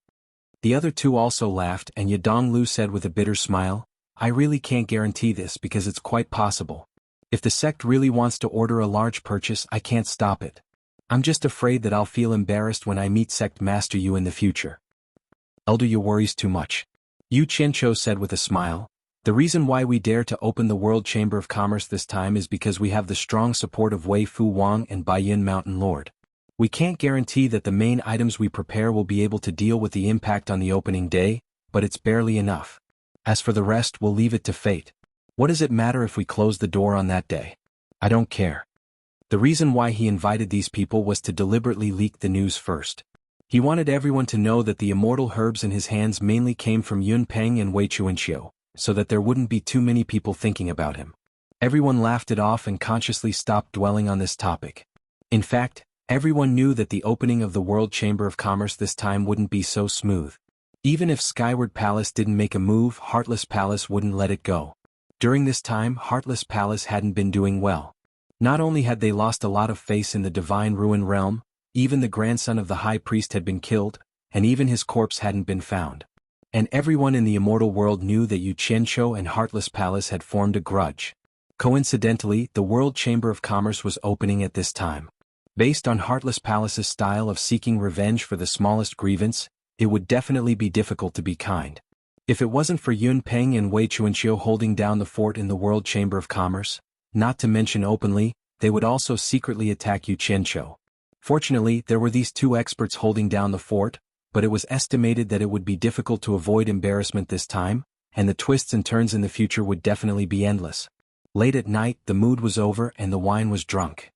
The other two also laughed and Yadonglu said with a bitter smile, "I really can't guarantee this because it's quite possible. If the sect really wants to order a large purchase, I can't stop it. I'm just afraid that I'll feel embarrassed when I meet Sect Master you in the future." "Elder, you worries too much," Yu Qianqiu said with a smile. "The reason why we dare to open the World Chamber of Commerce this time is because we have the strong support of Wei Fu Wang and Baiyin Mountain Lord. We can't guarantee that the main items we prepare will be able to deal with the impact on the opening day, but it's barely enough. As for the rest, we'll leave it to fate." What does it matter if we close the door on that day? I don't care. The reason why he invited these people was to deliberately leak the news first. He wanted everyone to know that the immortal herbs in his hands mainly came from Yun Peng and Wei Chuanxiu, so that there wouldn't be too many people thinking about him. Everyone laughed it off and consciously stopped dwelling on this topic. In fact, everyone knew that the opening of the World Chamber of Commerce this time wouldn't be so smooth. Even if Skyward Palace didn't make a move, Heartless Palace wouldn't let it go. During this time, Heartless Palace hadn't been doing well. Not only had they lost a lot of face in the Divine Ruin Realm, even the grandson of the High Priest had been killed, and even his corpse hadn't been found. And everyone in the immortal world knew that Yu Qianqiu and Heartless Palace had formed a grudge. Coincidentally, the World Chamber of Commerce was opening at this time. Based on Heartless Palace's style of seeking revenge for the smallest grievance, it would definitely be difficult to be kind. If it wasn't for Yun Peng and Wei Chuanxiu holding down the fort in the World Chamber of Commerce, not to mention openly, they would also secretly attack Yu Qianqiu. Fortunately, there were these two experts holding down the fort, but it was estimated that it would be difficult to avoid embarrassment this time, and the twists and turns in the future would definitely be endless. Late at night, the mood was over and the wine was drunk.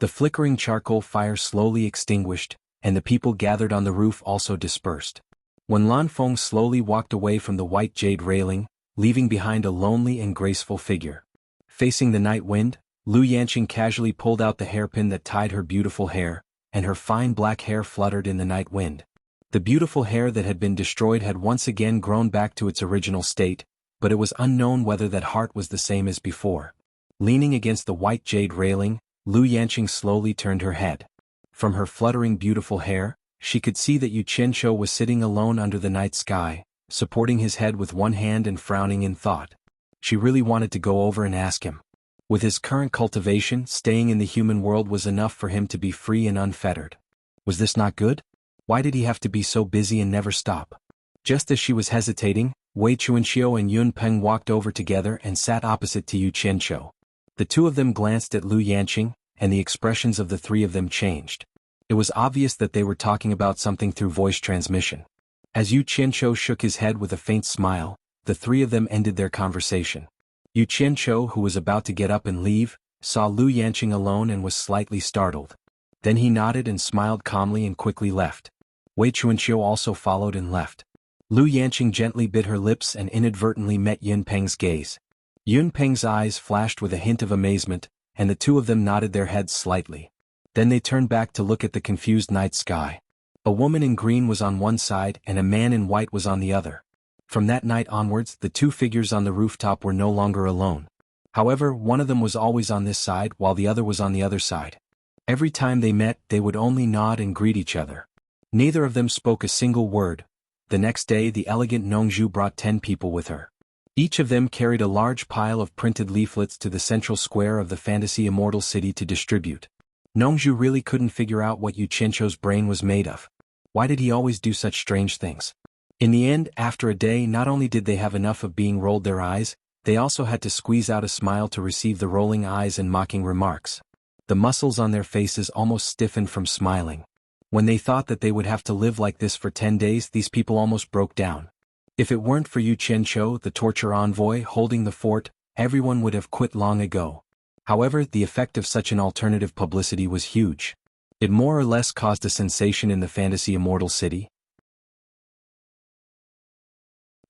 The flickering charcoal fire slowly extinguished, and the people gathered on the roof also dispersed. When Lan Feng slowly walked away from the white jade railing, leaving behind a lonely and graceful figure. Facing the night wind, Lu Yanqing casually pulled out the hairpin that tied her beautiful hair, and her fine black hair fluttered in the night wind. The beautiful hair that had been destroyed had once again grown back to its original state, but it was unknown whether that heart was the same as before. Leaning against the white jade railing, Lu Yanqing slowly turned her head. From her fluttering beautiful hair, she could see that Yu Qianqiu was sitting alone under the night sky, supporting his head with one hand and frowning in thought. She really wanted to go over and ask him. With his current cultivation, staying in the human world was enough for him to be free and unfettered. Was this not good? Why did he have to be so busy and never stop? Just as she was hesitating, Wei Chuanxiu and Yun Peng walked over together and sat opposite to Yu Qianqiu. The two of them glanced at Lu Yanqing, and the expressions of the three of them changed. It was obvious that they were talking about something through voice transmission. As Yu Qianqiu shook his head with a faint smile, the three of them ended their conversation. Yu Qianqiu, who was about to get up and leave, saw Lu Yanqing alone and was slightly startled. Then he nodded and smiled calmly and quickly left. Wei Chuanqiu also followed and left. Lu Yanqing gently bit her lips and inadvertently met Yun Peng's gaze. Yun Peng's eyes flashed with a hint of amazement, and the two of them nodded their heads slightly. Then they turned back to look at the confused night sky. A woman in green was on one side and a man in white was on the other. From that night onwards, the two figures on the rooftop were no longer alone. However, one of them was always on this side while the other was on the other side. Every time they met, they would only nod and greet each other. Neither of them spoke a single word. The next day, the elegant Nongzhu brought 10 people with her. Each of them carried a large pile of printed leaflets to the central square of the fantasy immortal city to distribute. Nongzhu really couldn't figure out what Yu Qianqiu's brain was made of. Why did he always do such strange things? In the end, after a day, not only did they have enough of being rolled their eyes, they also had to squeeze out a smile to receive the rolling eyes and mocking remarks. The muscles on their faces almost stiffened from smiling. When they thought that they would have to live like this for 10 days, these people almost broke down. If it weren't for Yu Qianqiu, the torture envoy holding the fort, everyone would have quit long ago. However, the effect of such an alternative publicity was huge. It more or less caused a sensation in the fantasy immortal city.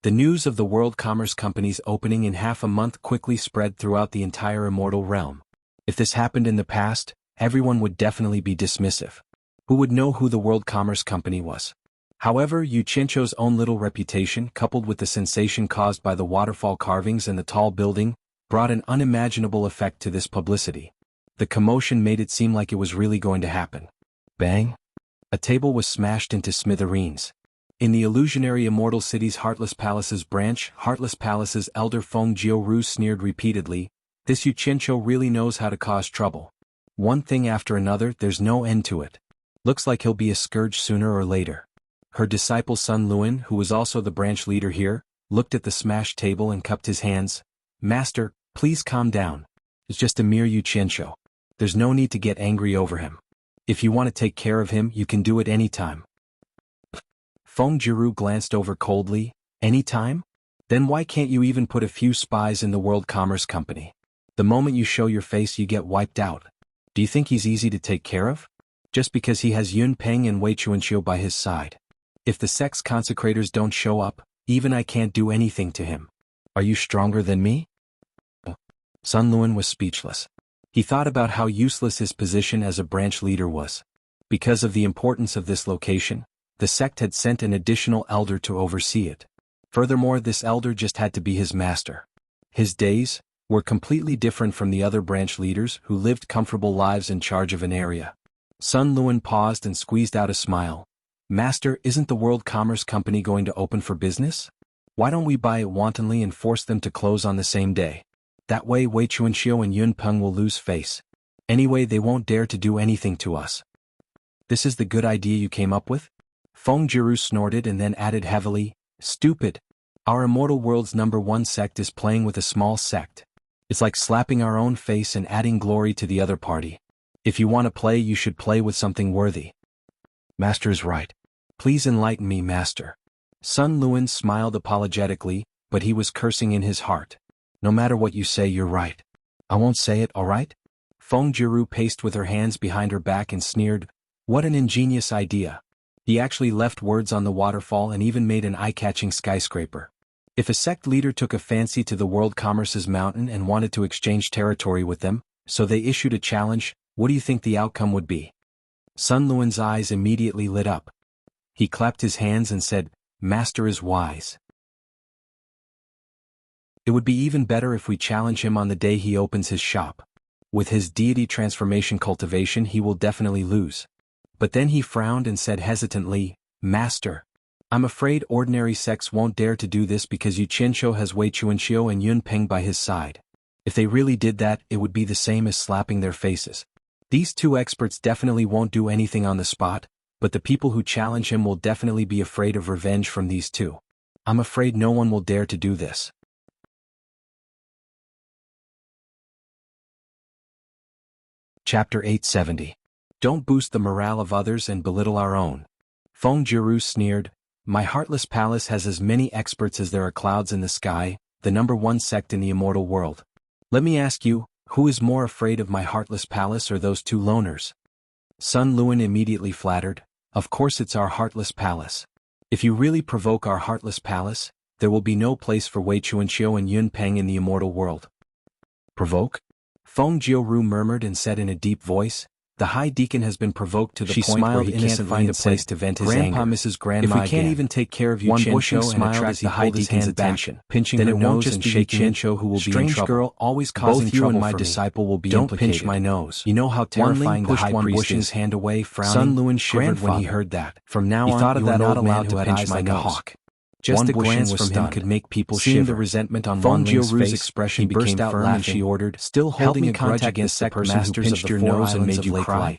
The news of the World Commerce Company's opening in half a month quickly spread throughout the entire immortal realm. If this happened in the past, everyone would definitely be dismissive. Who would know who the World Commerce Company was? However, Yu Qianqiu's own little reputation, coupled with the sensation caused by the waterfall carvings and the tall building, brought an unimaginable effect to this publicity. The commotion made it seem like it was really going to happen. Bang! A table was smashed into smithereens. In the illusionary immortal city's Heartless Palace's branch, Heartless Palace's elder Feng Jiuru sneered repeatedly, "This Yu Qianqiu really knows how to cause trouble. One thing after another, there's no end to it. Looks like he'll be a scourge sooner or later." Her disciple Sun Luan, who was also the branch leader here, looked at the smashed table and cupped his hands. "Master, please calm down. It's just a mere Yu Qianqiu. There's no need to get angry over him. If you want to take care of him, you can do it anytime." Feng Jiru glanced over coldly. "Anytime? Then why can't you even put a few spies in the World Commerce Company? The moment you show your face you get wiped out. Do you think he's easy to take care of? Just because he has Yun Peng and Wei Chuanqiu by his side. If the sex consecrators don't show up, even I can't do anything to him. Are you stronger than me? Sun Luan was speechless. He thought about how useless his position as a branch leader was. Because of the importance of this location, the sect had sent an additional elder to oversee it. Furthermore, this elder just had to be his master. His days were completely different from the other branch leaders who lived comfortable lives in charge of an area. Sun Luan paused and squeezed out a smile. Master, isn't the World Commerce Company going to open for business? Why don't we buy it wantonly and force them to close on the same day? That way Wei Chuanqiu and Yun Peng will lose face. Anyway, they won't dare to do anything to us. This is the good idea you came up with? Feng Jiru snorted and then added heavily, stupid. Our immortal world's #1 sect is playing with a small sect. It's like slapping our own face and adding glory to the other party. If you want to play, you should play with something worthy. Master is right. Please enlighten me, Master. Sun Luan smiled apologetically, but he was cursing in his heart. No matter what you say, you're right. I won't say it, all right? Feng Jiru paced with her hands behind her back and sneered, what an ingenious idea. He actually left words on the waterfall and even made an eye-catching skyscraper. If a sect leader took a fancy to the World Commerce's mountain and wanted to exchange territory with them, so they issued a challenge, what do you think the outcome would be? Sun Luan's eyes immediately lit up. He clapped his hands and said, Master is wise. It would be even better if we challenge him on the day he opens his shop. With his deity transformation cultivation he will definitely lose. But then he frowned and said hesitantly, Master, I'm afraid ordinary sects won't dare to do this because Yu Qianqiu has Wei Chuanqiu and Yun Peng by his side. If they really did that, it would be the same as slapping their faces. These two experts definitely won't do anything on the spot, but the people who challenge him will definitely be afraid of revenge from these two. I'm afraid no one will dare to do this. Chapter 870. Don't boost the morale of others and belittle our own. Feng Jiru sneered, My heartless palace has as many experts as there are clouds in the sky, the #1 sect in the immortal world. Let me ask you, who is more afraid of my heartless palace or those two loners? Sun Luan immediately flattered, Of course it's our heartless palace. If you really provoke our heartless palace, there will be no place for Wei Chuanqiu and Yun Peng in the immortal world. Provoke? Feng Jiru murmured and said in a deep voice, The High Deacon has been provoked to the point where he can't find a place to vent his anger. Grandpa misses Grandma If we can't even take care of Yu Qianqiu and attract the High Deacon's attention, pinching her nose and shaking Qianqiu who will be in trouble. Girl, always causing trouble. Both you and my disciple will be implicated. Don't pinch my nose. You know how terrifying the High Priest is. Hand away, frowning. Sun Luan shivered when he heard that. From now on, he thought of that old man who had eyes like a hawk. Just a glance from him could make people shiver. Seeing the resentment on Feng Jiru's expression, he burst out laughing. She ordered, still holding a grudge against the person who pinched your nose and made you cry.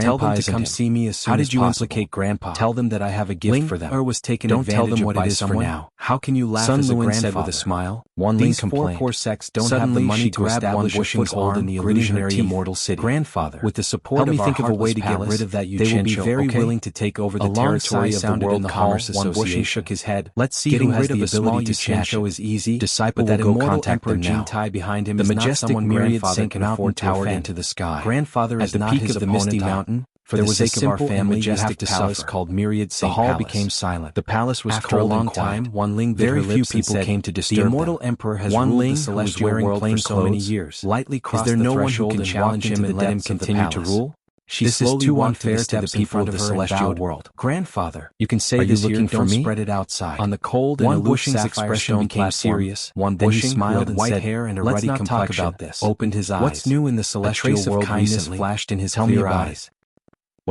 Tell them to come see me as soon as possible. How did you implicate Grandpa? Tell them that I have a gift for them. Was taken Don't tell them what it is for now. How can you laugh as a grandfather? Said with a smile. These four poor sects don't have the money to establish a foothold in the illusionary immortal city. Grandfather, with the support of our think of a way to get rid of that Yu Qianqiu, they will be very willing to take over the territory of the World Commerce Association. Shook his head. Let's see who has the ability to snatch it. Is easy. Disciple will go contact them now. Behind him the majestic myriad sank mountain towered into the sky. Grandfather is not his opponent. For the sake of our family, majestic palace called Myriad Saint Palace. The hall became silent. The palace was cold. After a long time, Wan Ling very few people came to disturb them. The immortal emperor has ruled the celestial world for so many years. Lightly crossed the threshold and challenge him and let him continue to rule? This is too unfair to the people of the celestial world. Grandfather, you can say this here, don't spread it outside. On the cold and aloof expression became serious. Then he smiled and said, let's not talk about this. Opened his eyes. What's new in the celestial world recently? Flashed in his clear eyes.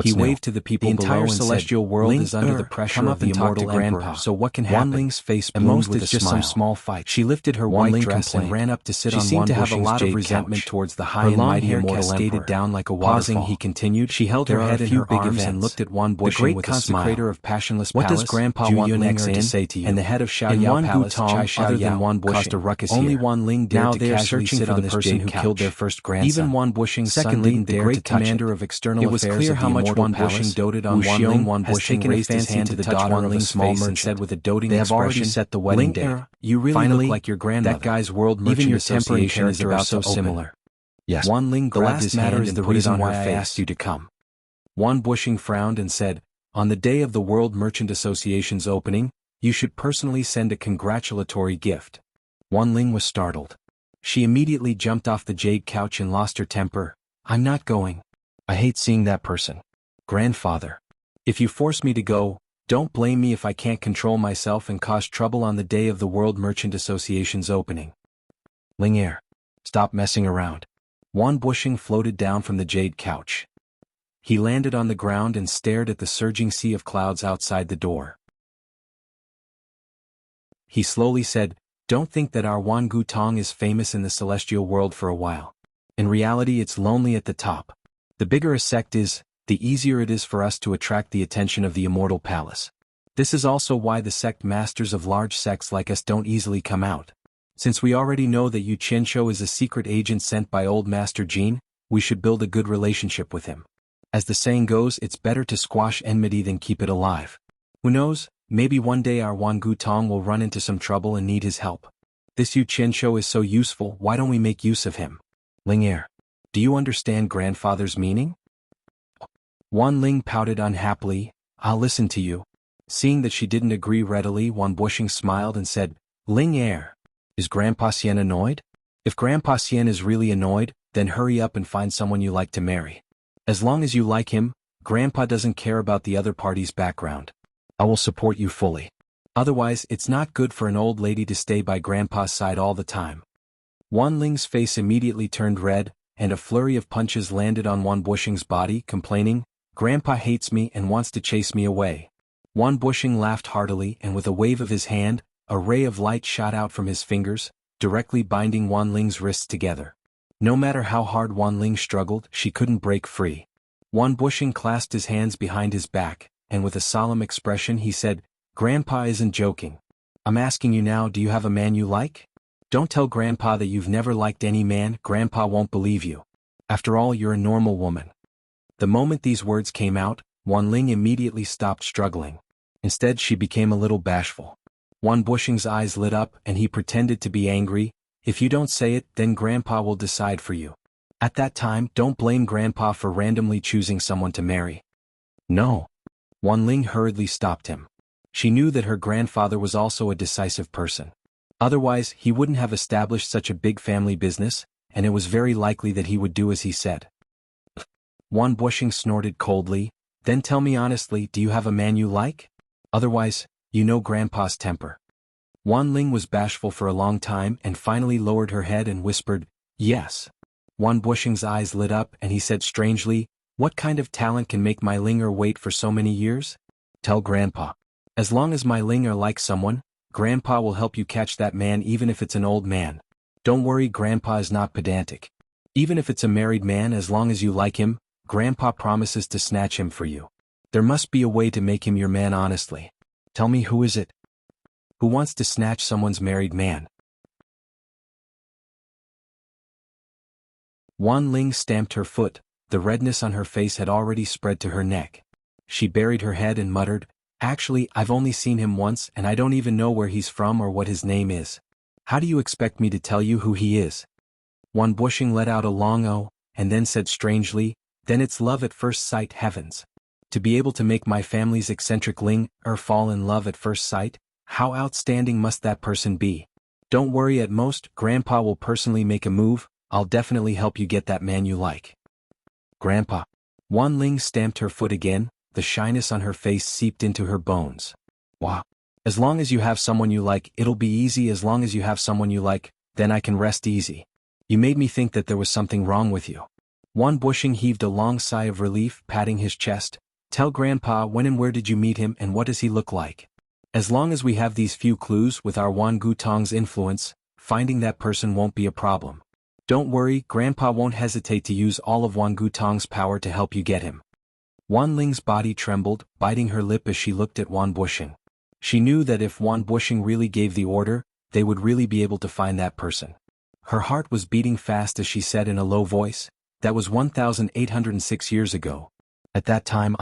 He waved to the people below and said, The entire celestial world is under the pressure of the immortal emperor. So what can happen? Wan Ling's face bloomed with a smile. Some small fight. She lifted her white dress and ran up to sit on Wan Bushing's jade couch. She seemed to have a lot of resentment towards the high and mighty immortal emperor. Down like a waterfall. Pausing, he continued. She held her head in her arms and looked at Wan Bushing with a smile. The great consecrator of passionless palace. What does Grandpa Wan Ling to say to you? And the head of Xiaoyao Palace, Chai Xiaoyao, Wan Bushing, caused a ruckus here. Only Wan Ling dared to casually sit on this person who killed their first grandson. Even Wan Bushing's son didn't dare to touch it. It was clear how much immortal palace, doted on Wan has Bushing taken a raised his fancy hand to to the touch daughter Wan of a Ling's small face and merchant. said with a doting They have already expression, set the wedding date. Ling, you really Finally, look like your grandmother. that guy's World Even Merchant your temper and Association is character are about so to open. similar. Yes, Wan Ling the grabbed last his matter hand is and the put it reason on why her I face. asked you to come. Wan Bushing frowned and said, on the day of the World Merchant Association's opening, you should personally send a congratulatory gift. Wan Ling was startled. She immediately jumped off the jade couch and lost her temper. I'm not going. I hate seeing that person. Grandfather. If you force me to go, don't blame me if I can't control myself and cause trouble on the day of the World Merchant Association's opening. Ling, stop messing around. Wan Bushing floated down from the jade couch. He landed on the ground and stared at the surging sea of clouds outside the door. He slowly said, don't think that our Wan Gutong is famous in the celestial world for a while. In reality, it's lonely at the top. The bigger a sect is, the easier it is for us to attract the attention of the immortal palace. This is also why the sect masters of large sects like us don't easily come out. Since we already know that Yu Qianqiu is a secret agent sent by old Master Jin, we should build a good relationship with him. As the saying goes, it's better to squash enmity than keep it alive. Who knows, maybe one day our Wan Gutong will run into some trouble and need his help. This Yu Qianqiu is so useful, why don't we make use of him? Ling, do you understand grandfather's meaning? Wan Ling pouted unhappily, I'll listen to you. Seeing that she didn't agree readily, Wan Bushing smiled and said, Ling, is Grandpa Xian annoyed? If Grandpa Xian is really annoyed, then hurry up and find someone you like to marry. As long as you like him, Grandpa doesn't care about the other party's background. I will support you fully. Otherwise, it's not good for an old lady to stay by Grandpa's side all the time. Wan Ling's face immediately turned red, and a flurry of punches landed on Wan Bushing's body, complaining, Grandpa hates me and wants to chase me away. Wan Bushing laughed heartily, and with a wave of his hand, a ray of light shot out from his fingers, directly binding Wan Ling's wrists together. No matter how hard Wan Ling struggled, she couldn't break free. Wan Bushing clasped his hands behind his back, and with a solemn expression he said, Grandpa isn't joking. I'm asking you now, do you have a man you like? Don't tell Grandpa that you've never liked any man, Grandpa won't believe you. After all, you're a normal woman. The moment these words came out, Wan Ling immediately stopped struggling. Instead, she became a little bashful. Wan Bushing's eyes lit up and he pretended to be angry. If you don't say it, then Grandpa will decide for you. At that time, don't blame Grandpa for randomly choosing someone to marry. No. Wan Ling hurriedly stopped him. She knew that her grandfather was also a decisive person. Otherwise, he wouldn't have established such a big family business, and it was very likely that he would do as he said. Wan Bushing snorted coldly, then tell me honestly, do you have a man you like? Otherwise, you know Grandpa's temper. Wan Ling was bashful for a long time and finally lowered her head and whispered, yes. Wan Bushing's eyes lit up and he said strangely, what kind of talent can make my Linger wait for so many years? Tell Grandpa. As long as my Linger likes someone, Grandpa will help you catch that man even if it's an old man. Don't worry, Grandpa is not pedantic. Even if it's a married man, as long as you like him, Grandpa promises to snatch him for you. There must be a way to make him your man honestly. Tell me, who is it? Who wants to snatch someone's married man? Wan Ling stamped her foot. The redness on her face had already spread to her neck. She buried her head and muttered, actually, I've only seen him once and I don't even know where he's from or what his name is. How do you expect me to tell you who he is? Wan Bushing let out a long "oh," and then said strangely, then it's love at first sight, heavens. To be able to make my family's eccentric Ling fall in love at first sight, how outstanding must that person be? Don't worry, at most, Grandpa will personally make a move. I'll definitely help you get that man you like. Grandpa. Wan Ling stamped her foot again, the shyness on her face seeped into her bones. Wow. As long as you have someone you like, it'll be easy. As long as you have someone you like, then I can rest easy. You made me think that there was something wrong with you. Wan Bushing heaved a long sigh of relief, patting his chest. Tell Grandpa, when and where did you meet him and what does he look like? As long as we have these few clues with our Wan Gutong's influence, finding that person won't be a problem. Don't worry, Grandpa won't hesitate to use all of Wan Gutong's power to help you get him. Wan Ling's body trembled, biting her lip as she looked at Wan Bushing. She knew that if Wan Bushing really gave the order, they would really be able to find that person. Her heart was beating fast as she said in a low voice, that was 1,806 years ago. At that time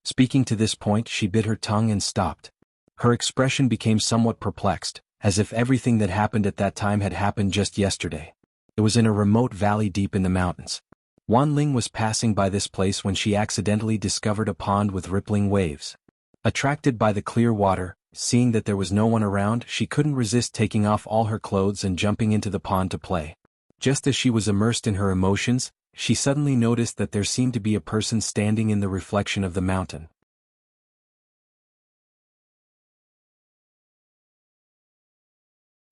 Speaking to this point, she bit her tongue and stopped. Her expression became somewhat perplexed, as if everything that happened at that time had happened just yesterday. It was in a remote valley deep in the mountains. Wan Ling was passing by this place when she accidentally discovered a pond with rippling waves. Attracted by the clear water, seeing that there was no one around, she couldn't resist taking off all her clothes and jumping into the pond to play. Just as she was immersed in her emotions, she suddenly noticed that there seemed to be a person standing in the reflection of the mountain.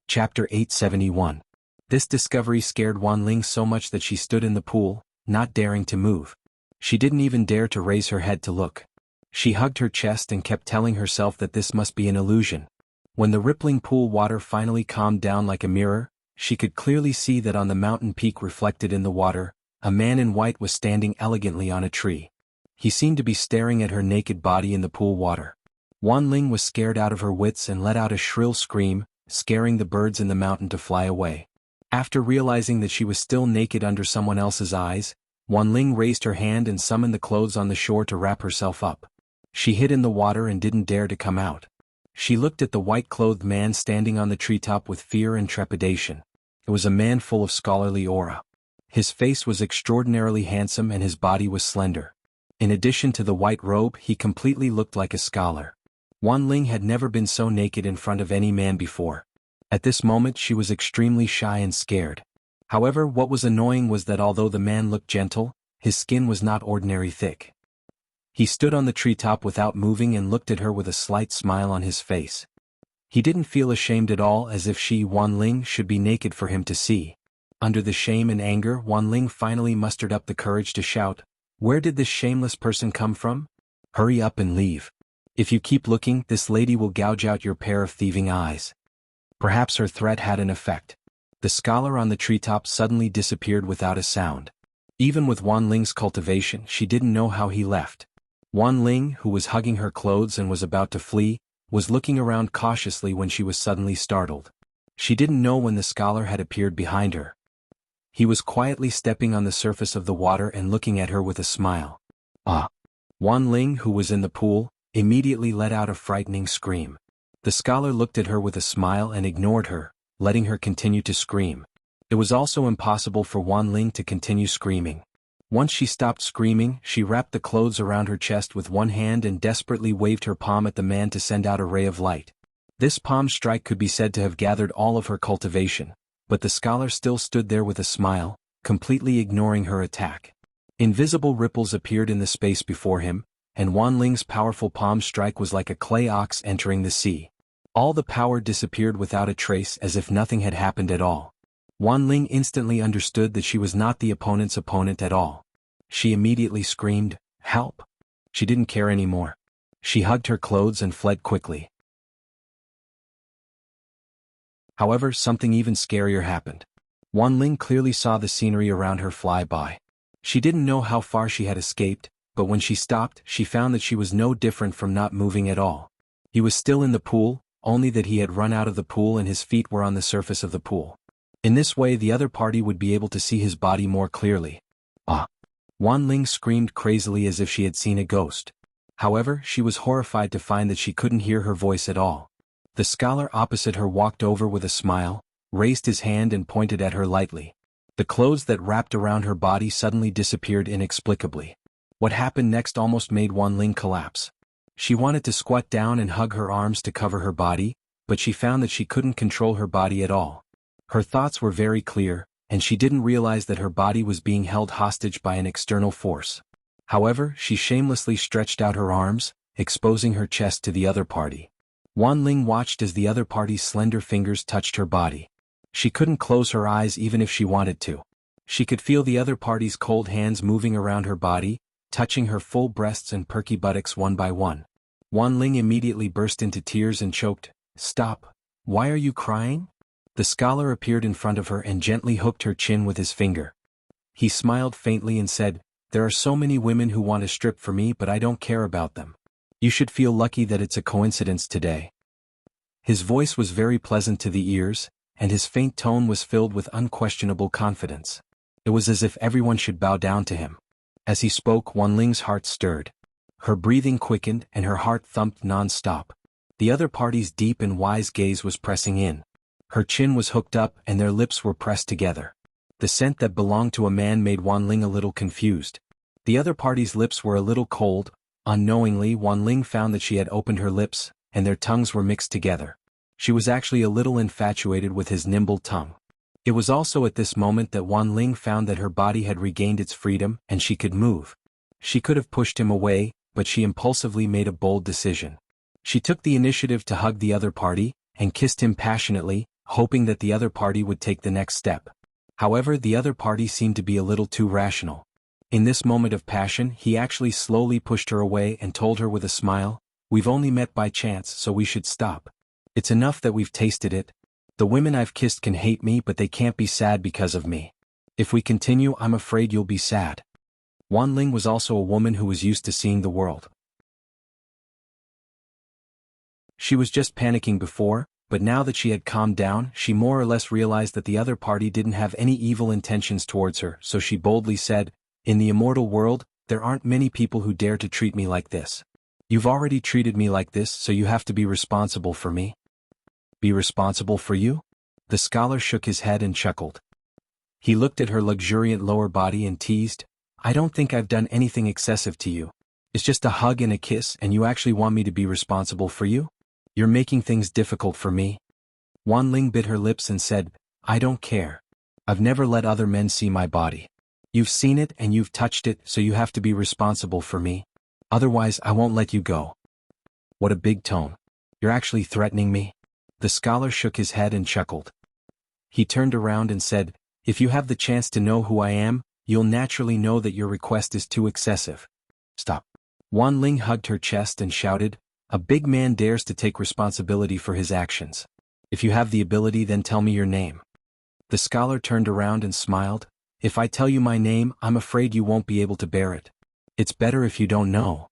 Chapter 871. This discovery scared Wan Ling so much that she stood in the pool, not daring to move. She didn't even dare to raise her head to look. She hugged her chest and kept telling herself that this must be an illusion. When the rippling pool water finally calmed down like a mirror, she could clearly see that on the mountain peak reflected in the water, a man in white was standing elegantly on a tree. He seemed to be staring at her naked body in the pool water. Wan Ling was scared out of her wits and let out a shrill scream, scaring the birds in the mountain to fly away. After realizing that she was still naked under someone else's eyes, Wan Ling raised her hand and summoned the clothes on the shore to wrap herself up. She hid in the water and didn't dare to come out. She looked at the white-clothed man standing on the treetop with fear and trepidation. It was a man full of scholarly aura. His face was extraordinarily handsome and his body was slender. In addition to the white robe, he completely looked like a scholar. Wan Ling had never been so naked in front of any man before. At this moment she was extremely shy and scared. However, what was annoying was that although the man looked gentle, his skin was not ordinary thick. He stood on the treetop without moving and looked at her with a slight smile on his face. He didn't feel ashamed at all, as if she, Wan Ling, should be naked for him to see. Under the shame and anger, Wan Ling finally mustered up the courage to shout, "Where did this shameless person come from? Hurry up and leave. If you keep looking, this lady will gouge out your pair of thieving eyes." Perhaps her threat had an effect. The scholar on the treetop suddenly disappeared without a sound. Even with Wan Ling's cultivation, she didn't know how he left. Wan Ling, who was hugging her clothes and was about to flee, was looking around cautiously when she was suddenly startled. She didn't know when the scholar had appeared behind her. He was quietly stepping on the surface of the water and looking at her with a smile. "Ah!" Wan Ling, who was in the pool, immediately let out a frightening scream. The scholar looked at her with a smile and ignored her, letting her continue to scream. It was also impossible for Wan Ling to continue screaming. Once she stopped screaming, she wrapped the clothes around her chest with one hand and desperately waved her palm at the man to send out a ray of light. This palm strike could be said to have gathered all of her cultivation, but the scholar still stood there with a smile, completely ignoring her attack. Invisible ripples appeared in the space before him, and Wan Ling's powerful palm strike was like a clay ox entering the sea. All the power disappeared without a trace, as if nothing had happened at all. Wan Ling instantly understood that she was not the opponent's opponent at all. She immediately screamed, "Help!" She didn't care anymore. She hugged her clothes and fled quickly. However, something even scarier happened. Wan Ling clearly saw the scenery around her fly by. She didn't know how far she had escaped, but when she stopped, she found that she was no different from not moving at all. He was still in the pool, only that he had run out of the pool and his feet were on the surface of the pool. In this way the other party would be able to see his body more clearly. "Ah!" Wan Ling screamed crazily as if she had seen a ghost. However, she was horrified to find that she couldn't hear her voice at all. The scholar opposite her walked over with a smile, raised his hand and pointed at her lightly. The clothes that wrapped around her body suddenly disappeared inexplicably. What happened next almost made Wan Ling collapse. She wanted to squat down and hug her arms to cover her body, but she found that she couldn't control her body at all. Her thoughts were very clear, and she didn't realize that her body was being held hostage by an external force. However, she shamelessly stretched out her arms, exposing her chest to the other party. Wan Ling watched as the other party's slender fingers touched her body. She couldn't close her eyes even if she wanted to. She could feel the other party's cold hands moving around her body, touching her full breasts and perky buttocks one by one. Wan Ling immediately burst into tears and choked, "Stop! Why are you crying?" The scholar appeared in front of her and gently hooked her chin with his finger. He smiled faintly and said, "There are so many women who want to strip for me, but I don't care about them. You should feel lucky that it's a coincidence today." His voice was very pleasant to the ears, and his faint tone was filled with unquestionable confidence. It was as if everyone should bow down to him. As he spoke, Wan Ling's heart stirred. Her breathing quickened and her heart thumped non-stop. The other party's deep and wise gaze was pressing in. Her chin was hooked up and their lips were pressed together. The scent that belonged to a man made Wan Ling a little confused. The other party's lips were a little cold. Unknowingly, Wan Ling found that she had opened her lips, and their tongues were mixed together. She was actually a little infatuated with his nimble tongue. It was also at this moment that Wan Ling found that her body had regained its freedom and she could move. She could have pushed him away, but she impulsively made a bold decision. She took the initiative to hug the other party, and kissed him passionately, hoping that the other party would take the next step. However, the other party seemed to be a little too rational. In this moment of passion, he actually slowly pushed her away and told her with a smile, "We've only met by chance, so we should stop. It's enough that we've tasted it. The women I've kissed can hate me, but they can't be sad because of me. If we continue, I'm afraid you'll be sad." Wan Ling was also a woman who was used to seeing the world. She was just panicking before, but now that she had calmed down, she more or less realized that the other party didn't have any evil intentions towards her, so she boldly said, "In the immortal world, there aren't many people who dare to treat me like this. You've already treated me like this, so you have to be responsible for me." "Be responsible for you?" The scholar shook his head and chuckled. He looked at her luxuriant lower body and teased, "I don't think I've done anything excessive to you. It's just a hug and a kiss, and you actually want me to be responsible for you? You're making things difficult for me." Wan Ling bit her lips and said, "I don't care. I've never let other men see my body. You've seen it and you've touched it, so you have to be responsible for me. Otherwise, I won't let you go." What a big tone. "You're actually threatening me?" The scholar shook his head and chuckled. He turned around and said, "If you have the chance to know who I am, you'll naturally know that your request is too excessive. Stop." Wan Ling hugged her chest and shouted, "A big man dares to take responsibility for his actions. If you have the ability, then tell me your name." The scholar turned around and smiled, "If I tell you my name, I'm afraid you won't be able to bear it. It's better if you don't know."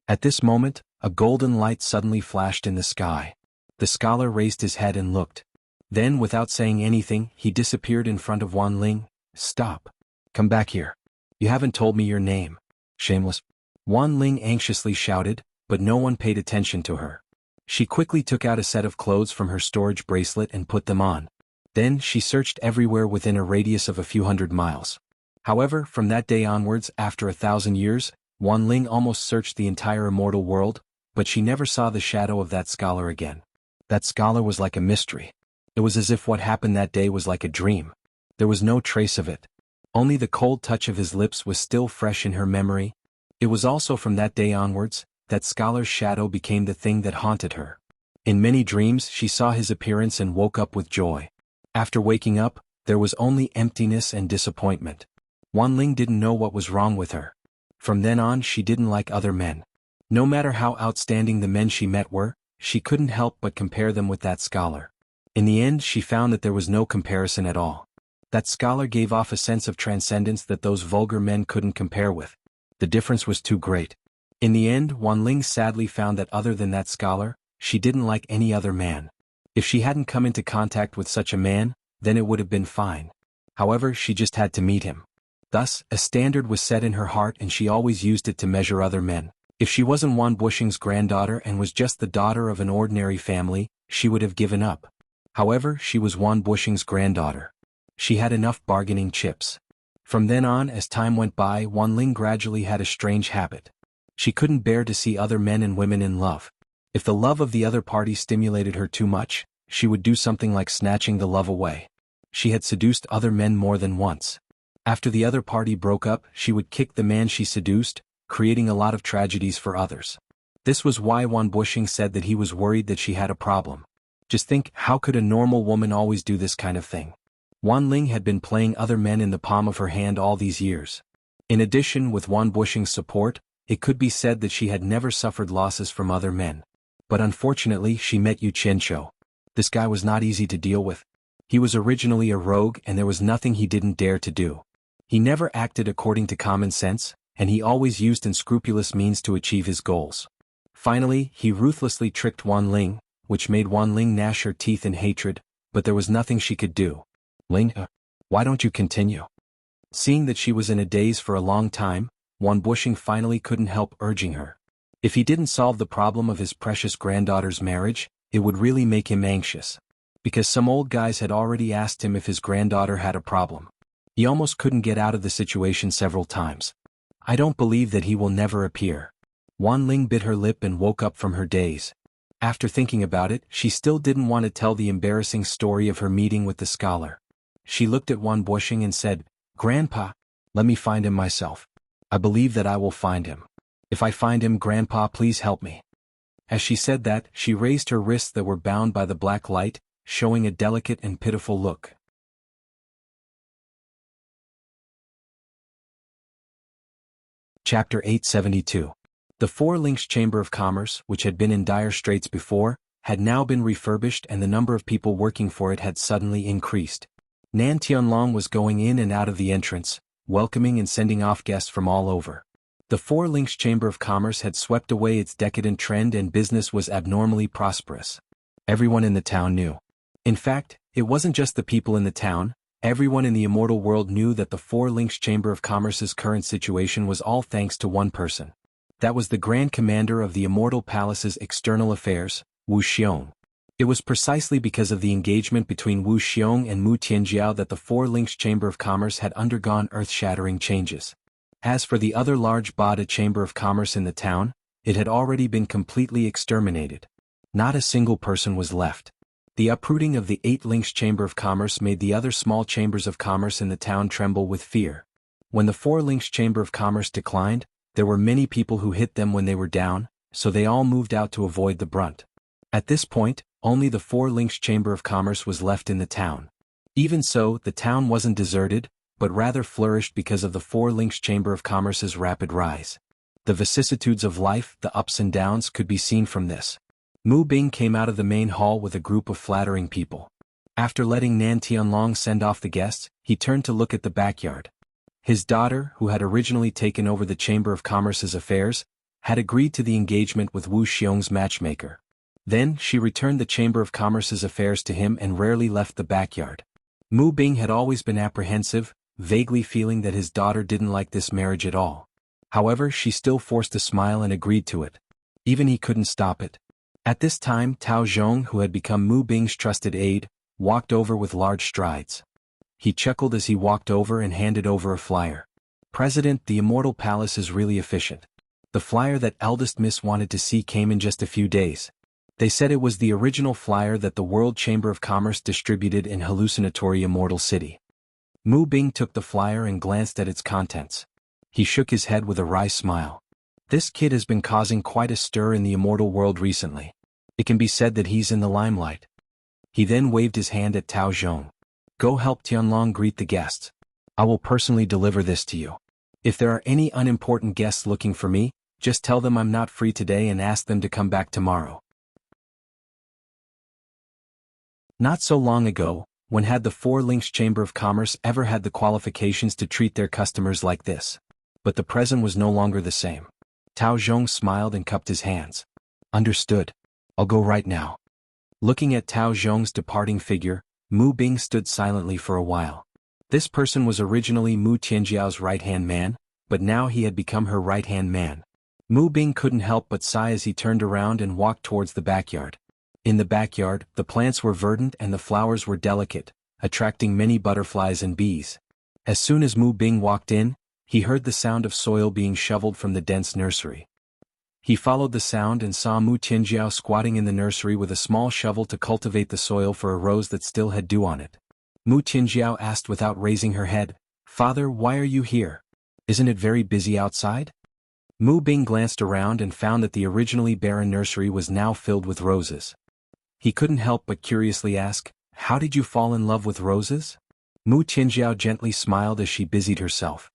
At this moment, a golden light suddenly flashed in the sky. The scholar raised his head and looked. Then, without saying anything, he disappeared in front of Wan Ling. "Stop. Come back here. You haven't told me your name. Shameless." Wan Ling anxiously shouted, but no one paid attention to her. She quickly took out a set of clothes from her storage bracelet and put them on. Then she searched everywhere within a radius of a few hundred miles. However, from that day onwards, after 1,000 years, Wan Ling almost searched the entire immortal world, but she never saw the shadow of that scholar again. That scholar was like a mystery. It was as if what happened that day was like a dream. There was no trace of it. Only the cold touch of his lips was still fresh in her memory. It was also from that day onwards, that scholar's shadow became the thing that haunted her. In many dreams she saw his appearance and woke up with joy. After waking up, there was only emptiness and disappointment. Wan Ling didn't know what was wrong with her. From then on she didn't like other men. No matter how outstanding the men she met were, she couldn't help but compare them with that scholar. In the end she found that there was no comparison at all. That scholar gave off a sense of transcendence that those vulgar men couldn't compare with. The difference was too great. In the end, Wan Ling sadly found that other than that scholar, she didn't like any other man. If she hadn't come into contact with such a man, then it would have been fine. However, she just had to meet him. Thus, a standard was set in her heart and she always used it to measure other men. If she wasn't Wan Bushing's granddaughter and was just the daughter of an ordinary family, she would have given up. However, she was Wan Bushing's granddaughter. She had enough bargaining chips. From then on, as time went by, Wan Ling gradually had a strange habit. She couldn't bear to see other men and women in love. If the love of the other party stimulated her too much, she would do something like snatching the love away. She had seduced other men more than once. After the other party broke up, she would kick the man she seduced, creating a lot of tragedies for others. This was why Wan Bushing said that he was worried that she had a problem. Just think, how could a normal woman always do this kind of thing? Wan Ling had been playing other men in the palm of her hand all these years. In addition, with Wan Bushing's support, it could be said that she had never suffered losses from other men. But unfortunately, she met Yu Qianqiu. This guy was not easy to deal with. He was originally a rogue and there was nothing he didn't dare to do. He never acted according to common sense, and he always used unscrupulous means to achieve his goals. Finally, he ruthlessly tricked Wan Ling, which made Wan Ling gnash her teeth in hatred, but there was nothing she could do. "Ling, why don't you continue?" Seeing that she was in a daze for a long time, Wan Bushing finally couldn't help urging her. If he didn't solve the problem of his precious granddaughter's marriage, it would really make him anxious. Because some old guys had already asked him if his granddaughter had a problem. He almost couldn't get out of the situation several times. I don't believe that he will never appear. Wan Ling bit her lip and woke up from her daze. After thinking about it, she still didn't want to tell the embarrassing story of her meeting with the scholar. She looked at Wan Bushing and said, "Grandpa, let me find him myself. I believe that I will find him. If I find him, Grandpa, please help me." As she said that, she raised her wrists that were bound by the black light, showing a delicate and pitiful look. Chapter 872. The Four Links Chamber of Commerce, which had been in dire straits before, had now been refurbished and the number of people working for it had suddenly increased. Nan Tianlong was going in and out of the entrance, welcoming and sending off guests from all over. The Four Links Chamber of Commerce had swept away its decadent trend and business was abnormally prosperous. Everyone in the town knew. In fact, it wasn't just the people in the town. Everyone in the immortal world knew that the Four Links Chamber of Commerce's current situation was all thanks to one person. That was the Grand Commander of the Immortal Palace's external affairs, Wu Xiong. It was precisely because of the engagement between Wu Xiong and Mu Tianjiao that the Four Links Chamber of Commerce had undergone earth-shattering changes. As for the other large Bada Chamber of Commerce in the town, it had already been completely exterminated. Not a single person was left. The uprooting of the Eight Links Chamber of Commerce made the other small chambers of commerce in the town tremble with fear. When the Four Links Chamber of Commerce declined, there were many people who hit them when they were down, so they all moved out to avoid the brunt. At this point, only the Four Links Chamber of Commerce was left in the town. Even so, the town wasn't deserted, but rather flourished because of the Four Links Chamber of Commerce's rapid rise. The vicissitudes of life, the ups and downs, could be seen from this. Mu Bing came out of the main hall with a group of flattering people. After letting Nan Tianlong send off the guests, he turned to look at the backyard. His daughter, who had originally taken over the Chamber of Commerce's affairs, had agreed to the engagement with Wu Xiong's matchmaker. Then, she returned the Chamber of Commerce's affairs to him and rarely left the backyard. Mu Bing had always been apprehensive, vaguely feeling that his daughter didn't like this marriage at all. However, she still forced a smile and agreed to it. Even he couldn't stop it. At this time, Tao Zhong, who had become Mu Bing's trusted aide, walked over with large strides. He chuckled as he walked over and handed over a flyer. "President, the Immortal Palace is really efficient. The flyer that eldest Miss wanted to see came in just a few days. They said it was the original flyer that the World Chamber of Commerce distributed in hallucinatory Immortal City." Mu Bing took the flyer and glanced at its contents. He shook his head with a wry smile. This kid has been causing quite a stir in the immortal world recently. It can be said that he's in the limelight. He then waved his hand at Tao Zhong. "Go help Tianlong greet the guests. I will personally deliver this to you. If there are any unimportant guests looking for me, just tell them I'm not free today and ask them to come back tomorrow." Not so long ago, when had the Four Links Chamber of Commerce ever had the qualifications to treat their customers like this? But the present was no longer the same. Tao Zhong smiled and cupped his hands. "Understood. I'll go right now." Looking at Tao Zhong's departing figure, Mu Bing stood silently for a while. This person was originally Mu Tianjiao's right-hand man, but now he had become her right-hand man. Mu Bing couldn't help but sigh as he turned around and walked towards the backyard. In the backyard, the plants were verdant and the flowers were delicate, attracting many butterflies and bees. As soon as Mu Bing walked in, he heard the sound of soil being shoveled from the dense nursery. He followed the sound and saw Mu Tianjiao squatting in the nursery with a small shovel to cultivate the soil for a rose that still had dew on it. Mu Tianjiao asked without raising her head, "Father, why are you here? Isn't it very busy outside?" Mu Bing glanced around and found that the originally barren nursery was now filled with roses. He couldn't help but curiously ask, "How did you fall in love with roses?" Mu Tianjiao gently smiled as she busied herself.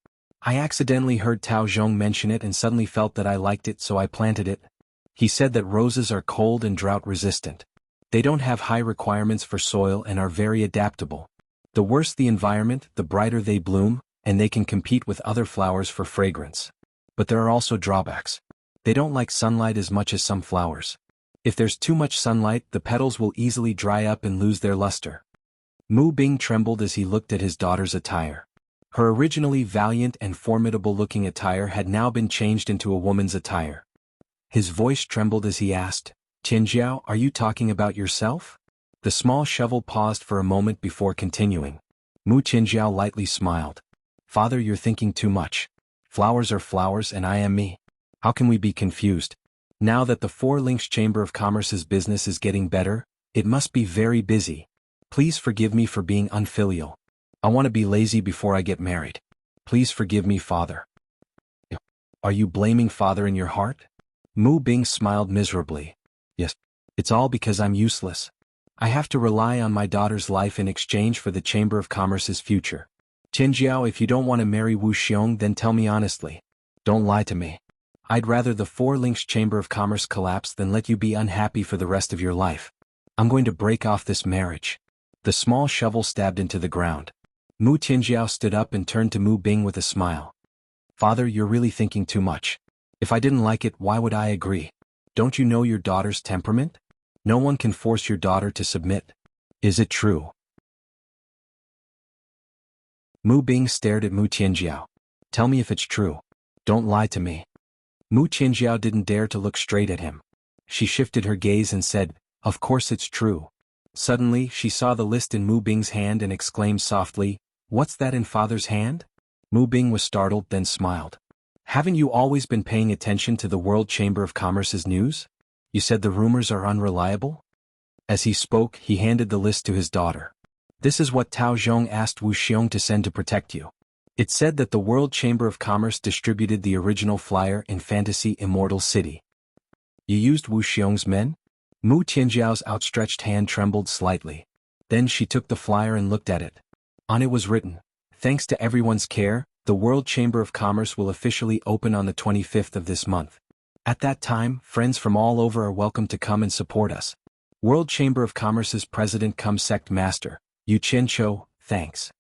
"I accidentally heard Tao Zhong mention it and suddenly felt that I liked it, so I planted it. He said that roses are cold and drought resistant. They don't have high requirements for soil and are very adaptable. The worse the environment, the brighter they bloom, and they can compete with other flowers for fragrance. But there are also drawbacks. They don't like sunlight as much as some flowers. If there's too much sunlight, the petals will easily dry up and lose their luster." Mu Bing trembled as he looked at his daughter's attire. Her originally valiant and formidable-looking attire had now been changed into a woman's attire. His voice trembled as he asked, "Qianjiao, are you talking about yourself?" The small shovel paused for a moment before continuing. Mu Qianjiao lightly smiled. "Father, you're thinking too much. Flowers are flowers and I am me. How can we be confused? Now that the Four Links Chamber of Commerce's business is getting better, it must be very busy. Please forgive me for being unfilial. I want to be lazy before I get married. Please forgive me, Father." "Are you blaming Father in your heart?" Mu Bing smiled miserably. "Yes. It's all because I'm useless. I have to rely on my daughter's life in exchange for the Chamber of Commerce's future. Qianjiao, if you don't want to marry Wu Xiong, then tell me honestly. Don't lie to me. I'd rather the Four Links Chamber of Commerce collapse than let you be unhappy for the rest of your life. I'm going to break off this marriage." The small shovel stabbed into the ground. Mu Qianjiao stood up and turned to Mu Bing with a smile. "Father, you're really thinking too much. If I didn't like it, why would I agree? Don't you know your daughter's temperament? No one can force your daughter to submit. Is it true?" Mu Bing stared at Mu Qianjiao. "Tell me if it's true. Don't lie to me." Mu Qianjiao didn't dare to look straight at him. She shifted her gaze and said, "Of course it's true." Suddenly, she saw the list in Mu Bing's hand and exclaimed softly, "What's that in Father's hand?" Mu Bing was startled, then smiled. "Haven't you always been paying attention to the World Chamber of Commerce's news? You said the rumors are unreliable?" As he spoke, he handed the list to his daughter. "This is what Tao Zhong asked Wu Xiong to send to protect you. It said that the World Chamber of Commerce distributed the original flyer in Fantasy Immortal City." "You used Wu Xiong's men?" Mu Qianjiao's outstretched hand trembled slightly. Then she took the flyer and looked at it. On it was written, "Thanks to everyone's care, the World Chamber of Commerce will officially open on the 25th of this month. At that time, friends from all over are welcome to come and support us. World Chamber of Commerce's president cum sect master, Yu Qianqiu, thanks."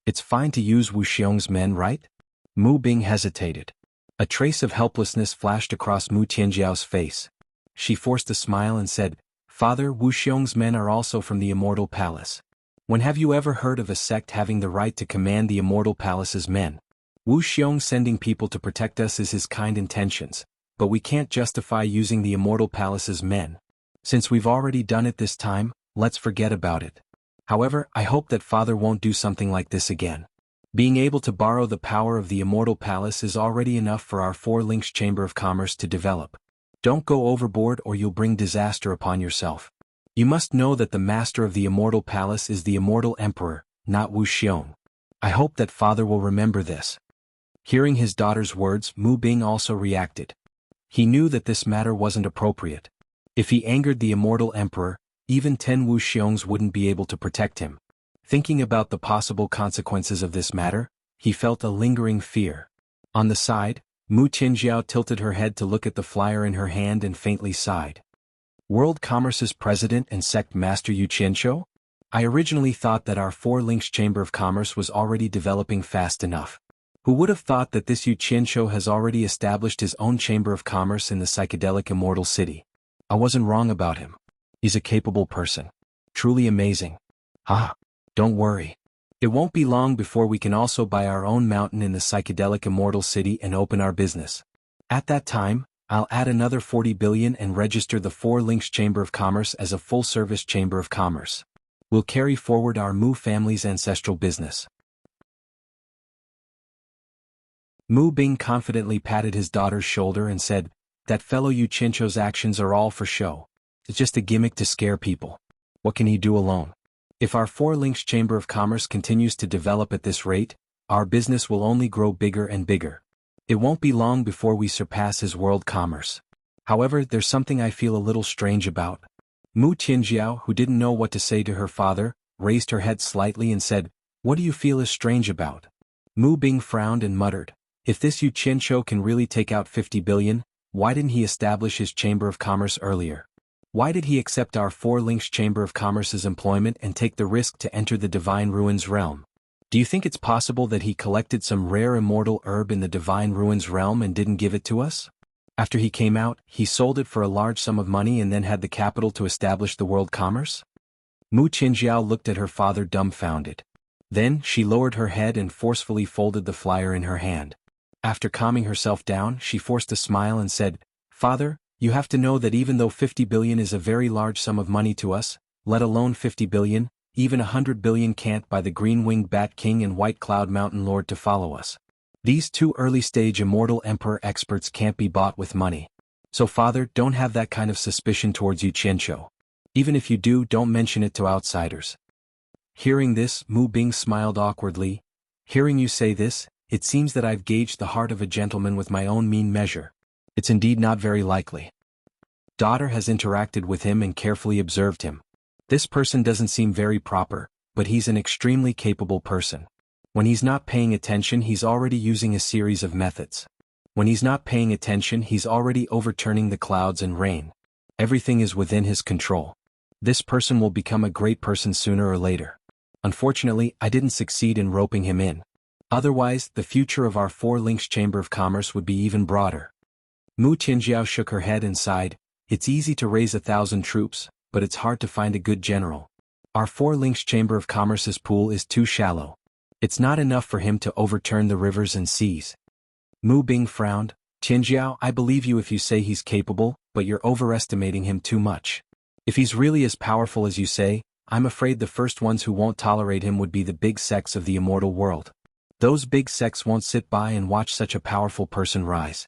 "It's fine to use Wu Xiong's men, right?" Mu Bing hesitated. A trace of helplessness flashed across Mu Qianjiao's face. She forced a smile and said, "Father, Wu Xiong's men are also from the Immortal Palace. When have you ever heard of a sect having the right to command the Immortal Palace's men? Wu Xiong sending people to protect us is his kind intentions, but we can't justify using the Immortal Palace's men. Since we've already done it this time, let's forget about it. However, I hope that Father won't do something like this again. Being able to borrow the power of the Immortal Palace is already enough for our Four Links Chamber of Commerce to develop. Don't go overboard or you'll bring disaster upon yourself. You must know that the master of the Immortal Palace is the Immortal Emperor, not Wu Xiong. I hope that Father will remember this." Hearing his daughter's words, Mu Bing also reacted. He knew that this matter wasn't appropriate. If he angered the Immortal Emperor, even 10 Wu Xiong's wouldn't be able to protect him. Thinking about the possible consequences of this matter, he felt a lingering fear. On the side, Mu Qianjiao tilted her head to look at the flyer in her hand and faintly sighed. "World Commerce's president and sect master Yu Qianqiu? I originally thought that our Four Links Chamber of Commerce was already developing fast enough. Who would have thought that this Yu Qianqiu has already established his own Chamber of Commerce in the psychedelic Immortal City? I wasn't wrong about him. He's a capable person. Truly amazing. Don't worry. It won't be long before we can also buy our own mountain in the psychedelic Immortal City and open our business. At that time, I'll add another 40 billion and register the Four Links Chamber of Commerce as a full-service Chamber of Commerce. We'll carry forward our Mu family's ancestral business." Mu Bing confidently patted his daughter's shoulder and said, "That fellow Yu Qianqiu's actions are all for show. It's just a gimmick to scare people. What can he do alone? If our Four Links Chamber of Commerce continues to develop at this rate, our business will only grow bigger and bigger. It won't be long before we surpass his world commerce. However, there's something I feel a little strange about." Mu Qianjiao, who didn't know what to say to her father, raised her head slightly and said, "What do you feel is strange about?" Mu Bing frowned and muttered, "If this Yu Qianqiu can really take out 50 billion, why didn't he establish his Chamber of Commerce earlier? Why did he accept our Four Links Chamber of Commerce's employment and take the risk to enter the Divine Ruins realm? Do you think it's possible that he collected some rare immortal herb in the Divine Ruins realm and didn't give it to us? After he came out, he sold it for a large sum of money and then had the capital to establish the world commerce?" Mu Qianjiao looked at her father dumbfounded. Then, she lowered her head and forcefully folded the flyer in her hand. After calming herself down, she forced a smile and said, "Father, you have to know that even though 50 billion is a very large sum of money to us, let alone 50 billion, even 100 billion can't buy the green-winged Bat King and White Cloud Mountain Lord to follow us. These two early-stage immortal emperor experts can't be bought with money. So father, don't have that kind of suspicion towards you Qianqiu. Even if you do, don't mention it to outsiders." Hearing this, Mu Bing smiled awkwardly. "Hearing you say this, it seems that I've gauged the heart of a gentleman with my own mean measure. It's indeed not very likely." Daughter has interacted with him and carefully observed him. This person doesn't seem very proper, but he's an extremely capable person. When he's not paying attention, he's already using a series of methods. When he's not paying attention, he's already overturning the clouds and rain. Everything is within his control. This person will become a great person sooner or later. Unfortunately, I didn't succeed in roping him in. Otherwise, the future of our Four Links Chamber of Commerce would be even broader. Mu Tianjiao shook her head and sighed. "It's easy to raise 1,000 troops, but it's hard to find a good general. Our Four Links Chamber of Commerce's pool is too shallow. It's not enough for him to overturn the rivers and seas." Mu Bing frowned. "Tianjiao, I believe you if you say he's capable, but you're overestimating him too much. If he's really as powerful as you say, I'm afraid the first ones who won't tolerate him would be the big sects of the immortal world. Those big sects won't sit by and watch such a powerful person rise."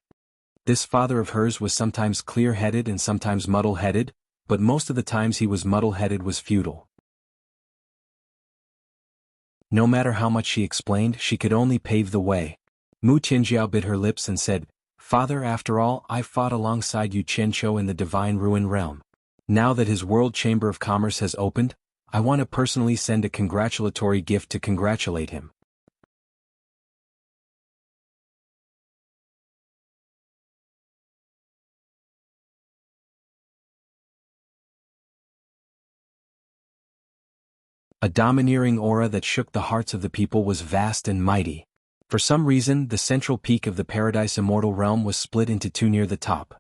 This father of hers was sometimes clear-headed and sometimes muddle-headed, but most of the times he was muddle-headed was futile. No matter how much she explained, she could only pave the way. Mu Tianjiao bit her lips and said, "Father, after all, I fought alongside you Qianqiu in the Divine Ruin Realm. Now that his World Chamber of Commerce has opened, I want to personally send a congratulatory gift to congratulate him." A domineering aura that shook the hearts of the people was vast and mighty. For some reason, the central peak of the Paradise Immortal Realm was split into two near the top.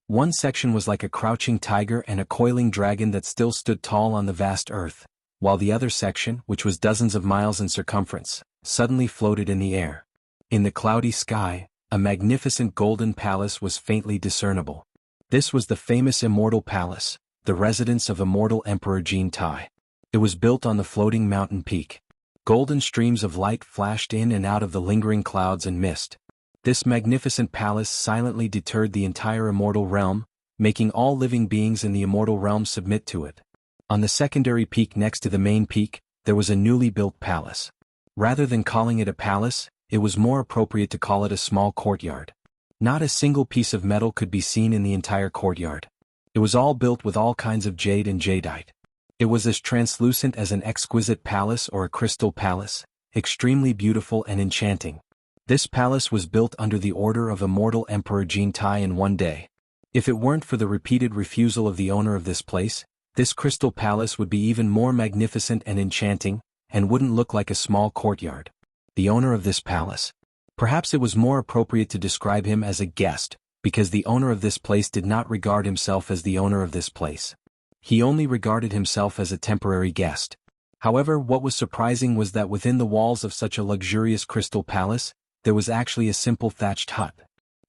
One section was like a crouching tiger and a coiling dragon that still stood tall on the vast earth, while the other section, which was dozens of miles in circumference, suddenly floated in the air. In the cloudy sky, a magnificent golden palace was faintly discernible. This was the famous Immortal Palace, the residence of immortal Emperor Jin Tai. It was built on the floating mountain peak. Golden streams of light flashed in and out of the lingering clouds and mist. This magnificent palace silently deterred the entire immortal realm, making all living beings in the immortal realm submit to it. On the secondary peak next to the main peak, there was a newly built palace. Rather than calling it a palace, it was more appropriate to call it a small courtyard. Not a single piece of metal could be seen in the entire courtyard. It was all built with all kinds of jade and jadeite. It was as translucent as an exquisite palace or a crystal palace, extremely beautiful and enchanting. This palace was built under the order of immortal Emperor Jin Tai in one day. If it weren't for the repeated refusal of the owner of this place, this crystal palace would be even more magnificent and enchanting, and wouldn't look like a small courtyard. The owner of this palace. Perhaps it was more appropriate to describe him as a guest, because the owner of this place did not regard himself as the owner of this place. He only regarded himself as a temporary guest. However, what was surprising was that within the walls of such a luxurious crystal palace, there was actually a simple thatched hut.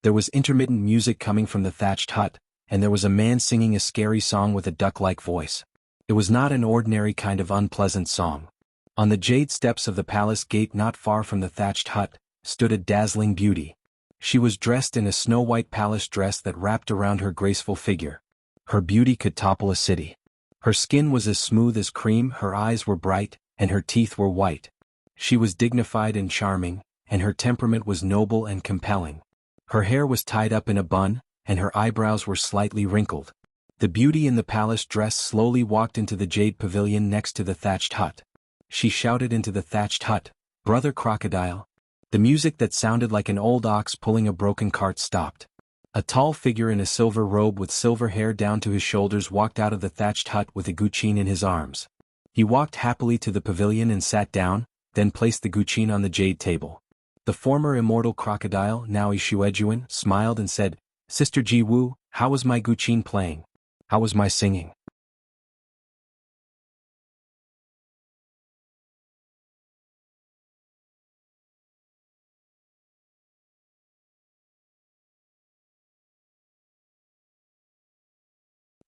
There was intermittent music coming from the thatched hut, and there was a man singing a scary song with a duck-like voice. It was not an ordinary kind of unpleasant song. On the jade steps of the palace gate not far from the thatched hut, stood a dazzling beauty. She was dressed in a snow-white palace dress that wrapped around her graceful figure. Her beauty could topple a city. Her skin was as smooth as cream, her eyes were bright, and her teeth were white. She was dignified and charming, and her temperament was noble and compelling. Her hair was tied up in a bun, and her eyebrows were slightly wrinkled. The beauty in the palace dress slowly walked into the jade pavilion next to the thatched hut. She shouted into the thatched hut, "Brother Crocodile." The music that sounded like an old ox pulling a broken cart stopped. A tall figure in a silver robe with silver hair down to his shoulders walked out of the thatched hut with a guqin in his arms. He walked happily to the pavilion and sat down, then placed the guqin on the jade table. The former immortal crocodile, now Ishuejuan, smiled and said, "Sister Ji Wu, how was my guqin playing? How was my singing?"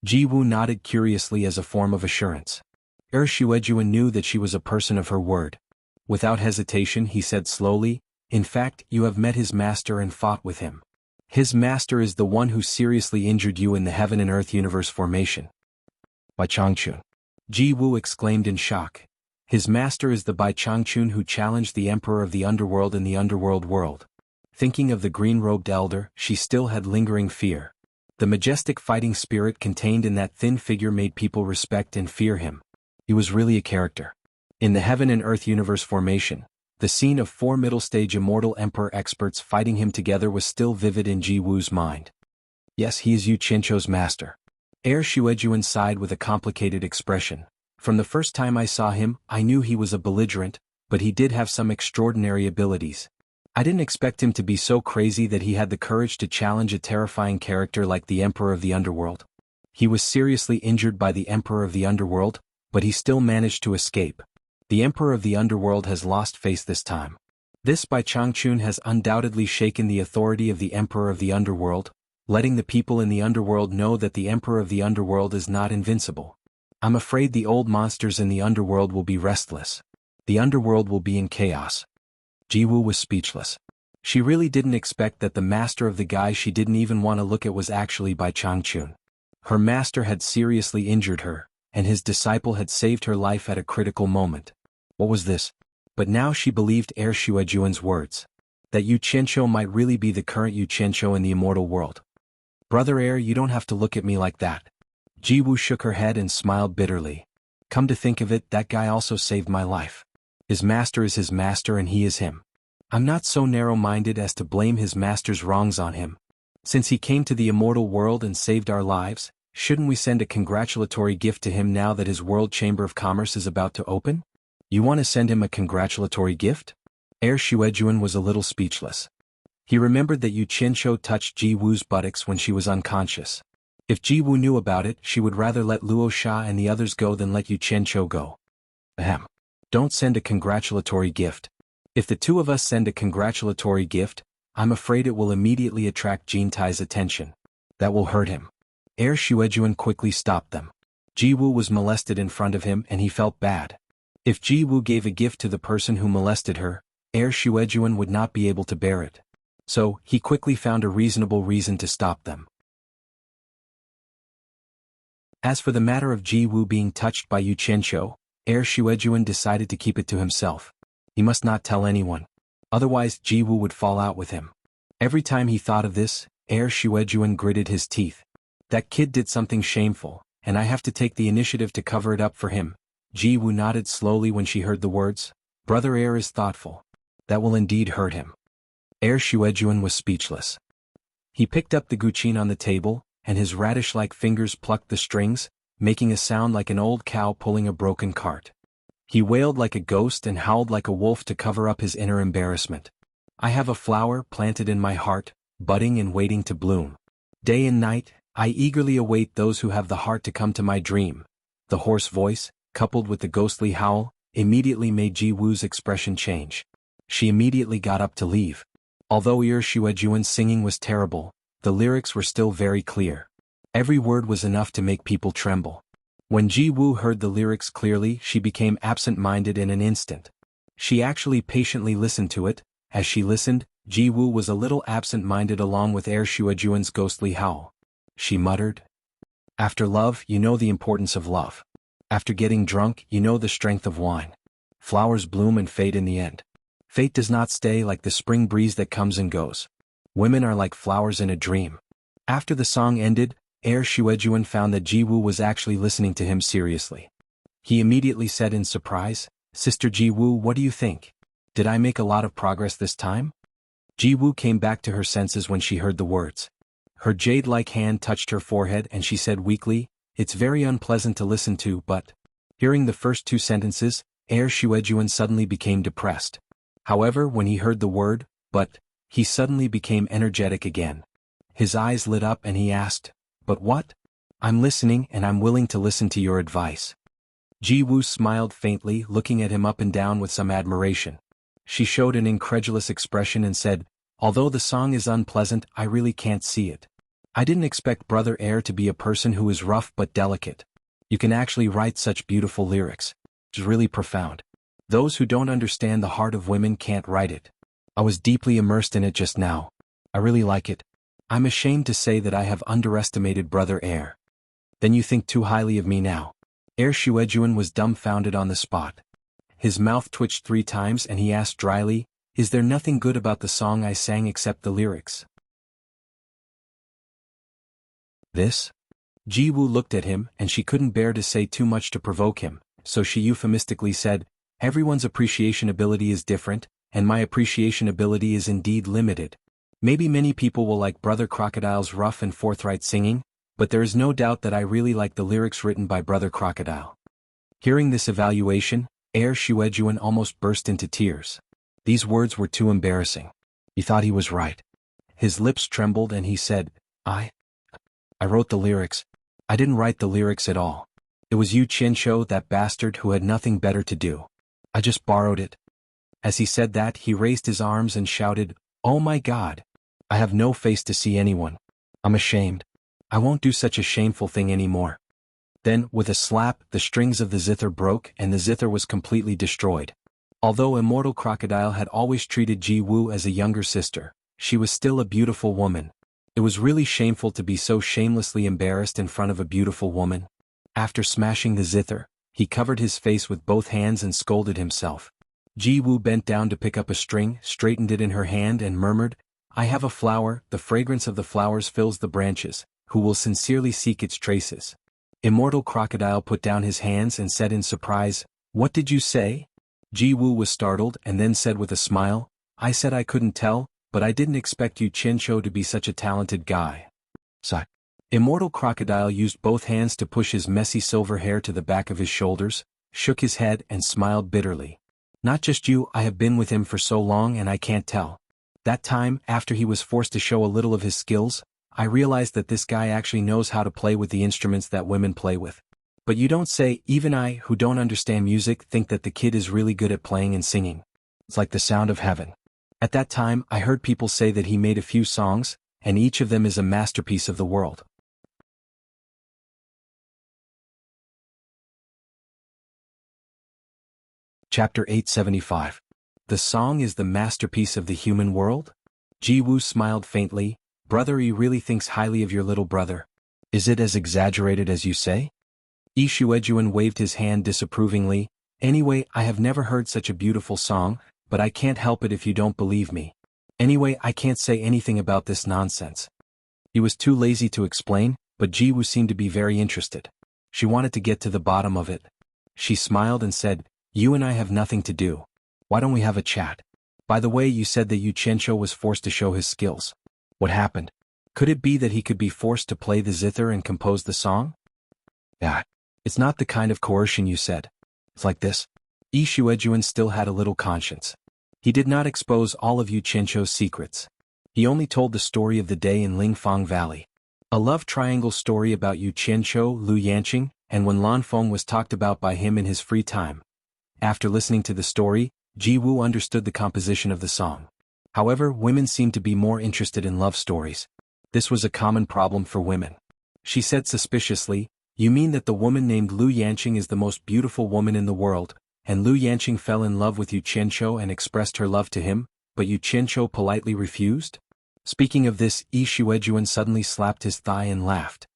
Ji Wu nodded curiously as a form of assurance. Shuejuan knew that she was a person of her word. Without hesitation he said slowly, "In fact, you have met his master and fought with him. His master is the one who seriously injured you in the Heaven and Earth universe formation." Bai Changchun. Ji Wu exclaimed in shock. His master is the Bai Changchun who challenged the Emperor of the Underworld in the Underworld world. Thinking of the green-robed elder, she still had lingering fear. The majestic fighting spirit contained in that thin figure made people respect and fear him. He was really a character. In the Heaven and Earth universe formation, the scene of 4 middle-stage immortal emperor experts fighting him together was still vivid in Ji Wu's mind. Yes, he is Yu Qianqiu's master. Shuejuan sighed with a complicated expression. From the first time I saw him, I knew he was a belligerent, but he did have some extraordinary abilities. I didn't expect him to be so crazy that he had the courage to challenge a terrifying character like the Emperor of the Underworld. He was seriously injured by the Emperor of the Underworld, but he still managed to escape. The Emperor of the Underworld has lost face this time. This Bai Changchun has undoubtedly shaken the authority of the Emperor of the Underworld, letting the people in the Underworld know that the Emperor of the Underworld is not invincible. I'm afraid the old monsters in the Underworld will be restless. The Underworld will be in chaos. Ji Wu was speechless. She really didn't expect that the master of the guy she didn't even want to look at was actually Bai Changchun. Her master had seriously injured her, and his disciple had saved her life at a critical moment. What was this? But now she believed Shuejuan's words. That Yu Qianqiu might really be the current Yu Qianqiu in the immortal world. "Brother you don't have to look at me like that." Ji Wu shook her head and smiled bitterly. "Come to think of it, that guy also saved my life. His master is his master and he is him. I'm not so narrow-minded as to blame his master's wrongs on him. Since he came to the immortal world and saved our lives, shouldn't we send a congratulatory gift to him now that his World Chamber of Commerce is about to open? You want to send him a congratulatory gift?" Shuejuan was a little speechless. He remembered that Yu Qianqiu touched Ji Wu's buttocks when she was unconscious. If Ji Wu knew about it, she would rather let Luo Sha and the others go than let Yu Qianqiu go. Ahem. Don't send a congratulatory gift. If the two of us send a congratulatory gift, I'm afraid it will immediately attract Jin Tai's attention. That will hurt him. Shuejuan quickly stopped them. Ji Wu was molested in front of him and he felt bad. If Ji Wu gave a gift to the person who molested her, Shuejuan would not be able to bear it. So, he quickly found a reasonable reason to stop them. As for the matter of Ji Wu being touched by Yu Qianqiu, Shuejuan decided to keep it to himself. He must not tell anyone. Otherwise Ji Wu would fall out with him. Every time he thought of this, Shuejuan gritted his teeth. That kid did something shameful, and I have to take the initiative to cover it up for him. Ji Wu nodded slowly when she heard the words. Brother is thoughtful. That will indeed hurt him. Shuejuan was speechless. He picked up the guqin on the table, and his radish-like fingers plucked the strings, making a sound like an old cow pulling a broken cart. He wailed like a ghost and howled like a wolf to cover up his inner embarrassment. I have a flower planted in my heart, budding and waiting to bloom. Day and night, I eagerly await those who have the heart to come to my dream. The hoarse voice, coupled with the ghostly howl, immediately made Ji Wu's expression change. She immediately got up to leave. Although Shuejuan's singing was terrible, the lyrics were still very clear. Every word was enough to make people tremble. When Ji Wu heard the lyrics clearly, she became absent-minded in an instant. She actually patiently listened to it. As she listened, Ji Wu was a little absent-minded along with Shuejuan's ghostly howl. She muttered, "After love, you know the importance of love. After getting drunk, you know the strength of wine. Flowers bloom and fade in the end. Fate does not stay like the spring breeze that comes and goes. Women are like flowers in a dream." After the song ended, Shuejuan found that Ji Wu was actually listening to him seriously. He immediately said in surprise, "Sister Ji Wu, what do you think? Did I make a lot of progress this time?" Ji Wu came back to her senses when she heard the words. Her jade-like hand touched her forehead and she said weakly, "It's very unpleasant to listen to, but..." Hearing the first 2 sentences, Shuejuan suddenly became depressed. However, when he heard the word, "but," he suddenly became energetic again. His eyes lit up and he asked, "But what?" "I'm listening and I'm willing to listen to your advice." Ji Wu smiled faintly, looking at him up and down with some admiration. She showed an incredulous expression and said, "Although the song is unpleasant, I really can't see it. I didn't expect Brother Air to be a person who is rough but delicate. You can actually write such beautiful lyrics. It's really profound. Those who don't understand the heart of women can't write it. I was deeply immersed in it just now. I really like it. I'm ashamed to say that I have underestimated Brother Air. Then you think too highly of me now. Air Shuejuan was dumbfounded on the spot. His mouth twitched 3 times and he asked dryly, "Is there nothing good about the song I sang except the lyrics?" This? Ji Woo looked at him and she couldn't bear to say too much to provoke him, so she euphemistically said, "Everyone's appreciation ability is different, and my appreciation ability is indeed limited. Maybe many people will like Brother Crocodile's rough and forthright singing, but there is no doubt that I really like the lyrics written by Brother Crocodile." Hearing this evaluation, Air Shuejuan almost burst into tears. These words were too embarrassing. He thought he was right. His lips trembled and he said, I wrote the lyrics. I didn't write the lyrics at all. It was Yu Qianqiu, that bastard who had nothing better to do. I just borrowed it." As he said that, he raised his arms and shouted, "Oh my God! I have no face to see anyone. I'm ashamed. I won't do such a shameful thing anymore." Then, with a slap, the strings of the zither broke and the zither was completely destroyed. Although Immortal Crocodile had always treated Ji Woo as a younger sister, she was still a beautiful woman. It was really shameful to be so shamelessly embarrassed in front of a beautiful woman. After smashing the zither, he covered his face with both hands and scolded himself. Ji Woo bent down to pick up a string, straightened it in her hand and murmured, "I have a flower, the fragrance of the flowers fills the branches, who will sincerely seek its traces." Immortal Crocodile put down his hands and said in surprise, "What did you say?" Ji Woo was startled and then said with a smile, "I said I couldn't tell, but I didn't expect Yu Qianqiu to be such a talented guy." Sigh. Immortal Crocodile used both hands to push his messy silver hair to the back of his shoulders, shook his head and smiled bitterly. "Not just you, I have been with him for so long and I can't tell. That time, after he was forced to show a little of his skills, I realized that this guy actually knows how to play with the instruments that women play with. But you don't say, even I, who don't understand music, think that the kid is really good at playing and singing. It's like the sound of heaven. At that time, I heard people say that he made a few songs, and each of them is a masterpiece of the world." Chapter 875. The song is the masterpiece of the human world? Ji Woo smiled faintly. "Brother E really thinks highly of your little brother. Is it as exaggerated as you say?" Yi Shuejuan waved his hand disapprovingly. "Anyway, I have never heard such a beautiful song, but I can't help it if you don't believe me. Anyway, I can't say anything about this nonsense." He was too lazy to explain, but Ji Woo seemed to be very interested. She wanted to get to the bottom of it. She smiled and said, "You and I have nothing to do. Why don't we have a chat? By the way, you said that Yu Qianqiu was forced to show his skills. What happened? Could it be that he could be forced to play the zither and compose the song?" "Ah, it's not the kind of coercion you said. It's like this." Yi Shuejuan still had a little conscience. He did not expose all of Yu Qianqiu's secrets. He only told the story of the day in Lingfang Valley. A love triangle story about Yu Qianqiu, Lu Yanqing, and when Lan Feng was talked about by him in his free time. After listening to the story, Ji Woo understood the composition of the song. However, women seemed to be more interested in love stories. This was a common problem for women. She said suspiciously, "You mean that the woman named Lu Yanqing is the most beautiful woman in the world, and Lu Yanqing fell in love with Yu Qianqiu and expressed her love to him, but Yu Qianqiu politely refused?" Speaking of this, Yi Shuejuan suddenly slapped his thigh and laughed.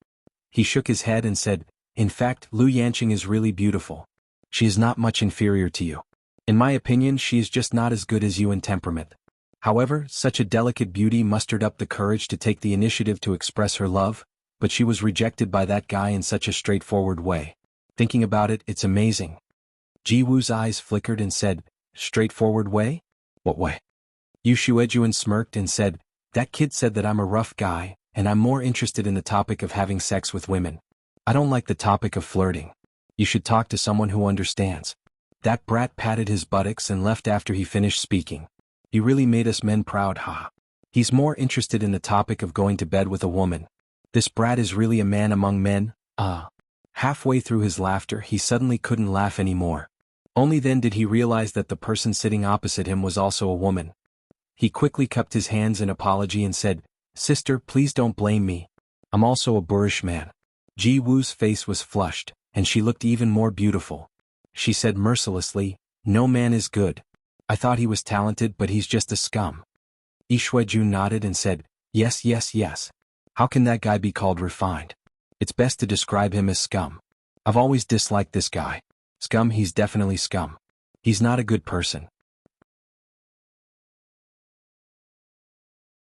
He shook his head and said, "In fact, Lu Yanqing is really beautiful. She is not much inferior to you. In my opinion, she is just not as good as you in temperament. However, such a delicate beauty mustered up the courage to take the initiative to express her love, but she was rejected by that guy in such a straightforward way. Thinking about it, it's amazing." Ji Woo's eyes flickered and said, "Straightforward way? What way?" Yu Shuejuan smirked and said, "That kid said that I'm a rough guy, and I'm more interested in the topic of having sex with women. I don't like the topic of flirting. You should talk to someone who understands." That brat patted his buttocks and left after he finished speaking. He really made us men proud, ha. He's more interested in the topic of going to bed with a woman. This brat is really a man among men, ah. Halfway through his laughter, he suddenly couldn't laugh anymore. Only then did he realize that the person sitting opposite him was also a woman. He quickly cupped his hands in apology and said, "Sister, please don't blame me. I'm also a boorish man. Ji Wu's face was flushed, and she looked even more beautiful. She said mercilessly, "No man is good. I thought he was talented, but he's just a scum." Yi Shuiju nodded and said, "Yes, yes, yes. How can that guy be called refined? It's best to describe him as scum. I've always disliked this guy. Scum, he's definitely scum. He's not a good person."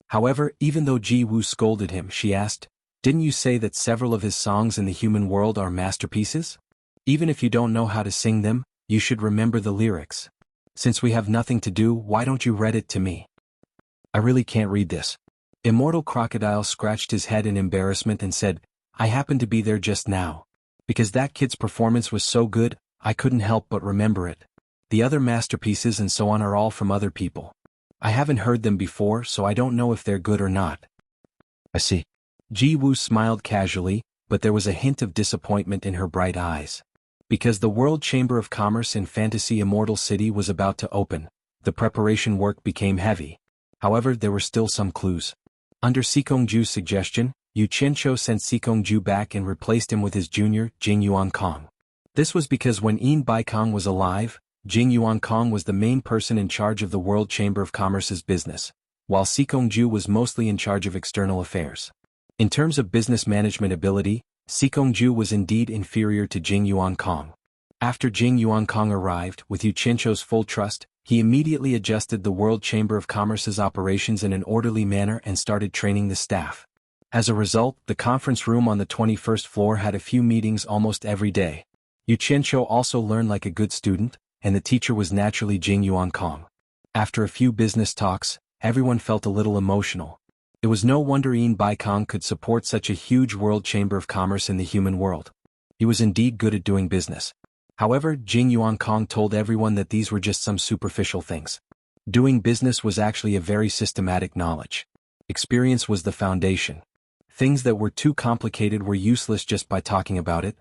However, even though Ji Wu scolded him, she asked, "Didn't you say that several of his songs in the human world are masterpieces? Even if you don't know how to sing them, you should remember the lyrics. Since we have nothing to do, why don't you read it to me?" "I really can't read this." Immortal Crocodile scratched his head in embarrassment and said, "I happened to be there just now. Because that kid's performance was so good, I couldn't help but remember it. The other masterpieces and so on are all from other people. I haven't heard them before, so I don't know if they're good or not." "I see." Ji Wu smiled casually, but there was a hint of disappointment in her bright eyes. Because the World Chamber of Commerce in Fantasy Immortal City was about to open, the preparation work became heavy. However, there were still some clues. Under Sikongju's suggestion, Yu Qianqiu sent Sikongju back and replaced him with his junior, Jing Yuankong. This was because when Yin Baikong was alive, Jing Yuankong was the main person in charge of the World Chamber of Commerce's business, while Sikongju was mostly in charge of external affairs. In terms of business management ability, Sikongju was indeed inferior to Jing Yuankong. After Jing Yuankong arrived, with Yu Qianqiu's full trust, he immediately adjusted the World Chamber of Commerce's operations in an orderly manner and started training the staff. As a result, the conference room on the 21st floor had a few meetings almost every day. Yu Qianqiu also learned like a good student, and the teacher was naturally Jing Yuankong. After a few business talks, everyone felt a little emotional. It was no wonder Yin Baikong could support such a huge World Chamber of Commerce in the human world. He was indeed good at doing business. However, Jing Yuankong told everyone that these were just some superficial things. Doing business was actually a very systematic knowledge. Experience was the foundation. Things that were too complicated were useless just by talking about it.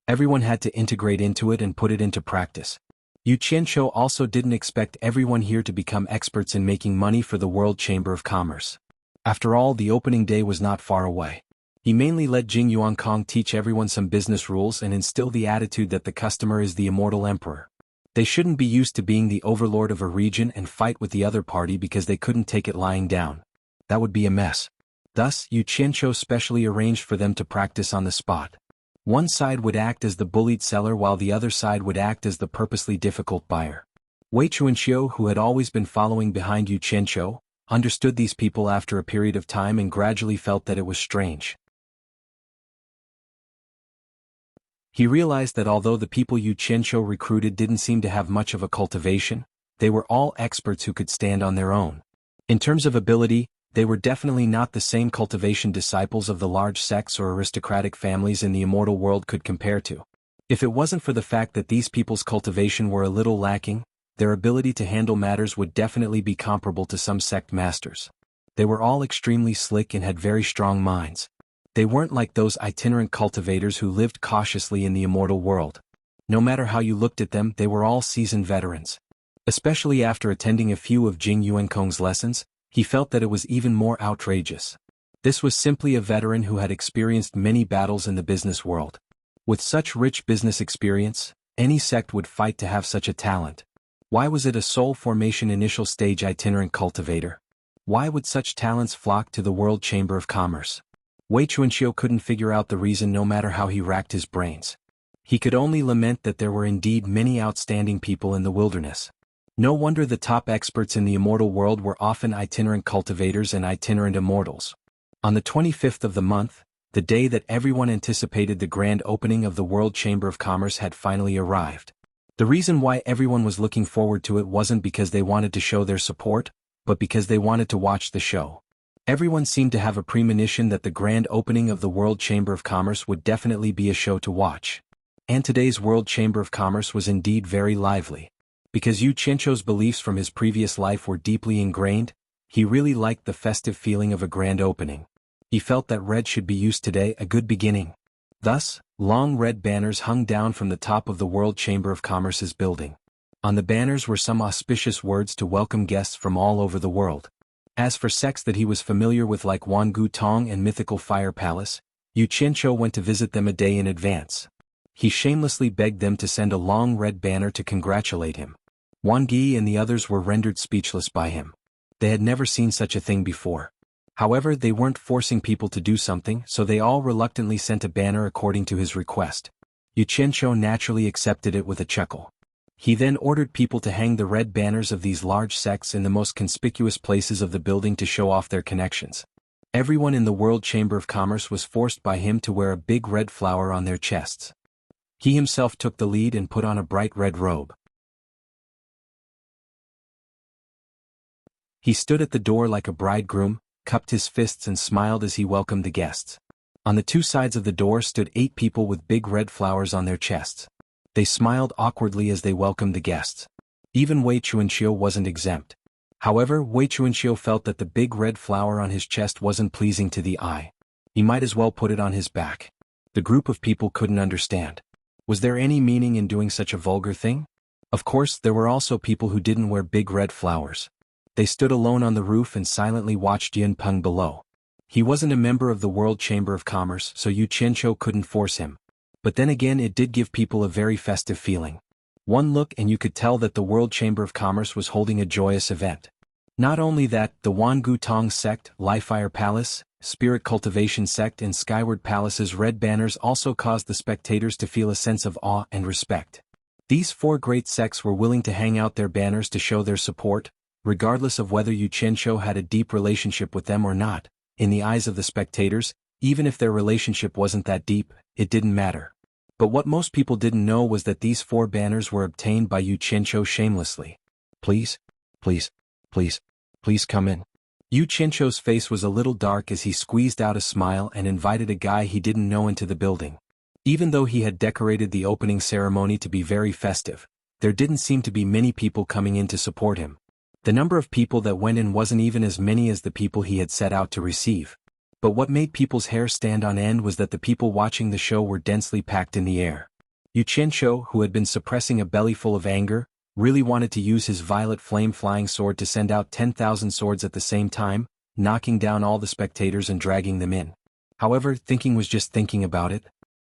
Everyone had to integrate into it and put it into practice. Yu Qianqiu also didn't expect everyone here to become experts in making money for the World Chamber of Commerce. After all, the opening day was not far away. He mainly let Jing Yuankong teach everyone some business rules and instill the attitude that the customer is the immortal emperor. They shouldn't be used to being the overlord of a region and fight with the other party because they couldn't take it lying down. That would be a mess. Thus, Yu Qianqiu specially arranged for them to practice on the spot. One side would act as the bullied seller while the other side would act as the purposely difficult buyer. Wei Chuanxiu, who had always been following behind Yu Qianqiu, understood these people after a period of time and gradually felt that it was strange. He realized that although the people Yu Qianqiu recruited didn't seem to have much of a cultivation, they were all experts who could stand on their own. In terms of ability, they were definitely not the same cultivation disciples of the large sects or aristocratic families in the immortal world could compare to. If it wasn't for the fact that these people's cultivation were a little lacking, their ability to handle matters would definitely be comparable to some sect masters. They were all extremely slick and had very strong minds. They weren't like those itinerant cultivators who lived cautiously in the immortal world. No matter how you looked at them, they were all seasoned veterans. Especially after attending a few of Jing Yuankong's lessons, he felt that it was even more outrageous. This was simply a veteran who had experienced many battles in the business world. With such rich business experience, any sect would fight to have such a talent. Why was it a soul formation initial stage itinerant cultivator? Why would such talents flock to the World Chamber of Commerce? Wei Chuanxiu couldn't figure out the reason no matter how he racked his brains. He could only lament that there were indeed many outstanding people in the wilderness. No wonder the top experts in the immortal world were often itinerant cultivators and itinerant immortals. On the 25th of the month, the day that everyone anticipated the grand opening of the World Chamber of Commerce had finally arrived. The reason why everyone was looking forward to it wasn't because they wanted to show their support, but because they wanted to watch the show. Everyone seemed to have a premonition that the grand opening of the World Chamber of Commerce would definitely be a show to watch. And today's World Chamber of Commerce was indeed very lively. Because Yu Qianqiu's beliefs from his previous life were deeply ingrained, he really liked the festive feeling of a grand opening. He felt that red should be used today, a good beginning. Thus, long red banners hung down from the top of the World Chamber of Commerce's building. On the banners were some auspicious words to welcome guests from all over the world. As for sects that he was familiar with like Wangu Tong and Mythical Fire Palace, Yu Qianqiu went to visit them a day in advance. He shamelessly begged them to send a long red banner to congratulate him. Wang Yi and the others were rendered speechless by him. They had never seen such a thing before. However, they weren't forcing people to do something, so they all reluctantly sent a banner according to his request. Yu Qianqiu naturally accepted it with a chuckle. He then ordered people to hang the red banners of these large sects in the most conspicuous places of the building to show off their connections. Everyone in the World Chamber of Commerce was forced by him to wear a big red flower on their chests. He himself took the lead and put on a bright red robe. He stood at the door like a bridegroom, cupped his fists and smiled as he welcomed the guests. On the two sides of the door stood 8 people with big red flowers on their chests. They smiled awkwardly as they welcomed the guests. Even Wei Chuanqiu wasn't exempt. However, Wei Chuanqiu felt that the big red flower on his chest wasn't pleasing to the eye. He might as well put it on his back. The group of people couldn't understand. Was there any meaning in doing such a vulgar thing? Of course, there were also people who didn't wear big red flowers. They stood alone on the roof and silently watched Yun Peng below. He wasn't a member of the World Chamber of Commerce, so Yu Qianqiu couldn't force him. But then again, it did give people a very festive feeling. One look and you could tell that the World Chamber of Commerce was holding a joyous event. Not only that, the Wangu Tong sect, Fire Palace, Spirit Cultivation sect and Skyward Palace's red banners also caused the spectators to feel a sense of awe and respect. These 4 great sects were willing to hang out their banners to show their support, regardless of whether Yu Qianqiu had a deep relationship with them or not. In the eyes of the spectators, even if their relationship wasn't that deep, it didn't matter. But what most people didn't know was that these 4 banners were obtained by Yu Qianqiu shamelessly. Please, please, please, please come in. Yu Qianqiu's face was a little dark as he squeezed out a smile and invited a guy he didn't know into the building. Even though he had decorated the opening ceremony to be very festive, there didn't seem to be many people coming in to support him. The number of people that went in wasn't even as many as the people he had set out to receive. But what made people's hair stand on end was that the people watching the show were densely packed in the air. Yu Qianqiu, who had been suppressing a belly full of anger, really wanted to use his violet flame-flying sword to send out 10,000 swords at the same time, knocking down all the spectators and dragging them in. However, thinking was just thinking about it.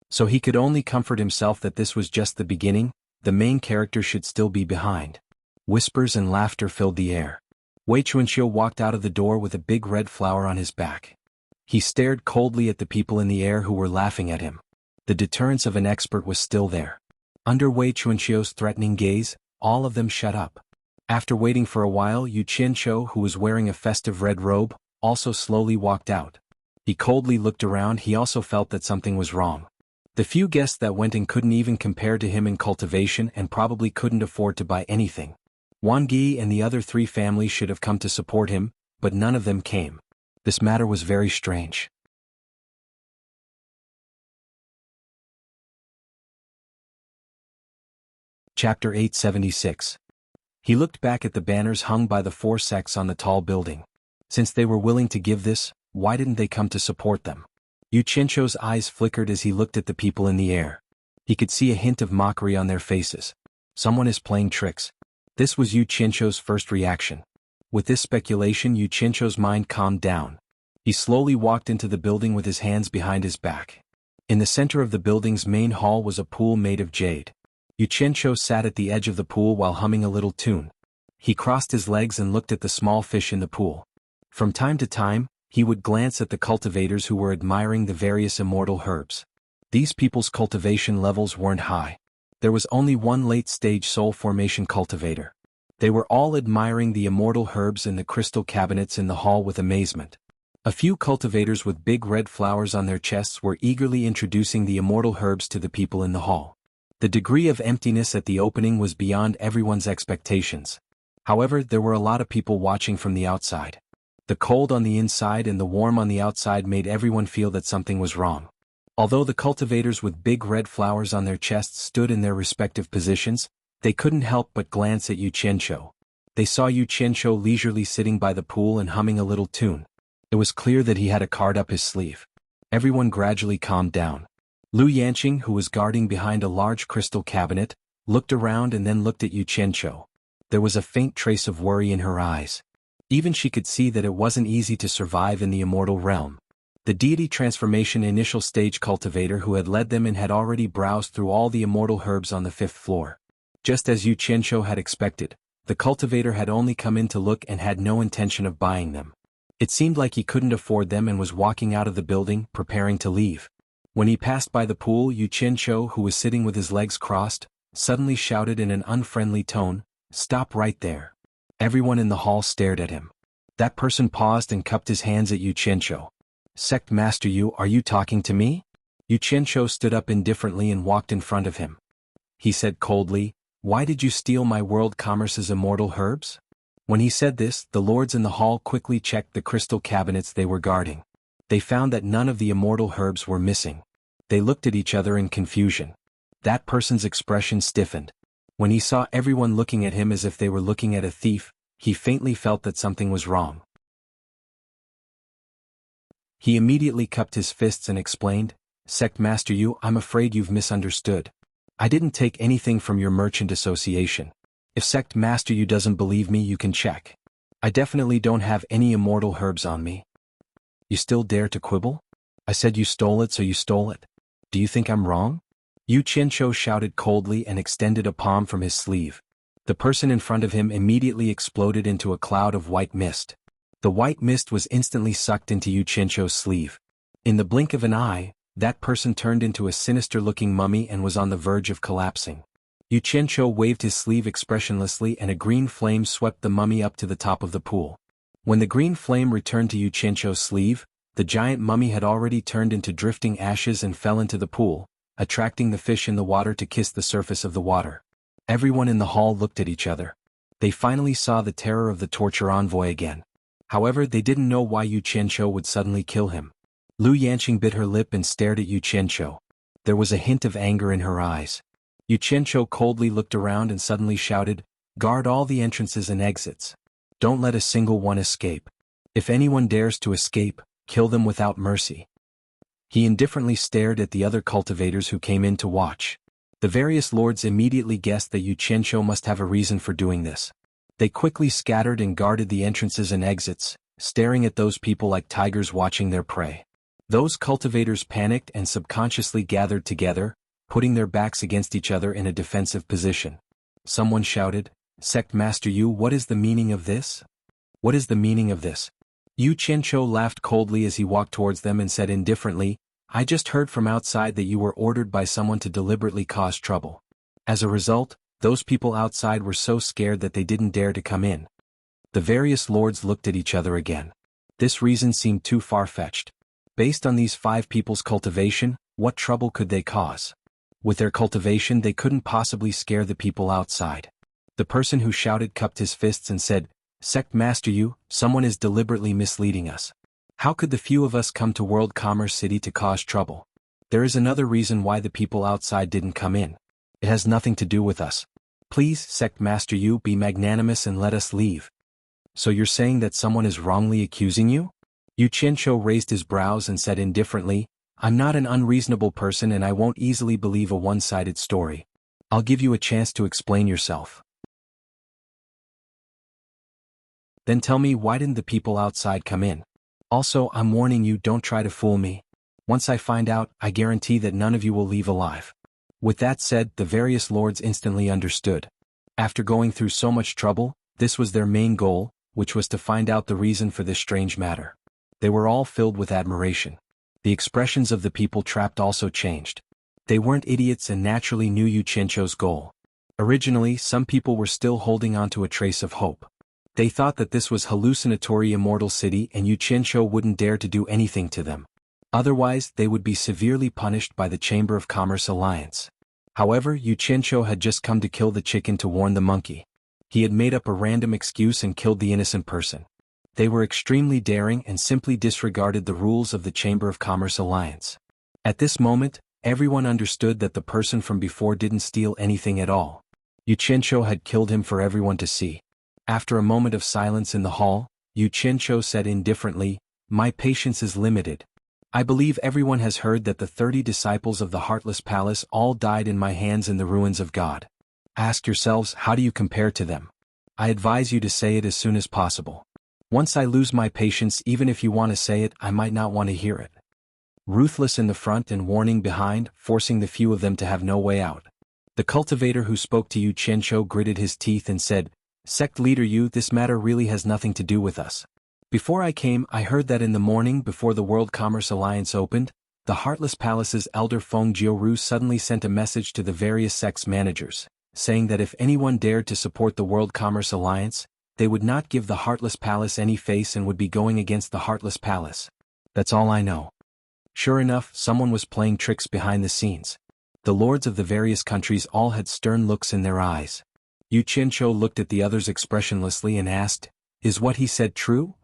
So he could only comfort himself that this was just the beginning, the main character should still be behind. Whispers and laughter filled the air. Wei Chuanqiu walked out of the door with a big red flower on his back. He stared coldly at the people in the air who were laughing at him. The deterrence of an expert was still there. Under Wei Chuanqiu's threatening gaze, all of them shut up. After waiting for a while, Yu Qianqiu, who was wearing a festive red robe, also slowly walked out. He coldly looked around. He also felt that something was wrong. The few guests that went in couldn't even compare to him in cultivation and probably couldn't afford to buy anything. Wang Yi and the other 3 families should have come to support him, but none of them came. This matter was very strange. Chapter 876. He looked back at the banners hung by the 4 sects on the tall building. Since they were willing to give this, why didn't they come to support them? Yu Qianqiu's eyes flickered as he looked at the people in the air. He could see a hint of mockery on their faces. Someone is playing tricks. This was Yu Qianqiu's first reaction. With this speculation, Yu Qianqiu's mind calmed down. He slowly walked into the building with his hands behind his back. In the center of the building's main hall was a pool made of jade. Yu Qianqiu sat at the edge of the pool while humming a little tune. He crossed his legs and looked at the small fish in the pool. From time to time, he would glance at the cultivators who were admiring the various immortal herbs. These people's cultivation levels weren't high. There was only one late-stage soul formation cultivator. They were all admiring the immortal herbs in the crystal cabinets in the hall with amazement. A few cultivators with big red flowers on their chests were eagerly introducing the immortal herbs to the people in the hall. The degree of emptiness at the opening was beyond everyone's expectations. However, there were a lot of people watching from the outside. The cold on the inside and the warm on the outside made everyone feel that something was wrong. Although the cultivators with big red flowers on their chests stood in their respective positions, they couldn't help but glance at Yu Qianqiu. They saw Yu Qianqiu leisurely sitting by the pool and humming a little tune. It was clear that he had a card up his sleeve. Everyone gradually calmed down. Lu Yanqing, who was guarding behind a large crystal cabinet, looked around and then looked at Yu Qianqiu. There was a faint trace of worry in her eyes. Even she could see that it wasn't easy to survive in the immortal realm. The deity transformation initial stage cultivator who had led them in had already browsed through all the immortal herbs on the 5th floor. Just as Yu Qianqiu had expected, the cultivator had only come in to look and had no intention of buying them. It seemed like he couldn't afford them and was walking out of the building, preparing to leave. When he passed by the pool, Yu Qianqiu, who was sitting with his legs crossed, suddenly shouted in an unfriendly tone, "Stop right there." Everyone in the hall stared at him. That person paused and cupped his hands at Yu Qianqiu. "Sect Master Yu, are you talking to me?" Yu Qianqiu stood up indifferently and walked in front of him. He said coldly, "Why did you steal my world commerce's immortal herbs?" When he said this, the lords in the hall quickly checked the crystal cabinets they were guarding. They found that none of the immortal herbs were missing. They looked at each other in confusion. That person's expression stiffened. When he saw everyone looking at him as if they were looking at a thief, he faintly felt that something was wrong. He immediately cupped his fists and explained, "Sect Master Yu, I'm afraid you've misunderstood. I didn't take anything from your merchant association. If Sect Master Yu doesn't believe me, you can check. I definitely don't have any immortal herbs on me." "You still dare to quibble? I said you stole it, so you stole it. Do you think I'm wrong?" Yu Qianqiu shouted coldly and extended a palm from his sleeve. The person in front of him immediately exploded into a cloud of white mist. The white mist was instantly sucked into Yu Qianqiu's sleeve. In the blink of an eye, that person turned into a sinister-looking mummy and was on the verge of collapsing. Yu Qianqiu waved his sleeve expressionlessly and a green flame swept the mummy up to the top of the pool. When the green flame returned to Yu Qianqiu's sleeve, the giant mummy had already turned into drifting ashes and fell into the pool, attracting the fish in the water to kiss the surface of the water. Everyone in the hall looked at each other. They finally saw the terror of the torture envoy again. However, they didn't know why Yu Qianqiu would suddenly kill him. Lu Yanqing bit her lip and stared at Yu Qianqiu. There was a hint of anger in her eyes. Yu Qianqiu coldly looked around and suddenly shouted, "Guard all the entrances and exits. Don't let a single one escape. If anyone dares to escape, kill them without mercy." He indifferently stared at the other cultivators who came in to watch. The various lords immediately guessed that Yu Qianqiu must have a reason for doing this. They quickly scattered and guarded the entrances and exits, staring at those people like tigers watching their prey. Those cultivators panicked and subconsciously gathered together, putting their backs against each other in a defensive position. Someone shouted, "Sect Master Yu, what is the meaning of this? What is the meaning of this?" Yu Qianqiu laughed coldly as he walked towards them and said indifferently, "I just heard from outside that you were ordered by someone to deliberately cause trouble. As a result, those people outside were so scared that they didn't dare to come in." The various lords looked at each other again. This reason seemed too far-fetched. Based on these 5 people's cultivation, what trouble could they cause? With their cultivation they couldn't possibly scare the people outside. The person who shouted cupped his fists and said, "Sect Master Yu, someone is deliberately misleading us. How could the few of us come to World Commerce City to cause trouble? There is another reason why the people outside didn't come in. It has nothing to do with us. Please, Sect Master Yu, be magnanimous and let us leave." "So you're saying that someone is wrongly accusing you?" Yu Qianqiu raised his brows and said indifferently, "I'm not an unreasonable person and I won't easily believe a one-sided story. I'll give you a chance to explain yourself." "Then tell me, why didn't the people outside come in? Also, I'm warning you, don't try to fool me. Once I find out, I guarantee that none of you will leave alive." With that said, the various lords instantly understood. After going through so much trouble, this was their main goal, which was to find out the reason for this strange matter. They were all filled with admiration. The expressions of the people trapped also changed. They weren't idiots and naturally knew Yu Qianqiu's goal. Originally, some people were still holding on to a trace of hope. They thought that this was hallucinatory immortal city and Yu Qianqiu wouldn't dare to do anything to them. Otherwise, they would be severely punished by the Chamber of Commerce Alliance. However, Yu Qianqiu had just come to kill the chicken to warn the monkey. He had made up a random excuse and killed the innocent person. They were extremely daring and simply disregarded the rules of the Chamber of Commerce Alliance. At this moment, everyone understood that the person from before didn't steal anything at all. Yu Qianqiu had killed him for everyone to see. After a moment of silence in the hall, Yu Qianqiu said indifferently, "My patience is limited. I believe everyone has heard that the 30 disciples of the Heartless Palace all died in my hands in the ruins of God. Ask yourselves, how do you compare to them? I advise you to say it as soon as possible." Once I lose my patience, even if you want to say it, I might not want to hear it. Ruthless in the front and warning behind, forcing the few of them to have no way out. The cultivator who spoke to Yu Qianzhou gritted his teeth and said, "Sect leader Yu, this matter really has nothing to do with us. Before I came, I heard that in the morning before the World Commerce Alliance opened, the Heartless Palace's elder Feng Jiuru suddenly sent a message to the various sects managers, saying that if anyone dared to support the World Commerce Alliance, they would not give the Heartless Palace any face and would be going against the Heartless Palace. That's all I know." Sure enough, someone was playing tricks behind the scenes. The lords of the various countries all had stern looks in their eyes. Yu Qianzhou looked at the others expressionlessly and asked, "Is what he said true?"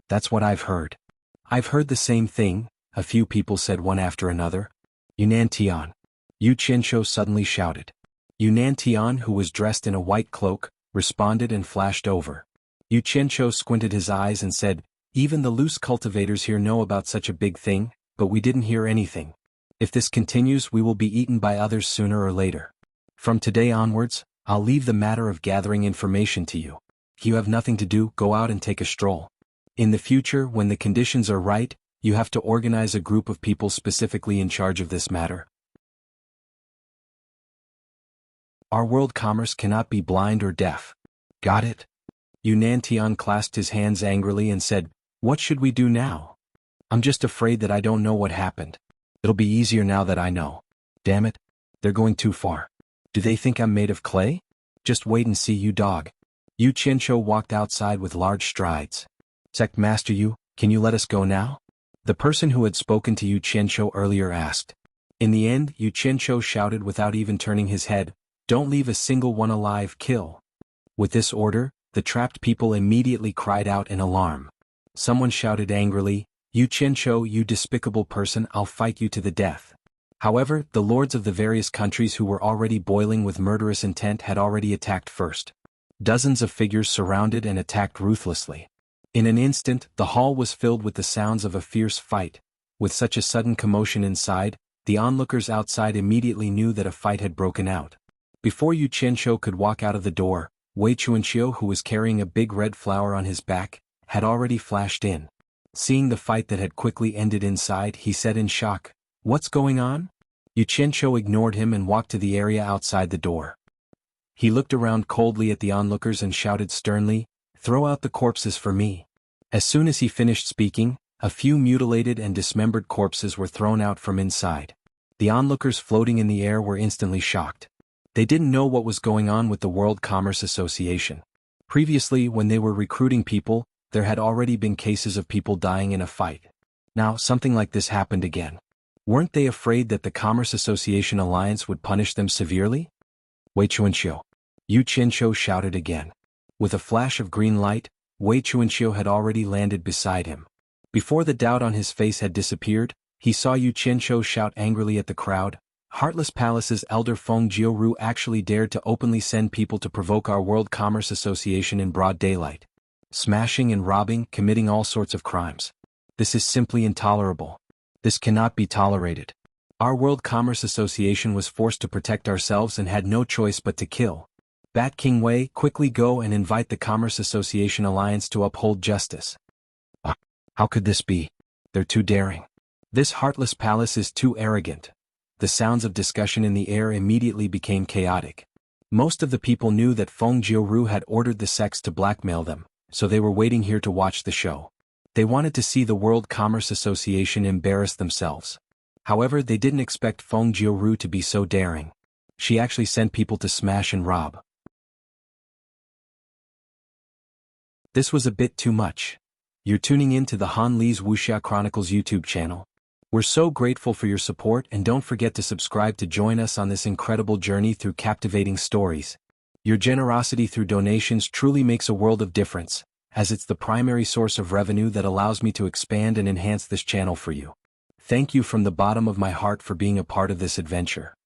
"That's what I've heard." "I've heard the same thing," a few people said one after another. "Yunan Tian!" Yu Qianzhou suddenly shouted. Yunan Tian, who was dressed in a white cloak, responded and flashed over. Yu Qianzhou squinted his eyes and said, "Even the loose cultivators here know about such a big thing, but we didn't hear anything. If this continues, we will be eaten by others sooner or later. From today onwards, I'll leave the matter of gathering information to you. If you have nothing to do, go out and take a stroll. In the future, when the conditions are right, you have to organize a group of people specifically in charge of this matter. Our world commerce cannot be blind or deaf. Got it?" Yunan Tian clasped his hands angrily and said, "What should we do now? I'm just afraid that I don't know what happened. It'll be easier now that I know. Damn it, they're going too far. Do they think I'm made of clay? Just wait and see, you dog." Yu Qianzhou walked outside with large strides. "Sect Master Yu, can you let us go now?" The person who had spoken to Yu Qianzhou earlier asked. In the end, Yu Qianzhou shouted without even turning his head, "Don't leave a single one alive, kill." With this order, the trapped people immediately cried out in alarm. Someone shouted angrily, "Yu Qianzhou, you despicable person, I'll fight you to the death." However, the lords of the various countries who were already boiling with murderous intent had already attacked first. Dozens of figures surrounded and attacked ruthlessly. In an instant, the hall was filled with the sounds of a fierce fight. With such a sudden commotion inside, the onlookers outside immediately knew that a fight had broken out. Before Yu Qianzhou could walk out of the door, Wei Chuanxiu, who was carrying a big red flower on his back, had already flashed in. Seeing the fight that had quickly ended inside, he said in shock, "What's going on?" Yu Qianzhou ignored him and walked to the area outside the door. He looked around coldly at the onlookers and shouted sternly, "Throw out the corpses for me." As soon as he finished speaking, a few mutilated and dismembered corpses were thrown out from inside. The onlookers floating in the air were instantly shocked. They didn't know what was going on with the World Commerce Association. Previously, when they were recruiting people, there had already been cases of people dying in a fight. Now, something like this happened again. Weren't they afraid that the Commerce Association Alliance would punish them severely? "Wei Chuanxiu!" Yu Qianzhou shouted again. With a flash of green light, Wei Chuanxiu had already landed beside him. Before the doubt on his face had disappeared, he saw Yu Qianzhou shout angrily at the crowd, "Heartless Palace's elder Feng Jiuru actually dared to openly send people to provoke our World Commerce Association in broad daylight. Smashing and robbing, committing all sorts of crimes. This is simply intolerable. This cannot be tolerated. Our World Commerce Association was forced to protect ourselves and had no choice but to kill. Bat King Wei, quickly go and invite the Commerce Association Alliance to uphold justice." How could this be? They're too daring. This Heartless Palace is too arrogant. The sounds of discussion in the air immediately became chaotic. Most of the people knew that Feng Jiuru had ordered the sects to blackmail them, so they were waiting here to watch the show. They wanted to see the World Commerce Association embarrass themselves. However, they didn't expect Feng Jiuru to be so daring. She actually sent people to smash and rob. This was a bit too much. You're tuning in to the Han Li's Wuxia Chronicles YouTube channel. We're so grateful for your support, and don't forget to subscribe to join us on this incredible journey through captivating stories. Your generosity through donations truly makes a world of difference, as it's the primary source of revenue that allows me to expand and enhance this channel for you. Thank you from the bottom of my heart for being a part of this adventure.